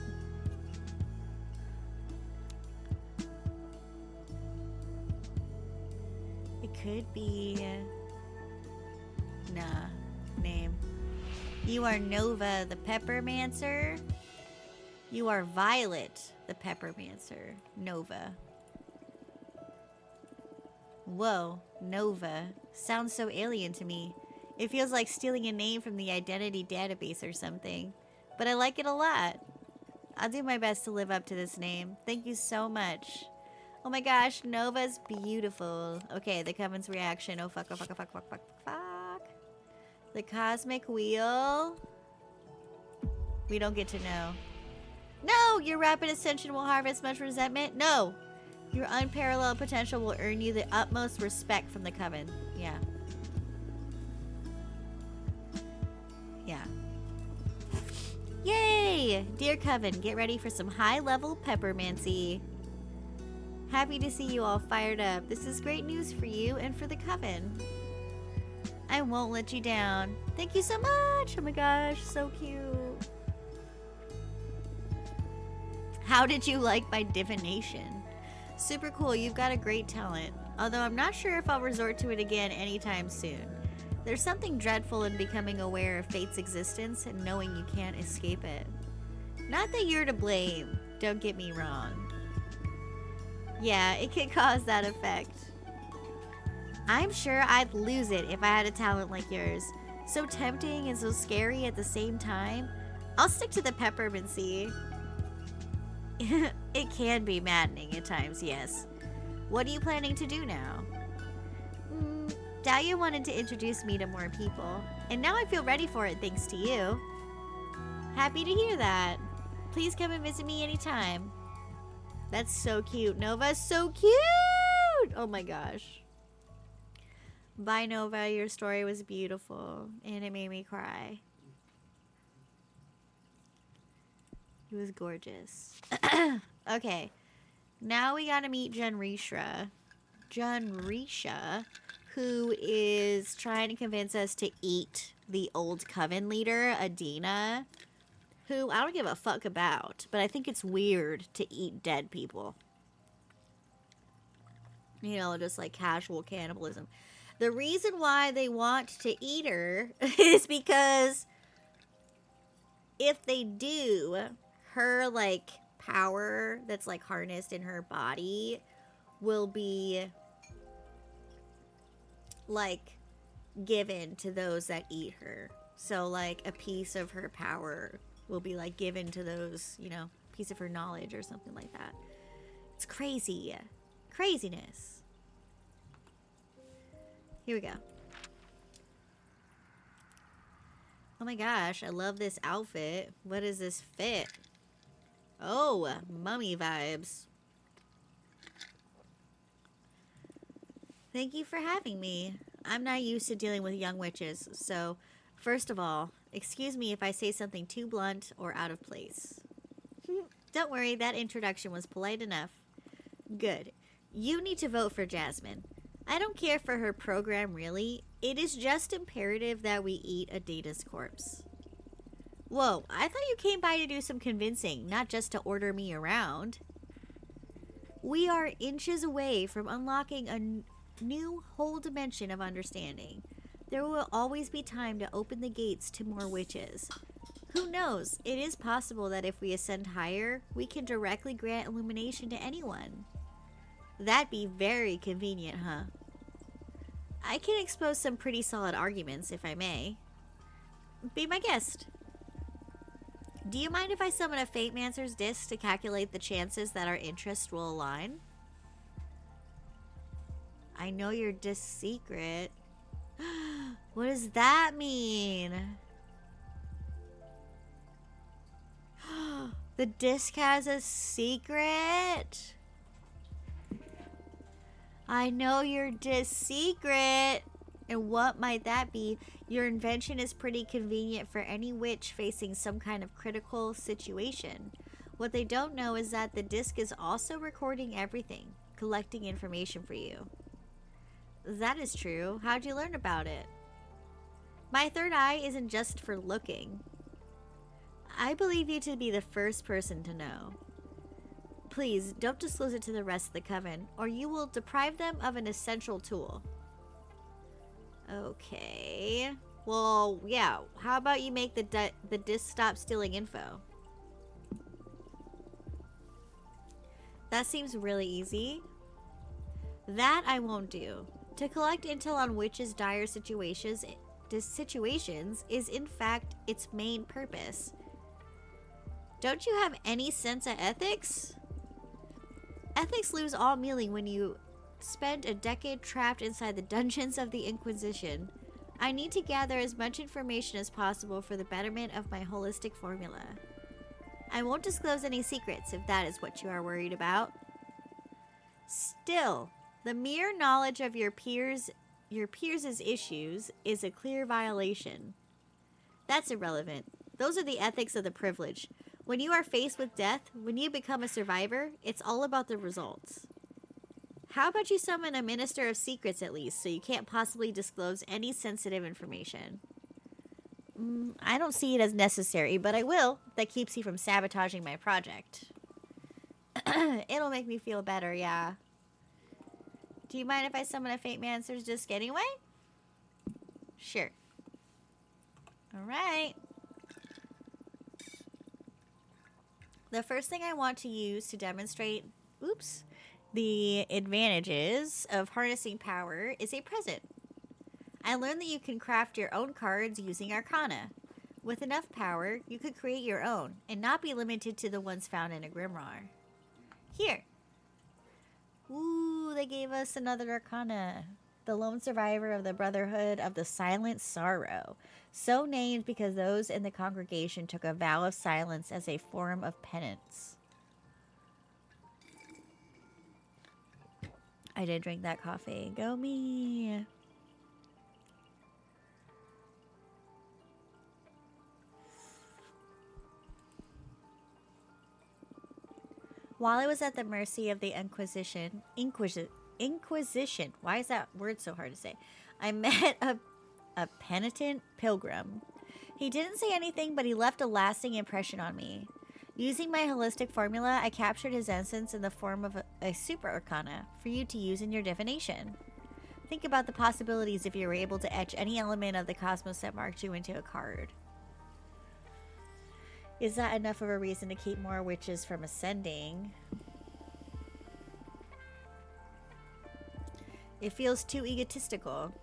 It could be... Nah. Name. You are Nova the Peppermancer. You are Violet the Peppermancer. Nova. Whoa. Nova. Sounds so alien to me. It feels like stealing a name from the identity database or something. But I like it a lot. I'll do my best to live up to this name. Thank you so much. Oh my gosh, Nova's beautiful. Okay, the Coven's reaction. Oh fuck, oh fuck, oh fuck, fuck, fuck, fuck. The Cosmic Wheel. We don't get to know. No! Your rapid ascension will harvest much resentment. No! Your unparalleled potential will earn you the utmost respect from the Coven. Yeah. Yeah. Yay! Dear Coven, get ready for some high-level peppermancy. Happy to see you all fired up. This is great news for you and for the Coven. I won't let you down. Thank you so much! Oh my gosh, so cute. How did you like my divination? Super cool, you've got a great talent. Although I'm not sure if I'll resort to it again anytime soon. There's something dreadful in becoming aware of fate's existence and knowing you can't escape it. Not that you're to blame, don't get me wrong. Yeah, it can cause that effect. I'm sure I'd lose it if I had a talent like yours. So tempting and so scary at the same time. I'll stick to the peppermancy. It can be maddening at times, yes. What are you planning to do now? Dahlia wanted to introduce me to more people, and now I feel ready for it thanks to you. Happy to hear that. Please come and visit me anytime. That's so cute. Nova's so cute! Oh my gosh. Bye, Nova. Your story was beautiful, and it made me cry. It was gorgeous. Okay. Now we gotta meet Junrisha. Junrisha, who is trying to convince us to eat the old Coven leader, Adina, who I don't give a fuck about, but I think it's weird to eat dead people. You know, just like casual cannibalism. The reason why they want to eat her is because if they do, her, like, power that's, like, harnessed in her body will be, like, given to those that eat her. So, like, a piece of her power will be, like, given to those, you know, piece of her knowledge or something like that. It's crazy. Craziness. Here we go. Oh my gosh, I love this outfit. What is this fit? Oh, mummy vibes. Thank you for having me. I'm not used to dealing with young witches, so first of all, excuse me if I say something too blunt or out of place. Don't worry, that introduction was polite enough. Good. You need to vote for Jasmine. I don't care for her program, really. It is just imperative that we eat a Data's corpse. Whoa, I thought you came by to do some convincing, not just to order me around. We are inches away from unlocking a new whole dimension of understanding. There will always be time to open the gates to more witches. Who knows? It is possible that if we ascend higher, we can directly grant illumination to anyone. That'd be very convenient, huh? I can expose some pretty solid arguments, if I may. Be my guest. Do you mind if I summon a Fatemancer's disc to calculate the chances that our interests will align? I know your disc secret. What does that mean? The disc has a secret? I know your disc secret. And what might that be? Your invention is pretty convenient for any witch facing some kind of critical situation. What they don't know is that the disc is also recording everything, collecting information for you. That is true. How'd you learn about it? My third eye isn't just for looking. I believe you to be the first person to know. Please, don't disclose it to the rest of the coven, or you will deprive them of an essential tool. Okay. Well, yeah. How about you make the disc stop stealing info? That seems really easy. That I won't do. To collect intel on witches' dire situations is in fact its main purpose. Don't you have any sense of ethics? Ethics lose all meaning when you spend a decade trapped inside the dungeons of the Inquisition. I need to gather as much information as possible for the betterment of my holistic formula. I won't disclose any secrets if that is what you are worried about. Still, the mere knowledge of your peers' issues is a clear violation. That's irrelevant. Those are the ethics of the privileged. When you are faced with death, when you become a survivor, it's all about the results. How about you summon a Minister of Secrets at least, so you can't possibly disclose any sensitive information? I don't see it as necessary, but I will. That keeps you from sabotaging my project. It'll make me feel better, yeah. Do you mind if I summon a Fatemancer's disc anyway? Sure. Alright. The first thing I want to use to demonstrate, the advantages of harnessing power is a present. I learned that you can craft your own cards using Arcana. With enough power, you could create your own and not be limited to the ones found in a grimoire. Here. Ooh, they gave us another Arcana. The lone survivor of the Brotherhood of the Silent Sorrow. So named because those in the congregation took a vow of silence as a form of penance. I did drink that coffee. Go me. While I was at the mercy of the Inquisition, why is that word so hard to say? I met a penitent pilgrim. He didn't say anything, but he left a lasting impression on me. Using my holistic formula, I captured his essence in the form of a super arcana for you to use in your divination. Think about the possibilities if you were able to etch any element of the cosmos that marked you into a card. Is that enough of a reason to keep more witches from ascending? It feels too egotistical.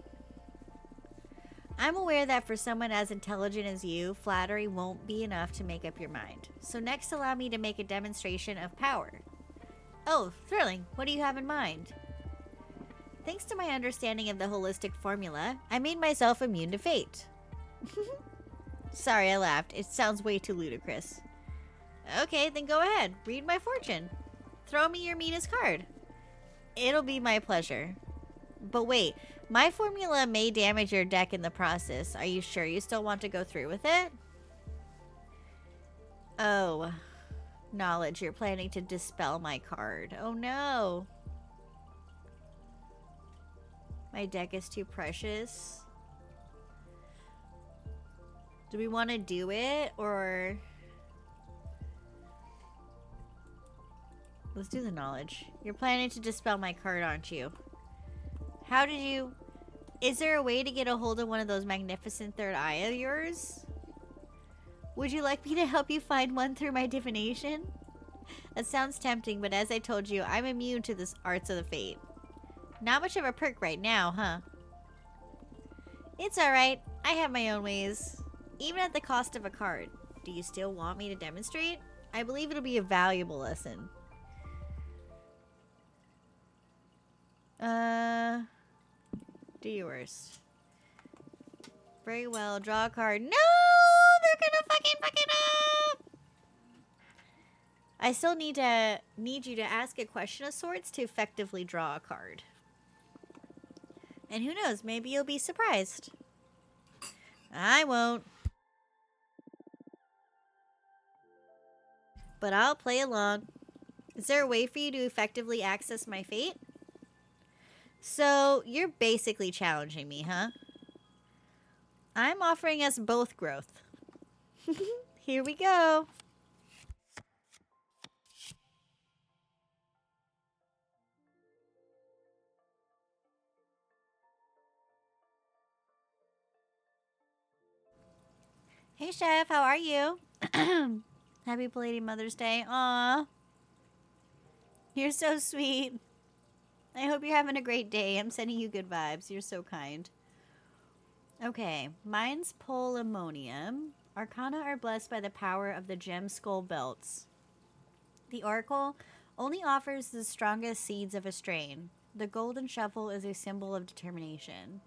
I'm aware that for someone as intelligent as you, flattery won't be enough to make up your mind. So next, allow me to make a demonstration of power. Oh, thrilling. What do you have in mind? Thanks to my understanding of the holistic formula, I made myself immune to fate. Sorry, I laughed. It sounds way too ludicrous. Okay, then go ahead. Read my fortune. Throw me your meanest card. It'll be my pleasure. But wait, my formula may damage your deck in the process. Are you sure you still want to go through with it? Oh, knowledge. You're planning to dispel my card. Oh no. My deck is too precious. Do we want to do it, or... Let's do the knowledge. You're planning to dispel my card, aren't you? How did you... Is there a way to get a hold of one of those magnificent third eye of yours? Would you like me to help you find one through my divination? That sounds tempting, but as I told you, I'm immune to the arts of the fate. Not much of a perk right now, huh? It's alright. I have my own ways. Even at the cost of a card. Do you still want me to demonstrate? I believe it'll be a valuable lesson. Do your worst. Very well. Draw a card. No! They're gonna fucking fuck it up! I still need you to ask a question of sorts to effectively draw a card. And who knows, maybe you'll be surprised. I won't. But I'll play along. Is there a way for you to effectively access my fate? So, you're basically challenging me, huh? I'm offering us both growth. Here we go. Hey, Chef, how are you? Happy belated Mother's Day. Aw. You're so sweet. I hope you're having a great day. I'm sending you good vibes. You're so kind. Okay. Mine's Polymonium. Arcana are blessed by the power of the gem skull belts. The Oracle only offers the strongest seeds of a strain. The golden shuffle is a symbol of determination.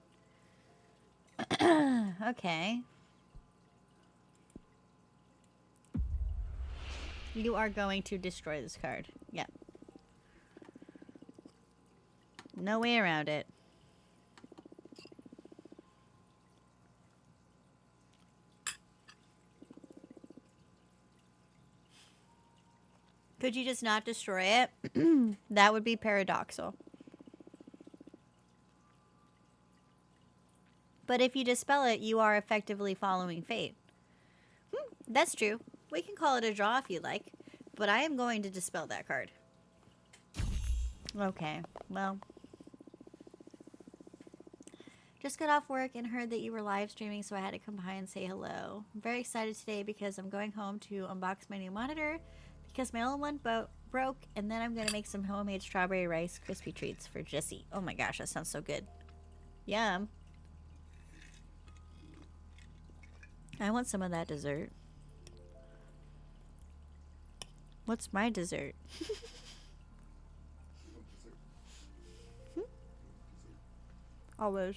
Okay. You are going to destroy this card. Yep. No way around it. Could you just not destroy it? That would be paradoxical. But if you dispel it, you are effectively following fate. That's true. We can call it a draw if you like. But I am going to dispel that card. Okay, well. Just got off work and heard that you were live streaming, so I had to come by and say hello. I'm very excited today because I'm going home to unbox my new monitor because my old one broke, and then I'm going to make some homemade strawberry rice crispy treats for Jessie. Oh my gosh, that sounds so good. Yum. I want some of that dessert. What's my dessert? Always.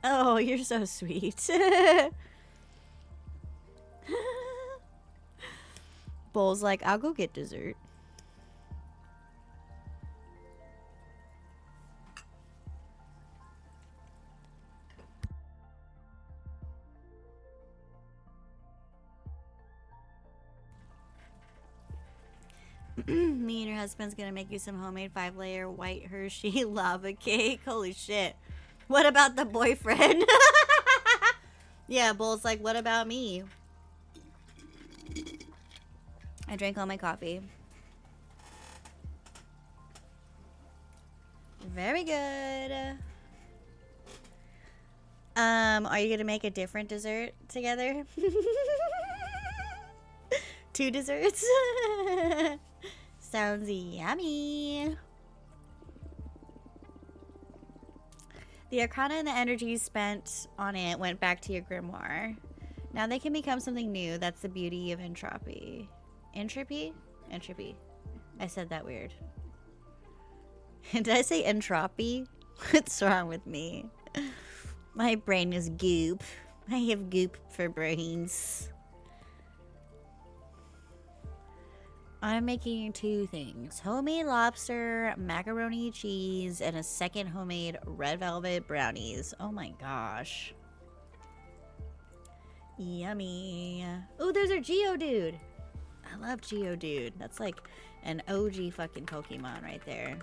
Oh, you're so sweet. Bull's like, I'll go get dessert. Me and your husband's gonna make you some homemade 5-layer white Hershey lava cake. Holy shit. What about the boyfriend? Yeah, Bull's like, what about me? I drank all my coffee. Very good. Are you gonna make a different dessert together? 2 desserts? Sounds yummy. The arcana and the energy spent on it went back to your grimoire. Now they can become something new. That's the beauty of entropy. Entropy? Entropy. I said that weird. Did I say entropy? What's wrong with me? My brain is goop. I have goop for brains. I'm making 2 things. Homemade lobster, macaroni cheese, and a second homemade red velvet brownies. Oh my gosh. Yummy. Oh, there's our Geodude. I love Geodude. That's like an OG fucking Pokemon right there.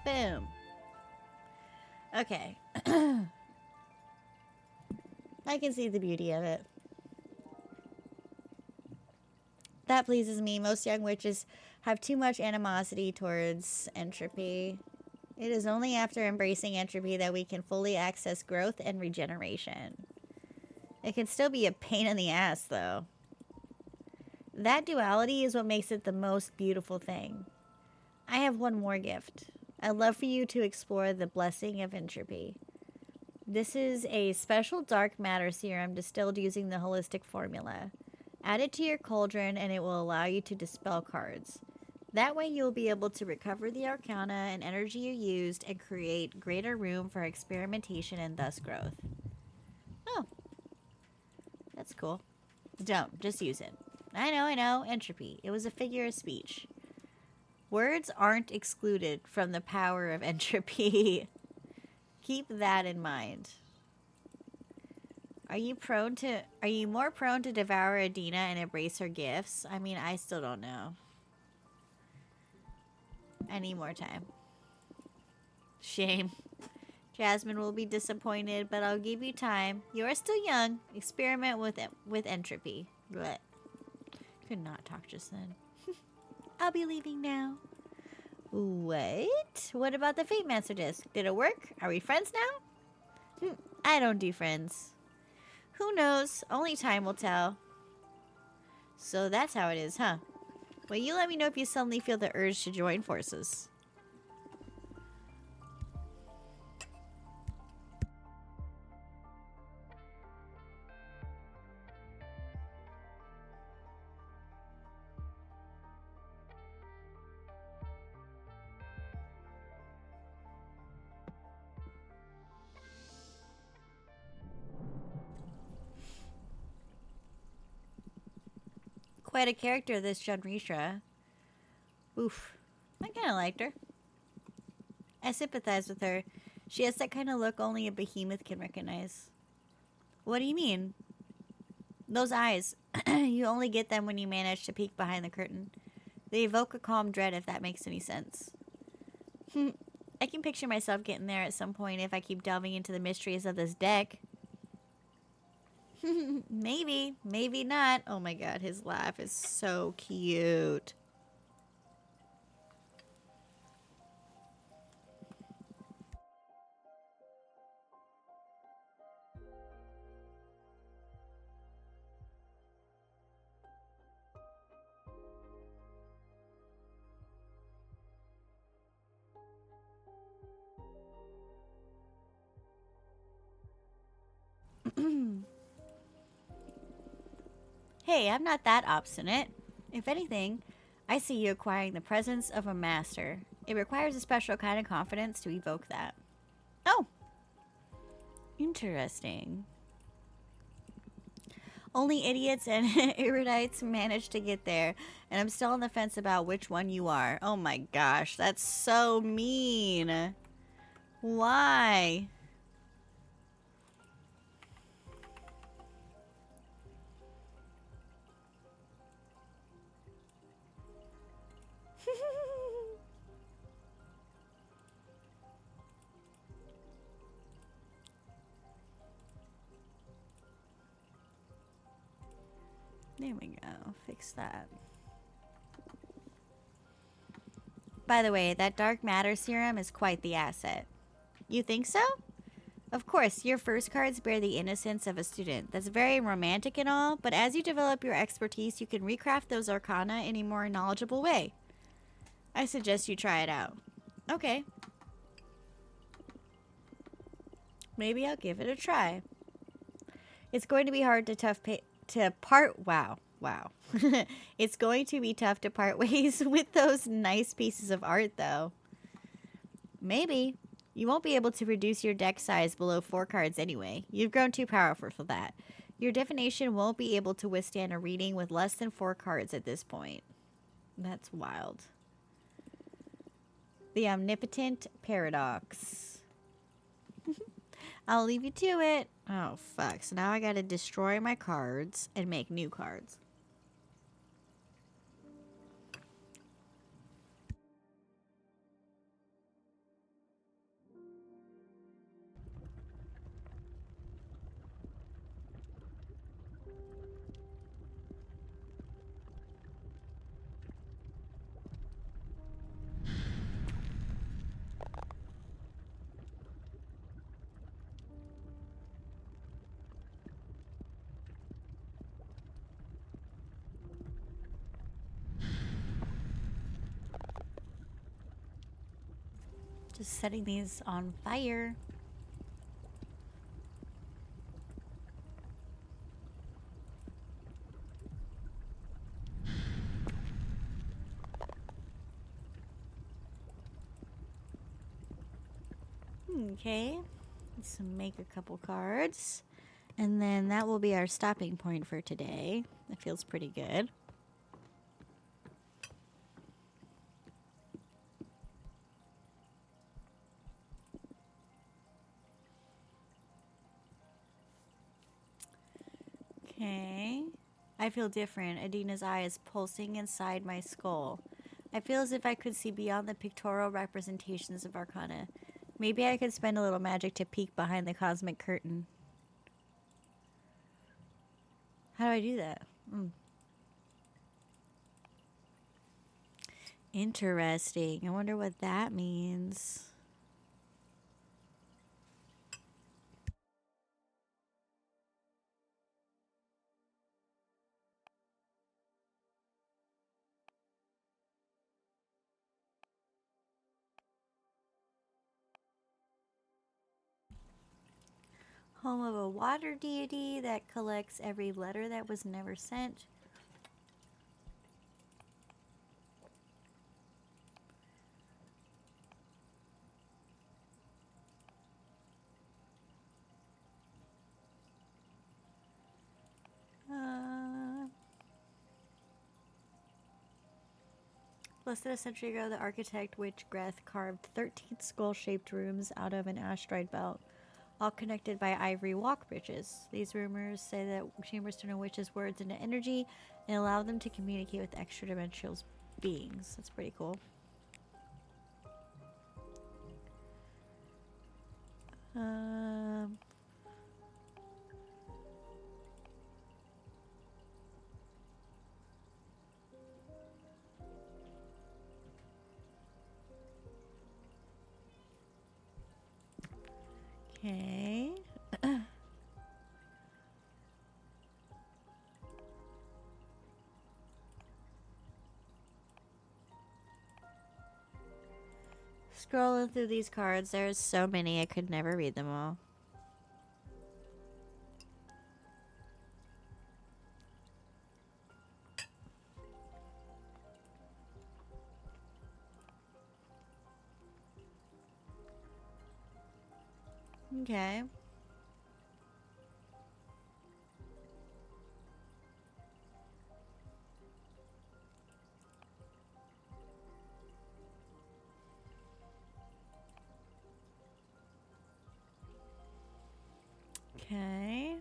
Boom. Okay. I can see the beauty of it. That pleases me. Most young witches have too much animosity towards entropy. It is only after embracing entropy that we can fully access growth and regeneration. It can still be a pain in the ass, though. That duality is what makes it the most beautiful thing. I have one more gift. I'd love for you to explore the blessing of entropy. This is a special dark matter serum distilled using the holistic formula. Add it to your cauldron and it will allow you to dispel cards. That way you'll be able to recover the arcana and energy you used and create greater room for experimentation and thus growth. Oh. That's cool. Don't. Just use it. I know. Entropy. It was a figure of speech. Words aren't excluded from the power of entropy. Keep that in mind. Are you more prone to devour Adina and embrace her gifts? I mean, I still don't know. I need more time. Shame. Jasmine will be disappointed, but I'll give you time. You are still young. Experiment with entropy. Blech. Could not talk just then. I'll be leaving now. What? What about the Fate Master disc? Did it work? Are we friends now? I don't do friends. Who knows? Only time will tell. So that's how it is, huh? Well, you let me know if you suddenly feel the urge to join forces. Quite a character, this Janrisha. Oof. I kind of liked her. I sympathize with her. She has that kind of look only a behemoth can recognize. What do you mean? Those eyes. You only get them when you manage to peek behind the curtain. They evoke a calm dread, if that makes any sense. I can picture myself getting there at some point if I keep delving into the mysteries of this deck. Maybe, maybe not. Oh my god, his laugh is so cute. Hey, I'm not that obstinate. If anything, I see you acquiring the presence of a master. It requires a special kind of confidence to evoke that. Oh! Interesting. Only idiots and erudites manage to get there, and I'm still on the fence about which one you are. Oh my gosh, that's so mean. Why? There we go. Fix that. By the way, that dark matter serum is quite the asset. You think so? Of course, your first cards bear the innocence of a student. That's very romantic and all, but as you develop your expertise, you can recraft those arcana in a more knowledgeable way. I suggest you try it out. Okay. Maybe I'll give it a try. It's going to be hard to part. Wow. It's going to be tough to part ways with those nice pieces of art, though. Maybe. You won't be able to reduce your deck size below 4 cards anyway. You've grown too powerful for that. Your divination won't be able to withstand a reading with less than 4 cards at this point. That's wild. The Omnipotent Paradox. I'll leave you to it. Oh, fuck. So now I gotta destroy my cards and make new cards. Just setting these on fire. Okay. Let's make a couple cards. And then that will be our stopping point for today. That feels pretty good. Okay. I feel different. Adina's eye is pulsing inside my skull. I feel as if I could see beyond the pictorial representations of Arcana. Maybe I could spend a little magic to peek behind the cosmic curtain. How do I do that? Interesting. I wonder what that means. Home of a water deity that collects every letter that was never sent. Less than a century ago, the architect Witch Greth carved 13 skull-shaped rooms out of an asteroid belt, all connected by ivory walk bridges. These rumors say that chambers turn a witch's words into energy and allow them to communicate with extra-dimensional beings. That's pretty cool. Okay. Scrolling through these cards, there's so many I could never read them all. Okay. Okay.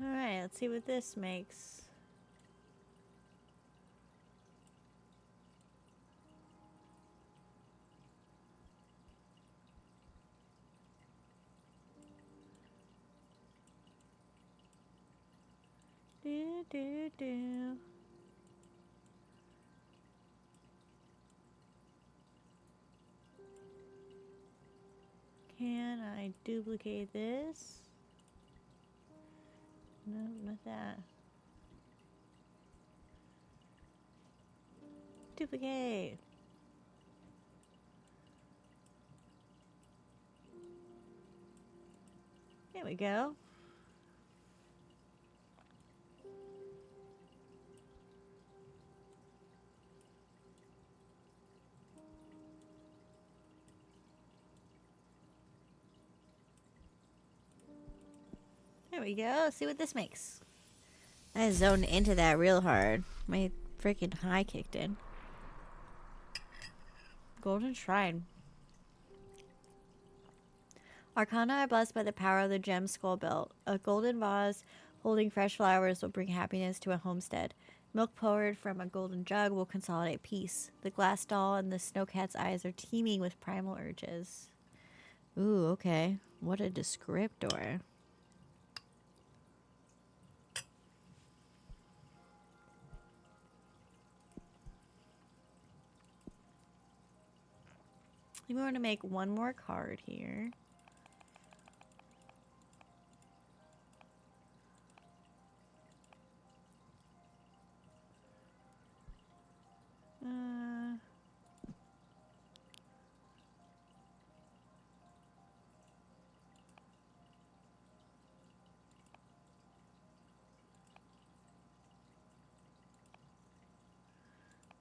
Alright, let's see what this makes. Do, do, do. I Can I duplicate this? No, not that. Duplicate. There we go. There we go. Let's see what this makes. I zoned into that real hard. My freaking high kicked in. Golden Shrine. Arcana are blessed by the power of the gem skull belt. A golden vase holding fresh flowers will bring happiness to a homestead. Milk poured from a golden jug will consolidate peace. The glass doll and the snowcat's eyes are teeming with primal urges. Ooh, okay. What a descriptor. I think we want to make one more card here.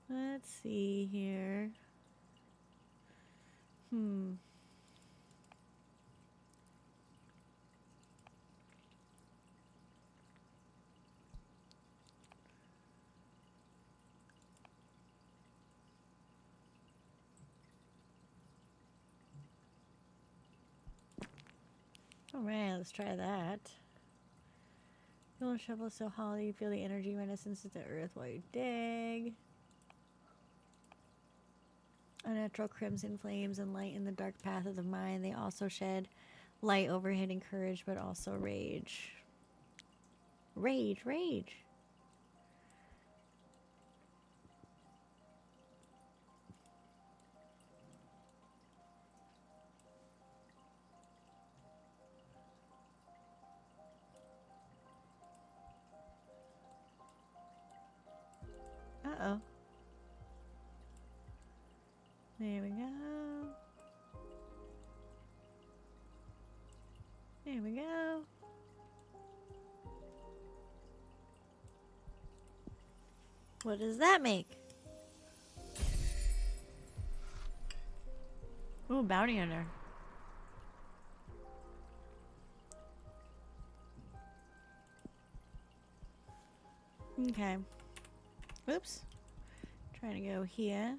Let's see here. Alright, let's try that. Golden shovel is so hollow you feel the energy renaissance of the earth while you dig. Unnatural crimson flames and light in the dark path of the mind. They also shed light over hidden courage, but also rage. Rage, rage. Uh-oh. There we go. There we go. What does that make? Ooh, bounty hunter. Okay. Oops. Trying to go here.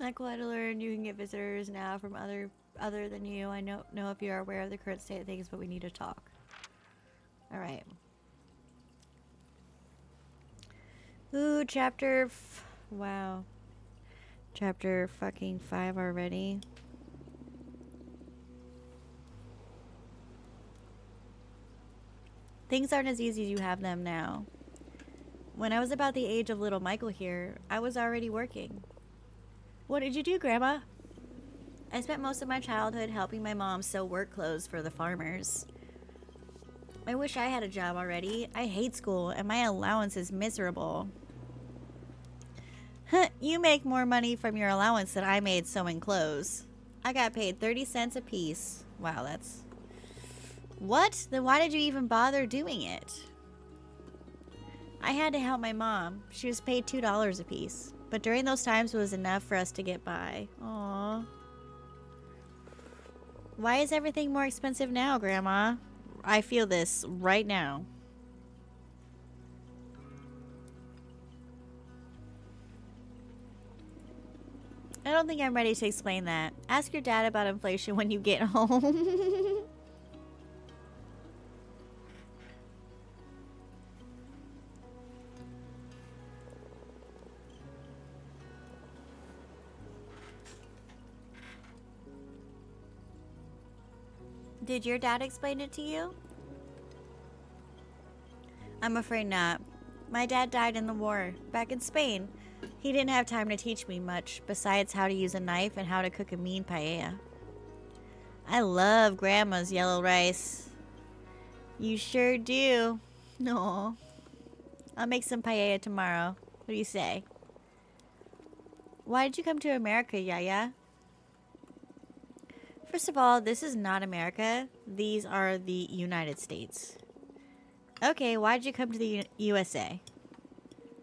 Like what I learned, you can get visitors now from other than you. I know if you are aware of the current state of things, but we need to talk. All right. Ooh, wow. Chapter fucking 5 already. Things aren't as easy as you have them now. When I was about the age of little Michael here, I was already working. What did you do, Grandma? I spent most of my childhood helping my mom sew work clothes for the farmers. I wish I had a job already. I hate school, and my allowance is miserable. You make more money from your allowance than I made sewing clothes. I got paid 30 cents a piece. Wow, that's... What? Then why did you even bother doing it? I had to help my mom. She was paid $2 a piece. But during those times, it was enough for us to get by. Aww. Why is everything more expensive now, Grandma? I feel this right now. I don't think I'm ready to explain that. Ask your dad about inflation when you get home. Did your dad explain it to you? I'm afraid not. My dad died in the war, back in Spain. He didn't have time to teach me much, besides how to use a knife and how to cook a mean paella. I love Grandma's yellow rice. You sure do. No. I'll make some paella tomorrow. What do you say? Why did you come to America, Yaya? First of all, this is not America. These are the United States. Okay, why did you come to the USA?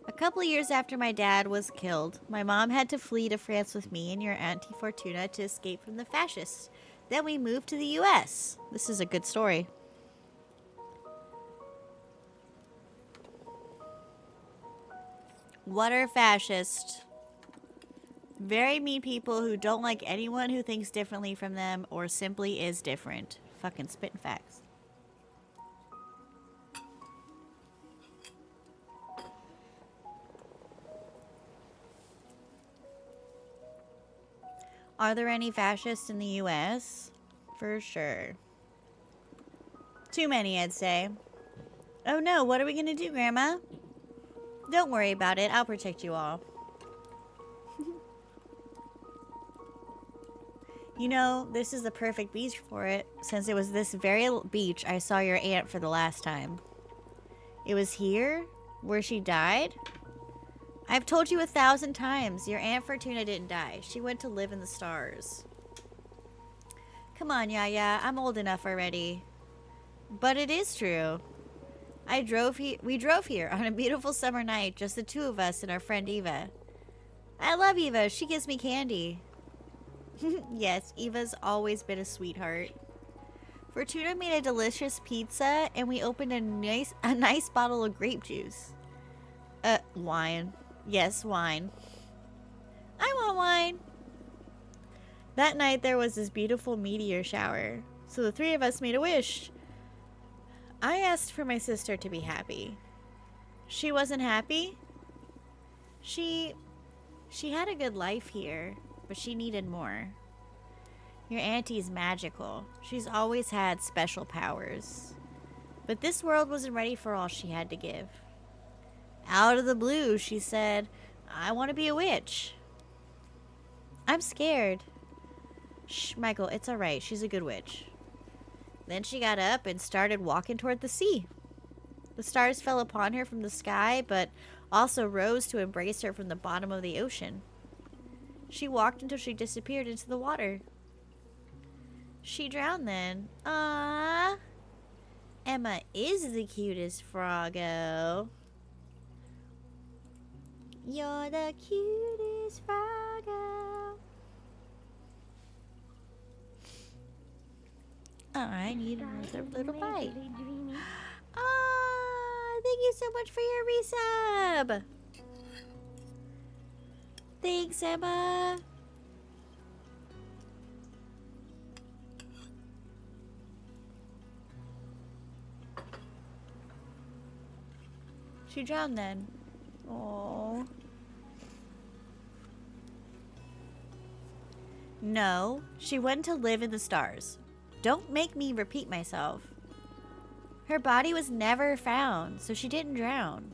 A couple of years after my dad was killed, my mom had to flee to France with me and your Auntie Fortuna to escape from the fascists. Then we moved to the US. This is a good story. What are fascists? Very mean people who don't like anyone who thinks differently from them or simply is different. Fucking spitting facts. Are there any fascists in the US? For sure. Too many, I'd say. Oh no, what are we gonna do, Grandma? Don't worry about it, I'll protect you all. You know, this is the perfect beach for it, since it was this very beach I saw your aunt for the last time. It was here? Where she died? I've told you 1,000 times, your Aunt Fortuna didn't die. She went to live in the stars. Come on, Yaya, I'm old enough already. But it is true. We drove here on a beautiful summer night, just the two of us and our friend Eva. I love Eva, she gives me candy. Yes, Eva's always been a sweetheart. Fortuna made a delicious pizza, and we opened a nice bottle of grape juice. Wine. Yes, wine. I want wine. That night there was this beautiful meteor shower, so the three of us made a wish. I asked for my sister to be happy. She wasn't happy. She had a good life here, but she needed more. Your auntie's magical. She's always had special powers. But this world wasn't ready for all she had to give. Out of the blue, she said, I want to be a witch. I'm scared. Shh, Michael, it's alright. She's a good witch. Then she got up and started walking toward the sea. The stars fell upon her from the sky, but also rose to embrace her from the bottom of the ocean. She walked until she disappeared into the water. She drowned then. Ah, Emma is the cutest froggo. You're the cutest froggo. I need another little bite. Ah, thank you so much for your resub. Thanks, Emma. She drowned then. Oh. No, she went to live in the stars. Don't make me repeat myself. Her body was never found, so she didn't drown.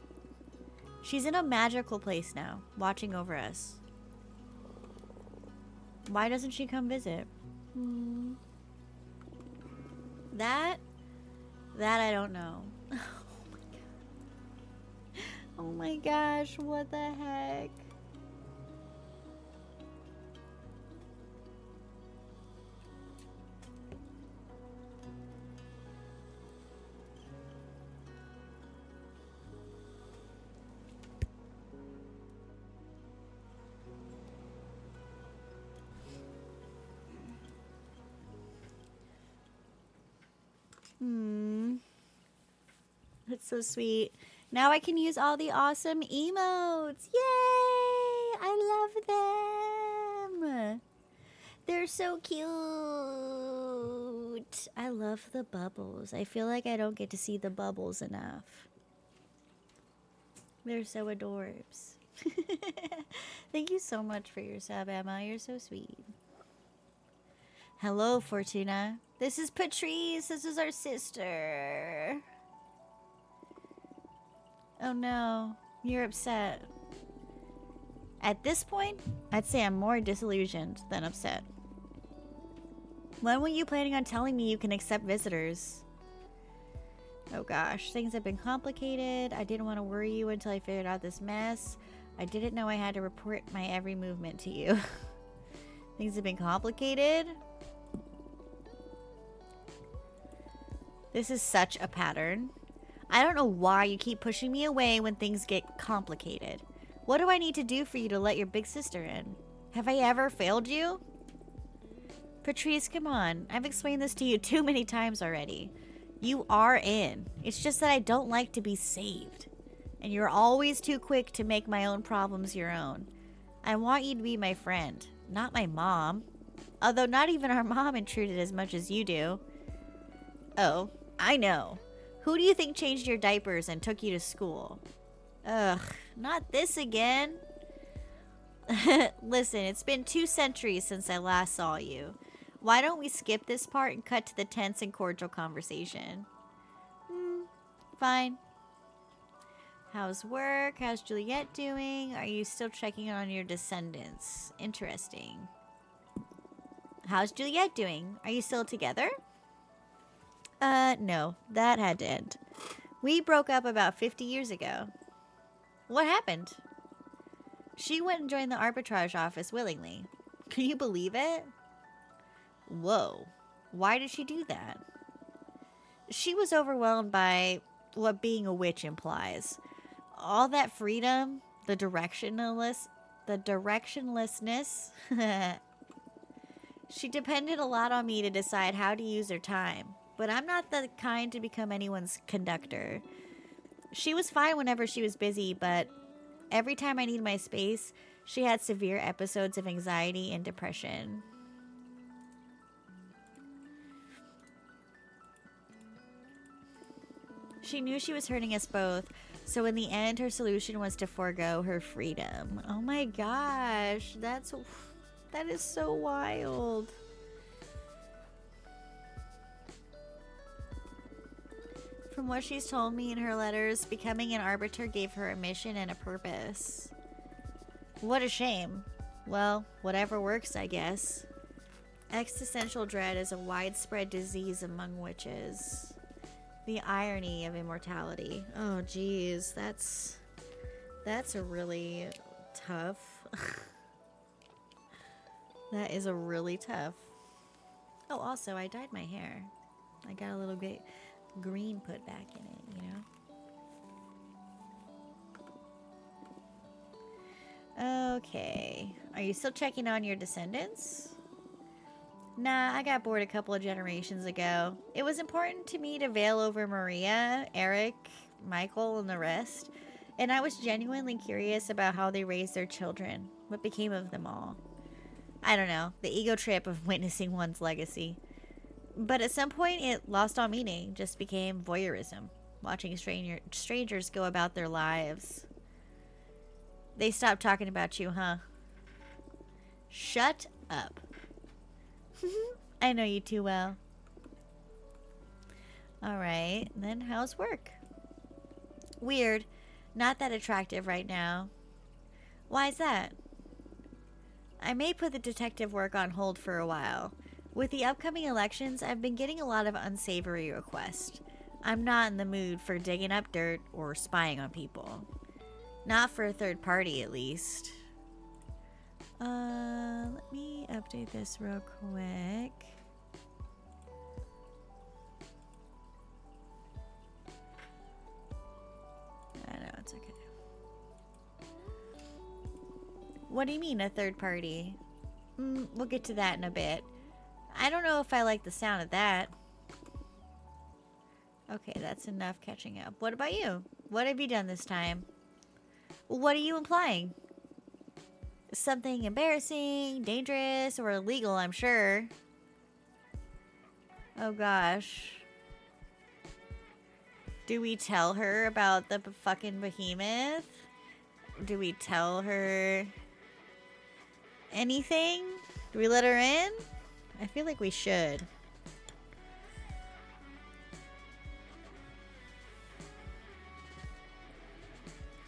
She's in a magical place now, watching over us. Why doesn't she come visit? That I don't know. Oh my gosh, what the heck? That's so sweet. Now I can use all the awesome emotes. Yay! I love them. They're so cute. I love the bubbles. I feel like I don't get to see the bubbles enough. They're so adorbs. Thank you so much for your sub, Emma. You're so sweet. Hello, Fortuna. This is Patrice. This is our sister. Oh no, you're upset. At this point, I'd say I'm more disillusioned than upset. When were you planning on telling me you can accept visitors? Oh gosh, things have been complicated. I didn't want to worry you until I figured out this mess. I didn't know I had to report my every movement to you. Things have been complicated? This is such a pattern. I don't know why you keep pushing me away when things get complicated. What do I need to do for you to let your big sister in? Have I ever failed you? Patrice, come on. I've explained this to you too many times already. You are in. It's just that I don't like to be saved. And you're always too quick to make my own problems your own. I want you to be my friend, not my mom. Although not even our mom intruded as much as you do. Oh, I know. Who do you think changed your diapers and took you to school? Ugh, not this again. Listen, it's been 2 centuries since I last saw you. Why don't we skip this part and cut to the tense and cordial conversation? Fine. How's work? How's Juliet doing? Are you still checking on your descendants? Interesting. How's Juliet doing? Are you still together? No. That had to end. We broke up about 50 years ago. What happened? She went and joined the arbitrage office willingly. Can you believe it? Whoa. Why did she do that? She was overwhelmed by what being a witch implies. All that freedom, the directionlessness. She depended a lot on me to decide how to use her time. But I'm not the kind to become anyone's conductor. She was fine whenever she was busy, but every time I needed my space, she had severe episodes of anxiety and depression. She knew she was hurting us both, so in the end, her solution was to forego her freedom. Oh my gosh, that is so wild. From what she's told me in her letters, becoming an arbiter gave her a mission and a purpose. What a shame. Well, whatever works, I guess. Existential dread is a widespread disease among witches. The irony of immortality. Oh, geez, that's a really tough. That is a really tough. Oh, also, I dyed my hair. I got a little bit green put back in it, you know? Okay. Are you still checking on your descendants? Nah, I got bored a couple of generations ago. It was important to me to veil over Maria, Eric, Michael, and the rest. And I was genuinely curious about how they raised their children. What became of them all? I don't know. The ego trip of witnessing one's legacy. But at some point, it lost all meaning. Just became voyeurism. Watching strangers go about their lives. They stopped talking about you, huh? Shut up. I know you too well. Alright, then how's work? Weird. Not that attractive right now. Why's that? I may put the detective work on hold for a while. With the upcoming elections, I've been getting a lot of unsavory requests. I'm not in the mood for digging up dirt or spying on people. Not for a third party, at least. Let me update this real quick. I know, it's okay. What do you mean, a third party? We'll get to that in a bit. I don't know if I like the sound of that. Okay, that's enough catching up. What about you? What have you done this time? What are you implying? Something embarrassing, dangerous, or illegal, I'm sure. Oh gosh. Do we tell her about the fucking behemoth? Do we tell her anything? Do we let her in? I feel like we should.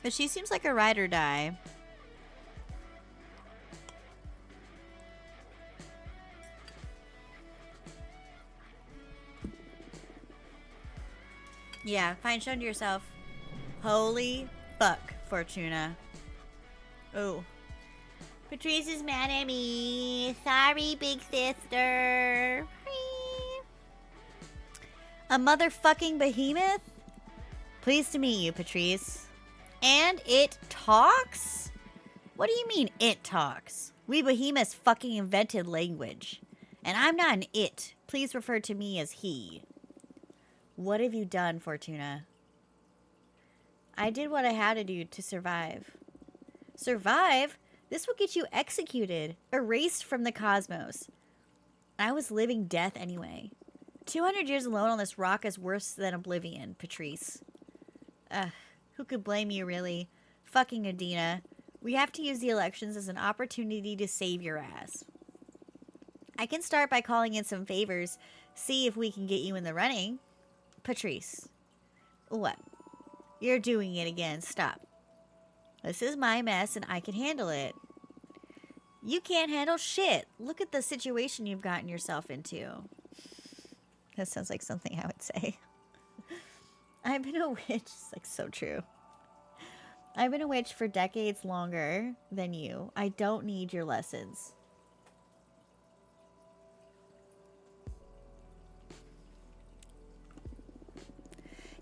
But she seems like a ride or die. Yeah, find show to yourself. Holy fuck, Fortuna. Oh. Patrice is mad at me. Sorry, big sister. A motherfucking behemoth? Pleased to meet you, Patrice. And it talks? What do you mean, it talks? We behemoths fucking invented language. And I'm not an it. Please refer to me as he. What have you done, Fortuna? I did what I had to do to survive. Survive? This will get you executed, erased from the cosmos. I was living death anyway. 200 years alone on this rock is worse than oblivion, Patrice. Who could blame you, really? Fucking Adina. We have to use the elections as an opportunity to save your ass. I can start by calling in some favors, see if we can get you in the running. Patrice. What? You're doing it again. Stop. This is my mess and I can handle it. You can't handle shit. Look at the situation you've gotten yourself into. That sounds like something I would say. I've been a witch. It's like so true. I've been a witch for decades longer than you. I don't need your lessons.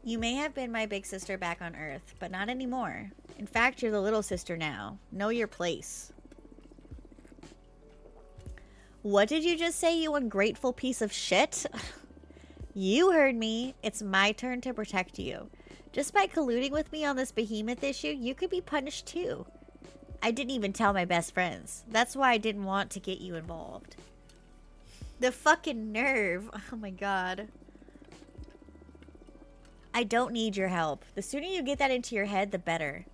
You may have been my big sister back on Earth, but not anymore. In fact, you're the little sister now. Know your place. What did you just say, you ungrateful piece of shit? You heard me. It's my turn to protect you. Just by colluding with me on this behemoth issue, you could be punished too. I didn't even tell my best friends. That's why I didn't want to get you involved. The fucking nerve. Oh my god. I don't need your help. The sooner you get that into your head, the better.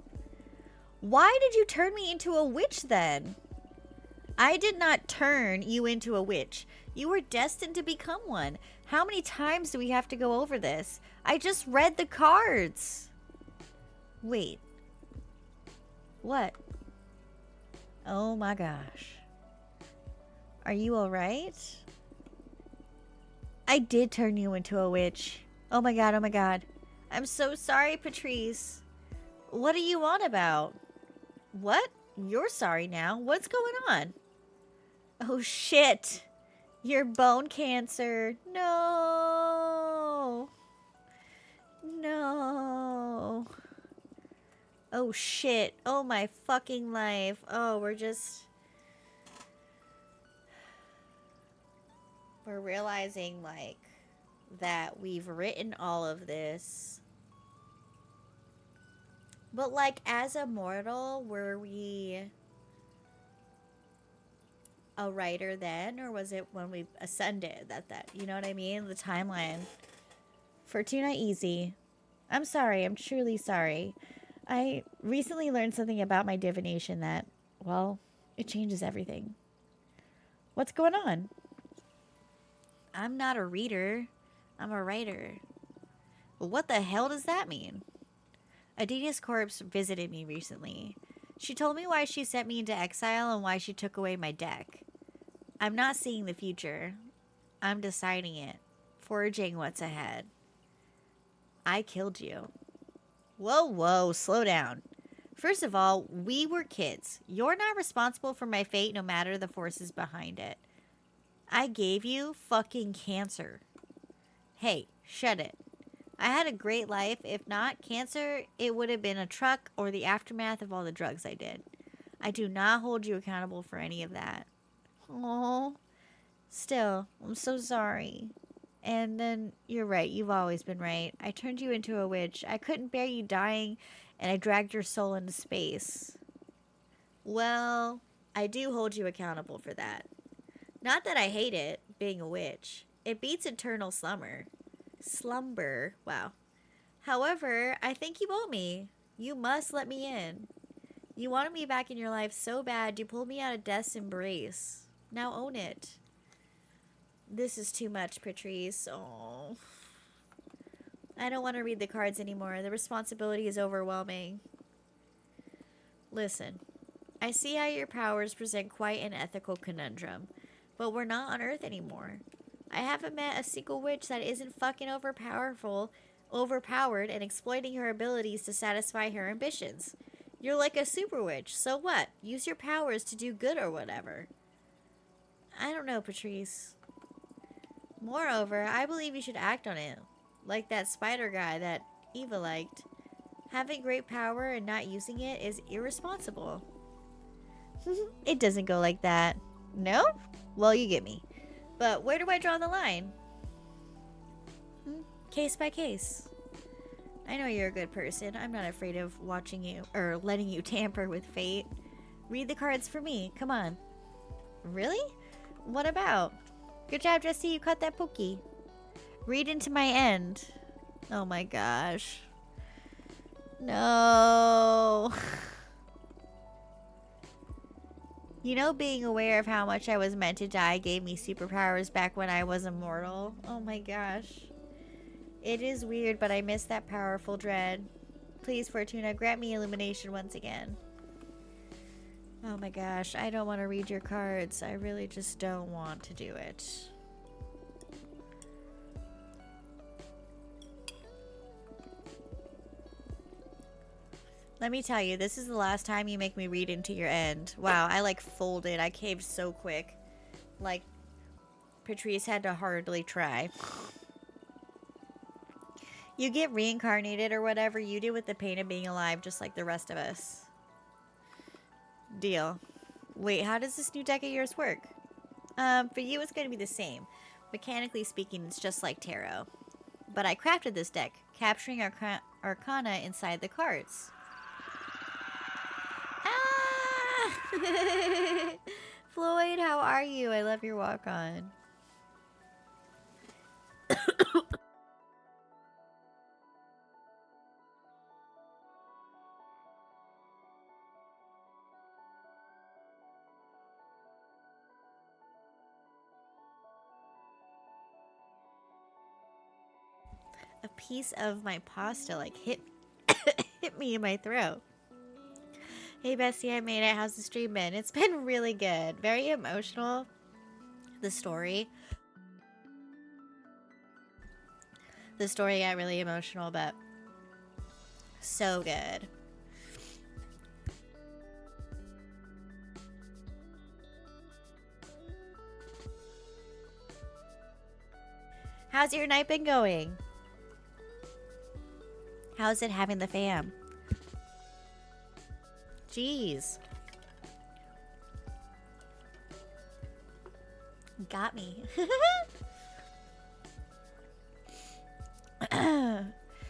Why did you turn me into a witch then? I did not turn you into a witch. You were destined to become one. How many times do we have to go over this? I just read the cards. Wait. What? Oh my gosh. Are you alright? I did turn you into a witch. Oh my god, oh my god. I'm so sorry, Patrice. What are you on about? What? You're sorry now? What's going on? Oh shit. Your bone cancer. No. No. Oh shit. Oh my fucking life. Oh, we're realizing like that we've written all of this. But like as a mortal, were we a writer then, or was it when we ascended that you know what I mean? The timeline. Fortuna easy. I'm sorry, I'm truly sorry. I recently learned something about my divination that, well, it changes everything. What's going on? I'm not a reader. I'm a writer. Well, what the hell does that mean? Adina's corpse visited me recently. She told me why she sent me into exile and why she took away my deck. I'm not seeing the future. I'm deciding it. Forging what's ahead. I killed you. Whoa, whoa, slow down. First of all, we were kids. You're not responsible for my fate no matter the forces behind it. I gave you fucking cancer. Hey, shut it. I had a great life. If not cancer, it would have been a truck or the aftermath of all the drugs I did. I do not hold you accountable for any of that. Oh, still, I'm so sorry. And then, you're right, you've always been right. I turned you into a witch. I couldn't bear you dying, and I dragged your soul into space. Well, I do hold you accountable for that. Not that I hate it, being a witch. It beats eternal slumber. Slumber, wow. However, I think you owe me. You must let me in. You wanted me back in your life so bad, you pulled me out of death's embrace. Now own it. This is too much, Patrice. Oh. I don't want to read the cards anymore. The responsibility is overwhelming. Listen, I see how your powers present quite an ethical conundrum, but we're not on Earth anymore. I haven't met a single witch that isn't fucking overpowered and exploiting her abilities to satisfy her ambitions. You're like a super witch, so what? Use your powers to do good or whatever. I don't know, Patrice. Moreover, I believe you should act on it. Like that spider guy that Eva liked. Having great power and not using it is irresponsible. It doesn't go like that. No? Well, you get me. But where do I draw the line? Case by case. I know you're a good person. I'm not afraid of watching you or letting you tamper with fate. Read the cards for me. Come on. Really? What about? Good job, Jesse. You caught that pokey. Read into my end. Oh my gosh. No. You know, being aware of how much I was meant to die gave me superpowers back when I was immortal. Oh my gosh. It is weird, but I miss that powerful dread. Please, Fortuna, grant me illumination once again. Oh my gosh, I don't want to read your cards. I really just don't want to do it. Let me tell you, this is the last time you make me read into your end. Wow, I like folded. I caved so quick. Like, Patrice had to hardly try. You get reincarnated or whatever you do with the pain of being alive, just like the rest of us. Deal. Wait, how does this new deck of yours work? For you, it's going to be the same. Mechanically speaking, it's just like tarot. But I crafted this deck, capturing arcana inside the cards. Ah! Floyd, how are you? I love your walk-on. A piece of my pasta like hit me in my throat. Hey Bessie, I made it. How's the stream been? It's been really good. Very emotional. The story got really emotional, but so good. How's your night been going? How's it having the fam? Jeez. Got me.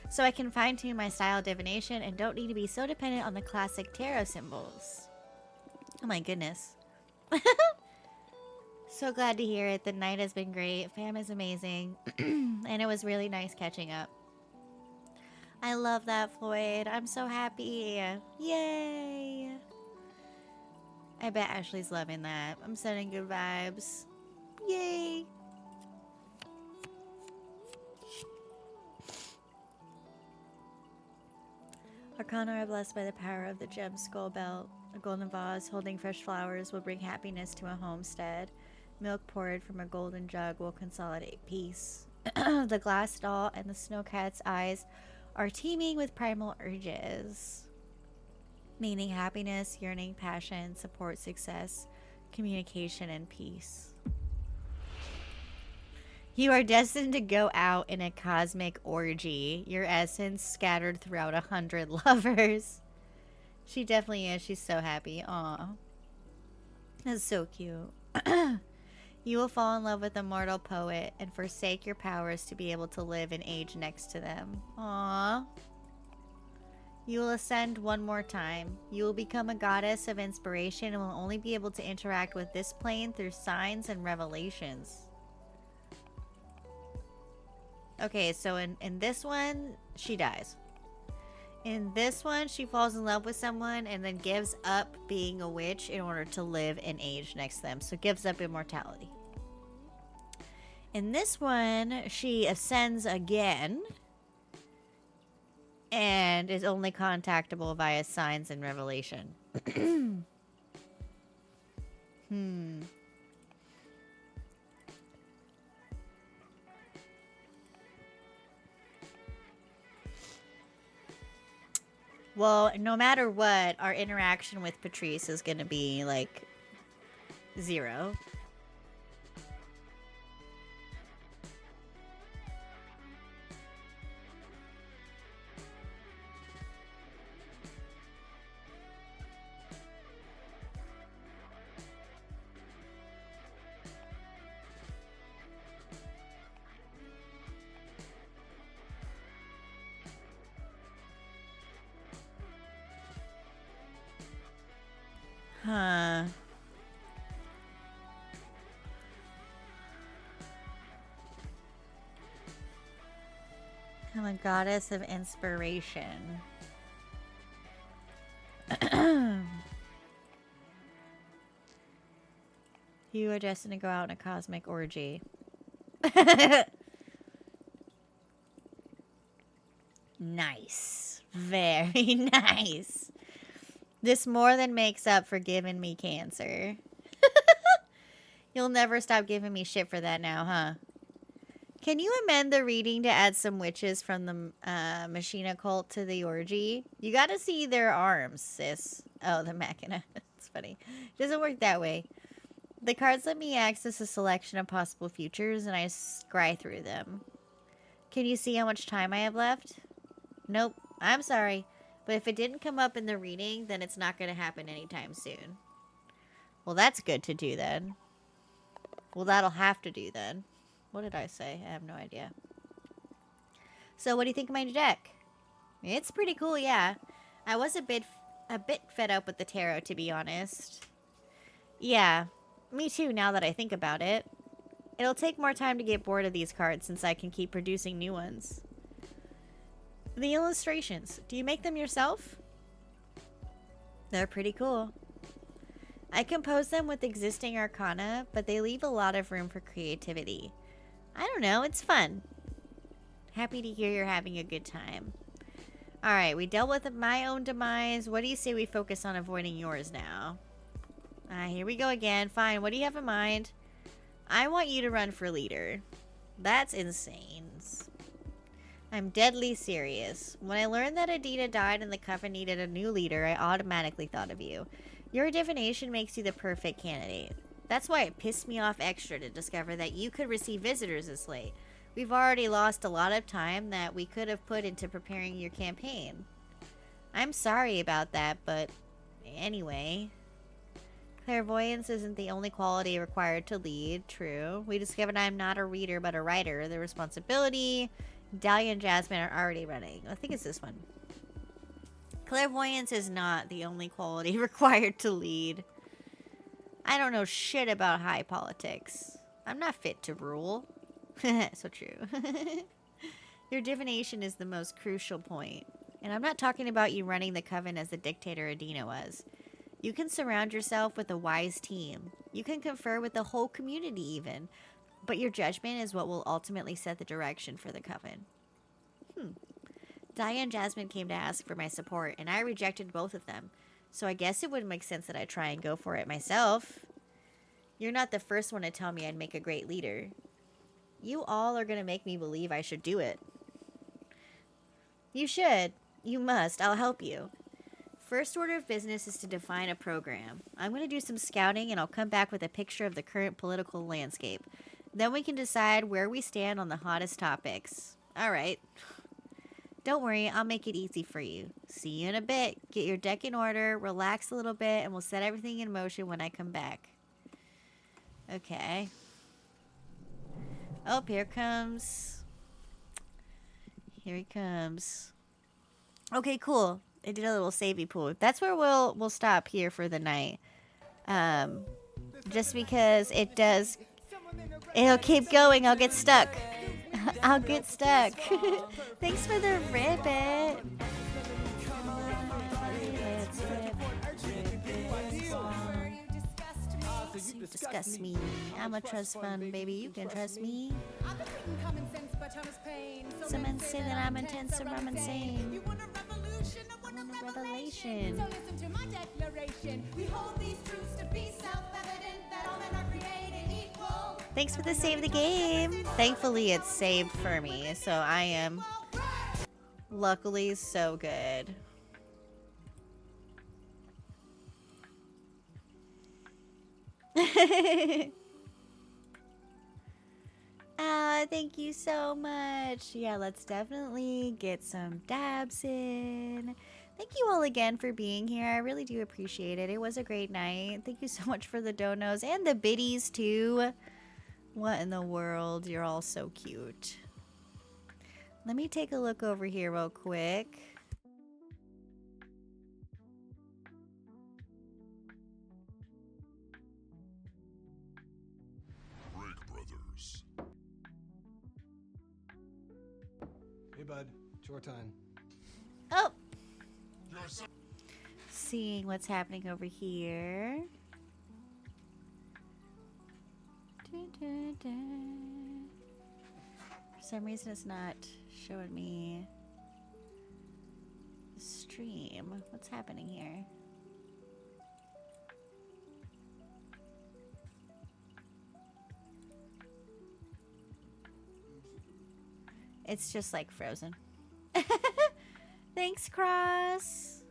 So I can fine-tune my style divination and don't need to be so dependent on the classic tarot symbols. Oh my goodness. So glad to hear it. The night has been great. Fam is amazing. And it was really nice catching up. I love that, Floyd. I'm so happy. Yay. I bet Ashley's loving that. I'm sending good vibes. Yay. Arcana are blessed by the power of the gem skull belt. A golden vase holding fresh flowers will bring happiness to a homestead. Milk poured from a golden jug will consolidate peace. The glass doll and the snowcat's eyes are teeming with primal urges, meaning happiness, yearning, passion, support, success, communication, and peace. You are destined to go out in a cosmic orgy, your essence scattered throughout 100 lovers. She definitely is. She's so happy. Aw. That's so cute. You will fall in love with a mortal poet and forsake your powers to be able to live and age next to them. Aww. You will ascend one more time. You will become a goddess of inspiration and will only be able to interact with this plane through signs and revelations. Okay, so in this one, she dies. In this one, she falls in love with someone and then gives up being a witch in order to live and age next to them. So gives up immortality. In this one, she ascends again and is only contactable via signs and revelation. Hmm. Well, no matter what, our interaction with Patrice is going to be like 0. Huh. I'm a goddess of inspiration. You are destined to go out in a cosmic orgy. Nice. Very nice. This more than makes up for giving me cancer. You'll never stop giving me shit for that now, huh? Can you amend the reading to add some witches from the Machina cult to the orgy? You gotta see their arms, sis. Oh, the Machina. It's funny. It doesn't work that way. The cards let me access a selection of possible futures, and I scry through them. Can you see how much time I have left? Nope. I'm sorry. But if it didn't come up in the reading, then it's not going to happen anytime soon. Well, that's good to do then. Well, that'll have to do then. What did I say? I have no idea. So, what do you think of my deck? It's pretty cool, yeah. I was a bit fed up with the tarot, to be honest. Yeah, me too, now that I think about it. It'll take more time to get bored of these cards since I can keep producing new ones. The illustrations, do you make them yourself? They're pretty cool. I compose them with existing arcana, but they leave a lot of room for creativity. I don't know, it's fun. Happy to hear you're having a good time. Alright, we dealt with my own demise. What do you say we focus on avoiding yours now? Here we go again. Fine, what do you have in mind? I want you to run for leader. That's insane. I'm deadly serious. When I learned that Adina died and the coven needed a new leader, I automatically thought of you. Your divination makes you the perfect candidate. That's why it pissed me off extra to discover that you could receive visitors this late. We've already lost a lot of time that we could have put into preparing your campaign. I'm sorry about that, but anyway. Clairvoyance isn't the only quality required to lead, true. We discovered I'm not a reader but a writer. The responsibility, Dahlia and Jasmine are already running. I think it's this one. Clairvoyance is not the only quality required to lead. I don't know shit about high politics. I'm not fit to rule. So true. Your divination is the most crucial point. And I'm not talking about you running the coven as the dictator Adina was. You can surround yourself with a wise team. You can confer with the whole community even. But your judgment is what will ultimately set the direction for the coven. Dahlia and Jasmine came to ask for my support, and I rejected both of them. So I guess it would make sense that I try and go for it myself. You're not the first one to tell me I'd make a great leader. You all are going to make me believe I should do it. You should. You must. I'll help you. First order of business is to define a program. I'm going to do some scouting, and I'll come back with a picture of the current political landscape. Then we can decide where we stand on the hottest topics. All right. Don't worry, I'll make it easy for you. See you in a bit. Get your deck in order, relax a little bit, and we'll set everything in motion when I come back. Okay. Oh, here comes. Here he comes. Okay, cool. I did a little savey pool. That's where we'll stop here for the night. Just because it does. It'll keep going. I'll get stuck. I'll get stuck. Thanks for the ribbit. You disgust me. I'm a trust fund, baby. You can trust me. Someone say that I'm intense or I'm insane. Revelation. So listen to my declaration. We hold these truths to be self-evident that all men are created equal. Thanks for the save the game. Thankfully, it's saved for me, so I am luckily so good. Thank you so much. Yeah, let's definitely get some dabs in. Thank you all again for being here. I really do appreciate it. It was a great night. Thank you so much for the donos and the biddies too. What in the world? You're all so cute. Let me take a look over here real quick. Break Brothers. Hey, bud. It's your time. Oh! Seeing what's happening over here. Dun, dun, dun. For some reason, it's not showing me the stream. What's happening here? It's just like frozen. Thanks, Cross.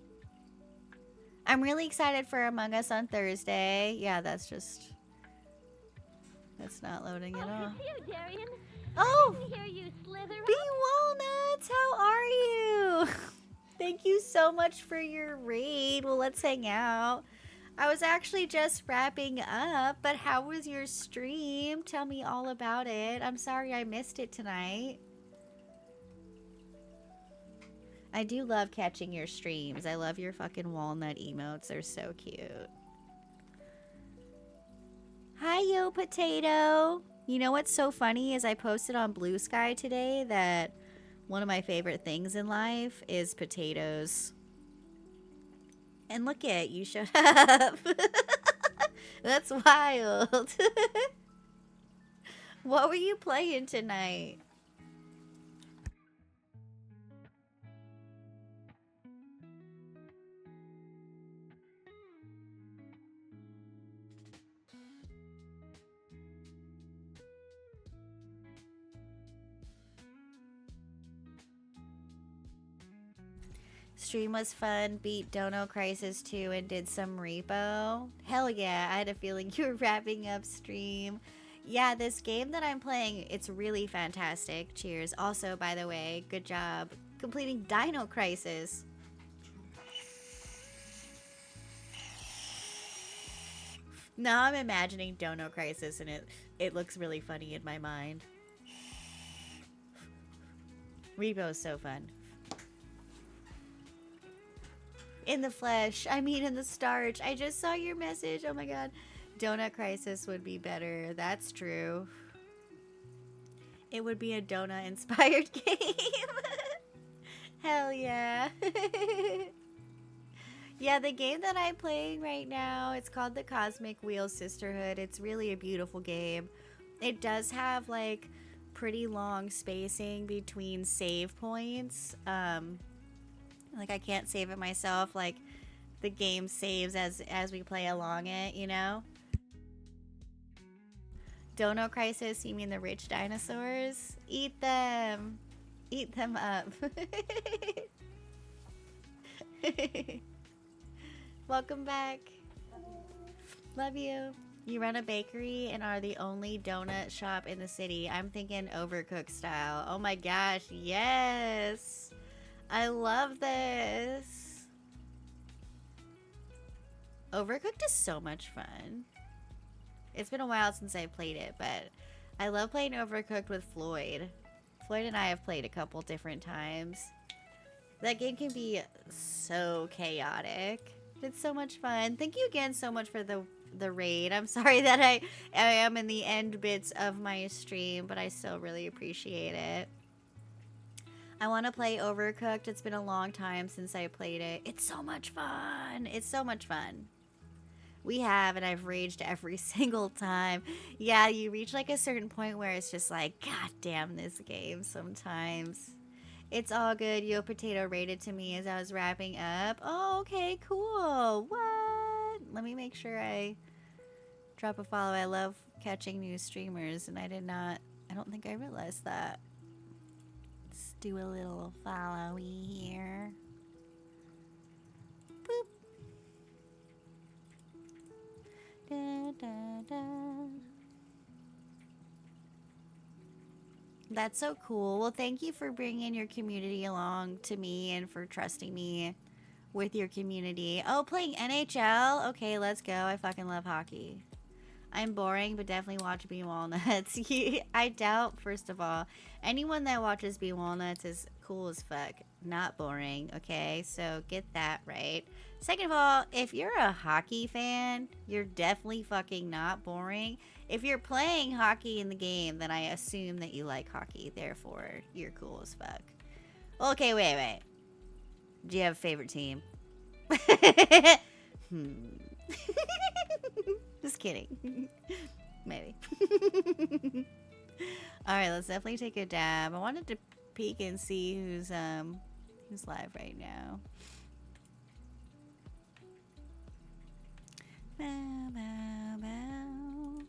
I'm really excited for Among Us on Thursday. Yeah, that's not loading at all. It's you, Darian. Oh! I hear you slither B Walnuts, how are you? Thank you so much for your raid. Well, let's hang out. I was actually just wrapping up, but how was your stream? Tell me all about it. I'm sorry I missed it tonight. I do love catching your streams. I love your fucking walnut emotes. They're so cute. Hi, Yo Potato. You know what's so funny is I posted on Blue Sky today that one of my favorite things in life is potatoes. And look at you showed up. That's wild. What were you playing tonight? Stream was fun, beat Dono Crisis 2 and did some repo. Hell yeah, I had a feeling you were wrapping up stream. Yeah, this game that I'm playing, it's really fantastic. Cheers. Also, by the way, good job completing Dino Crisis. Now I'm imagining Dono Crisis and it looks really funny in my mind. Repo's so fun. In the flesh. I mean in the starch. I just saw your message. Oh my god. Donut Crisis would be better. That's true. It would be a donut inspired game. Hell yeah. Yeah, the game that I'm playing right now, it's called the Cosmic Wheel Sisterhood. It's really a beautiful game. It does have like pretty long spacing between save points. Like I can't save it myself. Like the game saves as we play along it, you know? Dono Crisis, you mean the rich dinosaurs? Eat them. Eat them up. Welcome back. Love you. You run a bakery and are the only donut shop in the city. I'm thinking Overcooked style. Oh my gosh, yes. I love this. Overcooked is so much fun. It's been a while since I played it, but I love playing Overcooked with Floyd. Floyd and I have played a couple different times. That game can be so chaotic. It's so much fun. Thank you again so much for the raid. I'm sorry that I am in the end bits of my stream, but I still really appreciate it. I want to play Overcooked. It's been a long time since I played it. It's so much fun. It's so much fun. We have, and I've raged every single time. Yeah, you reach like a certain point where it's just like, God damn this game sometimes. It's all good. Yo Potato rated to me as I was wrapping up. Oh, okay, cool. What? Let me make sure I drop a follow. I love catching new streamers, and I don't think I realized that. Let's do a little followy here. Boop. Da, da, da. That's so cool. Well, thank you for bringing your community along to me and for trusting me with your community. Oh, playing NHL? Okay, let's go. I fucking love hockey. I'm boring, but definitely watch Bee Walnuts. I doubt, first of all, anyone that watches Bee Walnuts is cool as fuck. Not boring, okay? So get that right. Second of all, if you're a hockey fan, you're definitely fucking not boring. If you're playing hockey in the game, then I assume that you like hockey. Therefore, you're cool as fuck. Okay, wait. Do you have a favorite team? Just kidding. Maybe. Alright, let's definitely take a dab. I wanted to peek and see who's live right now. Bow, bow, bow.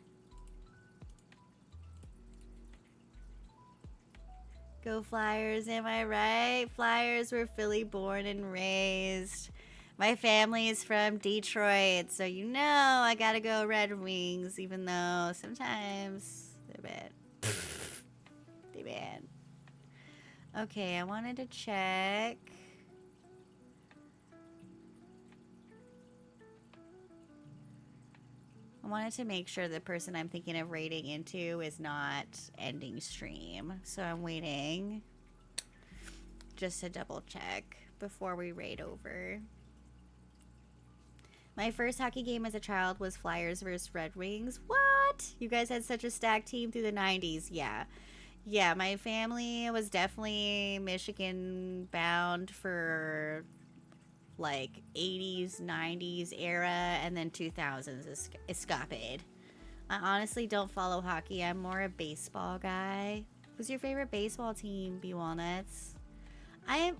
Go Flyers, am I right? Flyers were Philly born and raised. My family is from Detroit, so you know I gotta go Red Wings, even though sometimes they're bad. They're bad. Okay, I wanted to check. I wanted to make sure the person I'm thinking of raiding into is not ending stream. So I'm waiting just to double check before we raid over. My first hockey game as a child was Flyers versus Red Wings. What? You guys had such a stacked team through the 90s. Yeah. Yeah, my family was definitely Michigan bound for like 80s, 90s era, and then 2000s escapade. I honestly don't follow hockey. I'm more a baseball guy. Who's your favorite baseball team, Bee Walnuts? I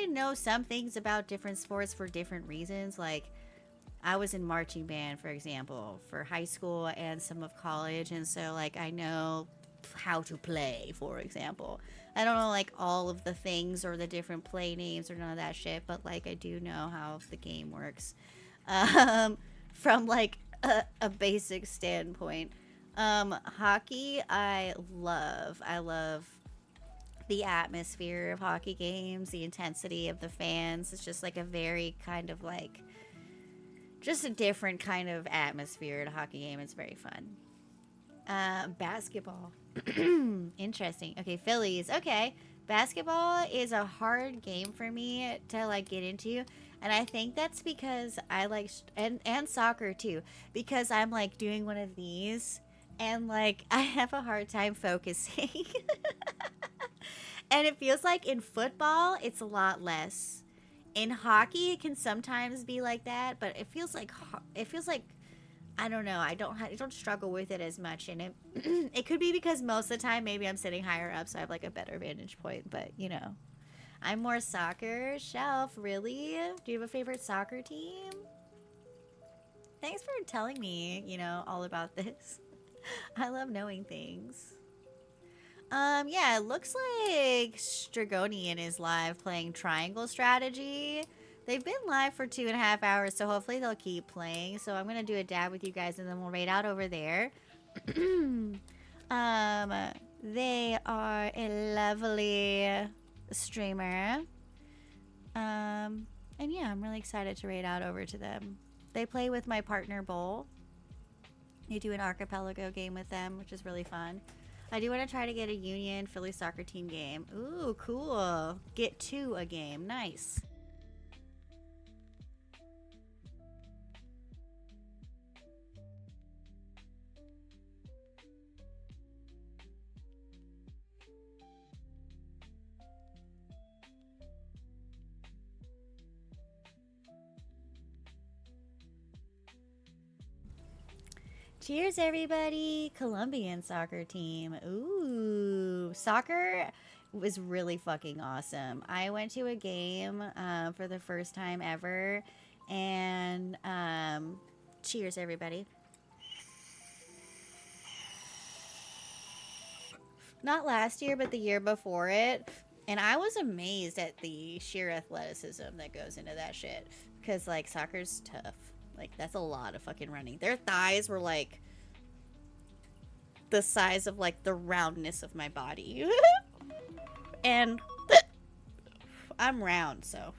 know some things about different sports for different reasons. Like, I was in marching band, for example, for high school and some of college, and so like I know how to play, for example. I don't know like all of the things or the different play names or none of that shit, but like I do know how the game works from like a basic standpoint. Hockey, I love the atmosphere of hockey games, the intensity of the fans. It's just like a very kind of like just a different kind of atmosphere at a hockey game. It's very fun. Basketball. Interesting. Okay, Phillies. Okay. Basketball is a hard game for me to like get into, and I think that's because I like and soccer too, because I'm like doing one of these and like I have a hard time focusing. And it feels like in football it's a lot less. In hockey it can sometimes be like that, but it feels like I don't know. I don't struggle with it as much, and it could be because most of the time maybe I'm sitting higher up, so I have like a better vantage point. But you know, I'm more soccer. Shelf, really? Do you have a favorite soccer team? Thanks for telling me, you know, all about this. I love knowing things. Yeah, it looks like Stragonian is live playing Triangle Strategy. They've been live for 2.5 hours, so hopefully they'll keep playing. So I'm going to do a dab with you guys, and then we'll raid out over there. They are a lovely streamer. And yeah, I'm really excited to raid out over to them. They play with my partner, Bowl. You do an archipelago game with them, which is really fun. I do want to try to get a Union Philly soccer team game. Ooh, cool. Get to a game. Nice. Cheers, everybody. Colombian soccer team. Ooh, soccer. was really fucking awesome. I went to a game for the first time ever, and cheers, everybody. Not last year, but the year before it. And I was amazed at the sheer athleticism that goes into that shit. Because, like, soccer's tough. Like, that's a lot of fucking running. Their thighs were, like, the size of, like, the roundness of my body. And I'm round, so.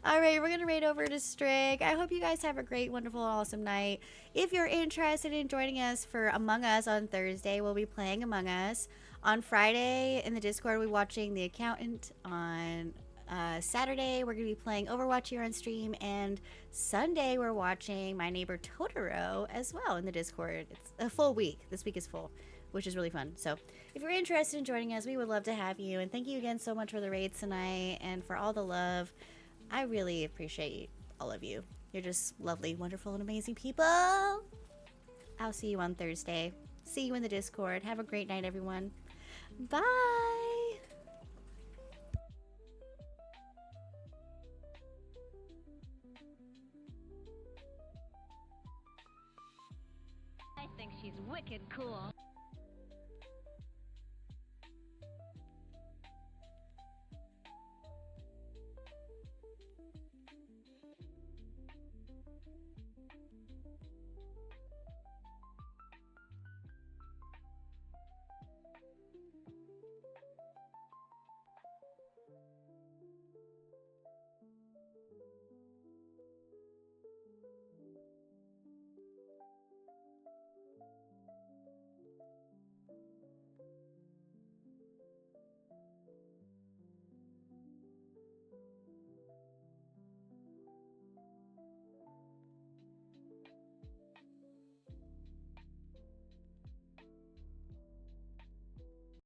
Alright, we're going to raid over to Strig. I hope you guys have a great, wonderful, awesome night. If you're interested in joining us for Among Us on Thursday, we'll be playing Among Us. On Friday, in the Discord, we'll be watching The Accountant. On Saturday, we're going to be playing Overwatch here on stream. And Sunday, we're watching My Neighbor Totoro as well in the Discord. It's a full week. This week is full, which is really fun. So if you're interested in joining us, we would love to have you. And thank you again so much for the raids tonight and for all the love. I really appreciate all of you. You're just lovely, wonderful, and amazing people. I'll see you on Thursday. See you in the Discord. Have a great night, everyone. Bye. I think she's wicked cool.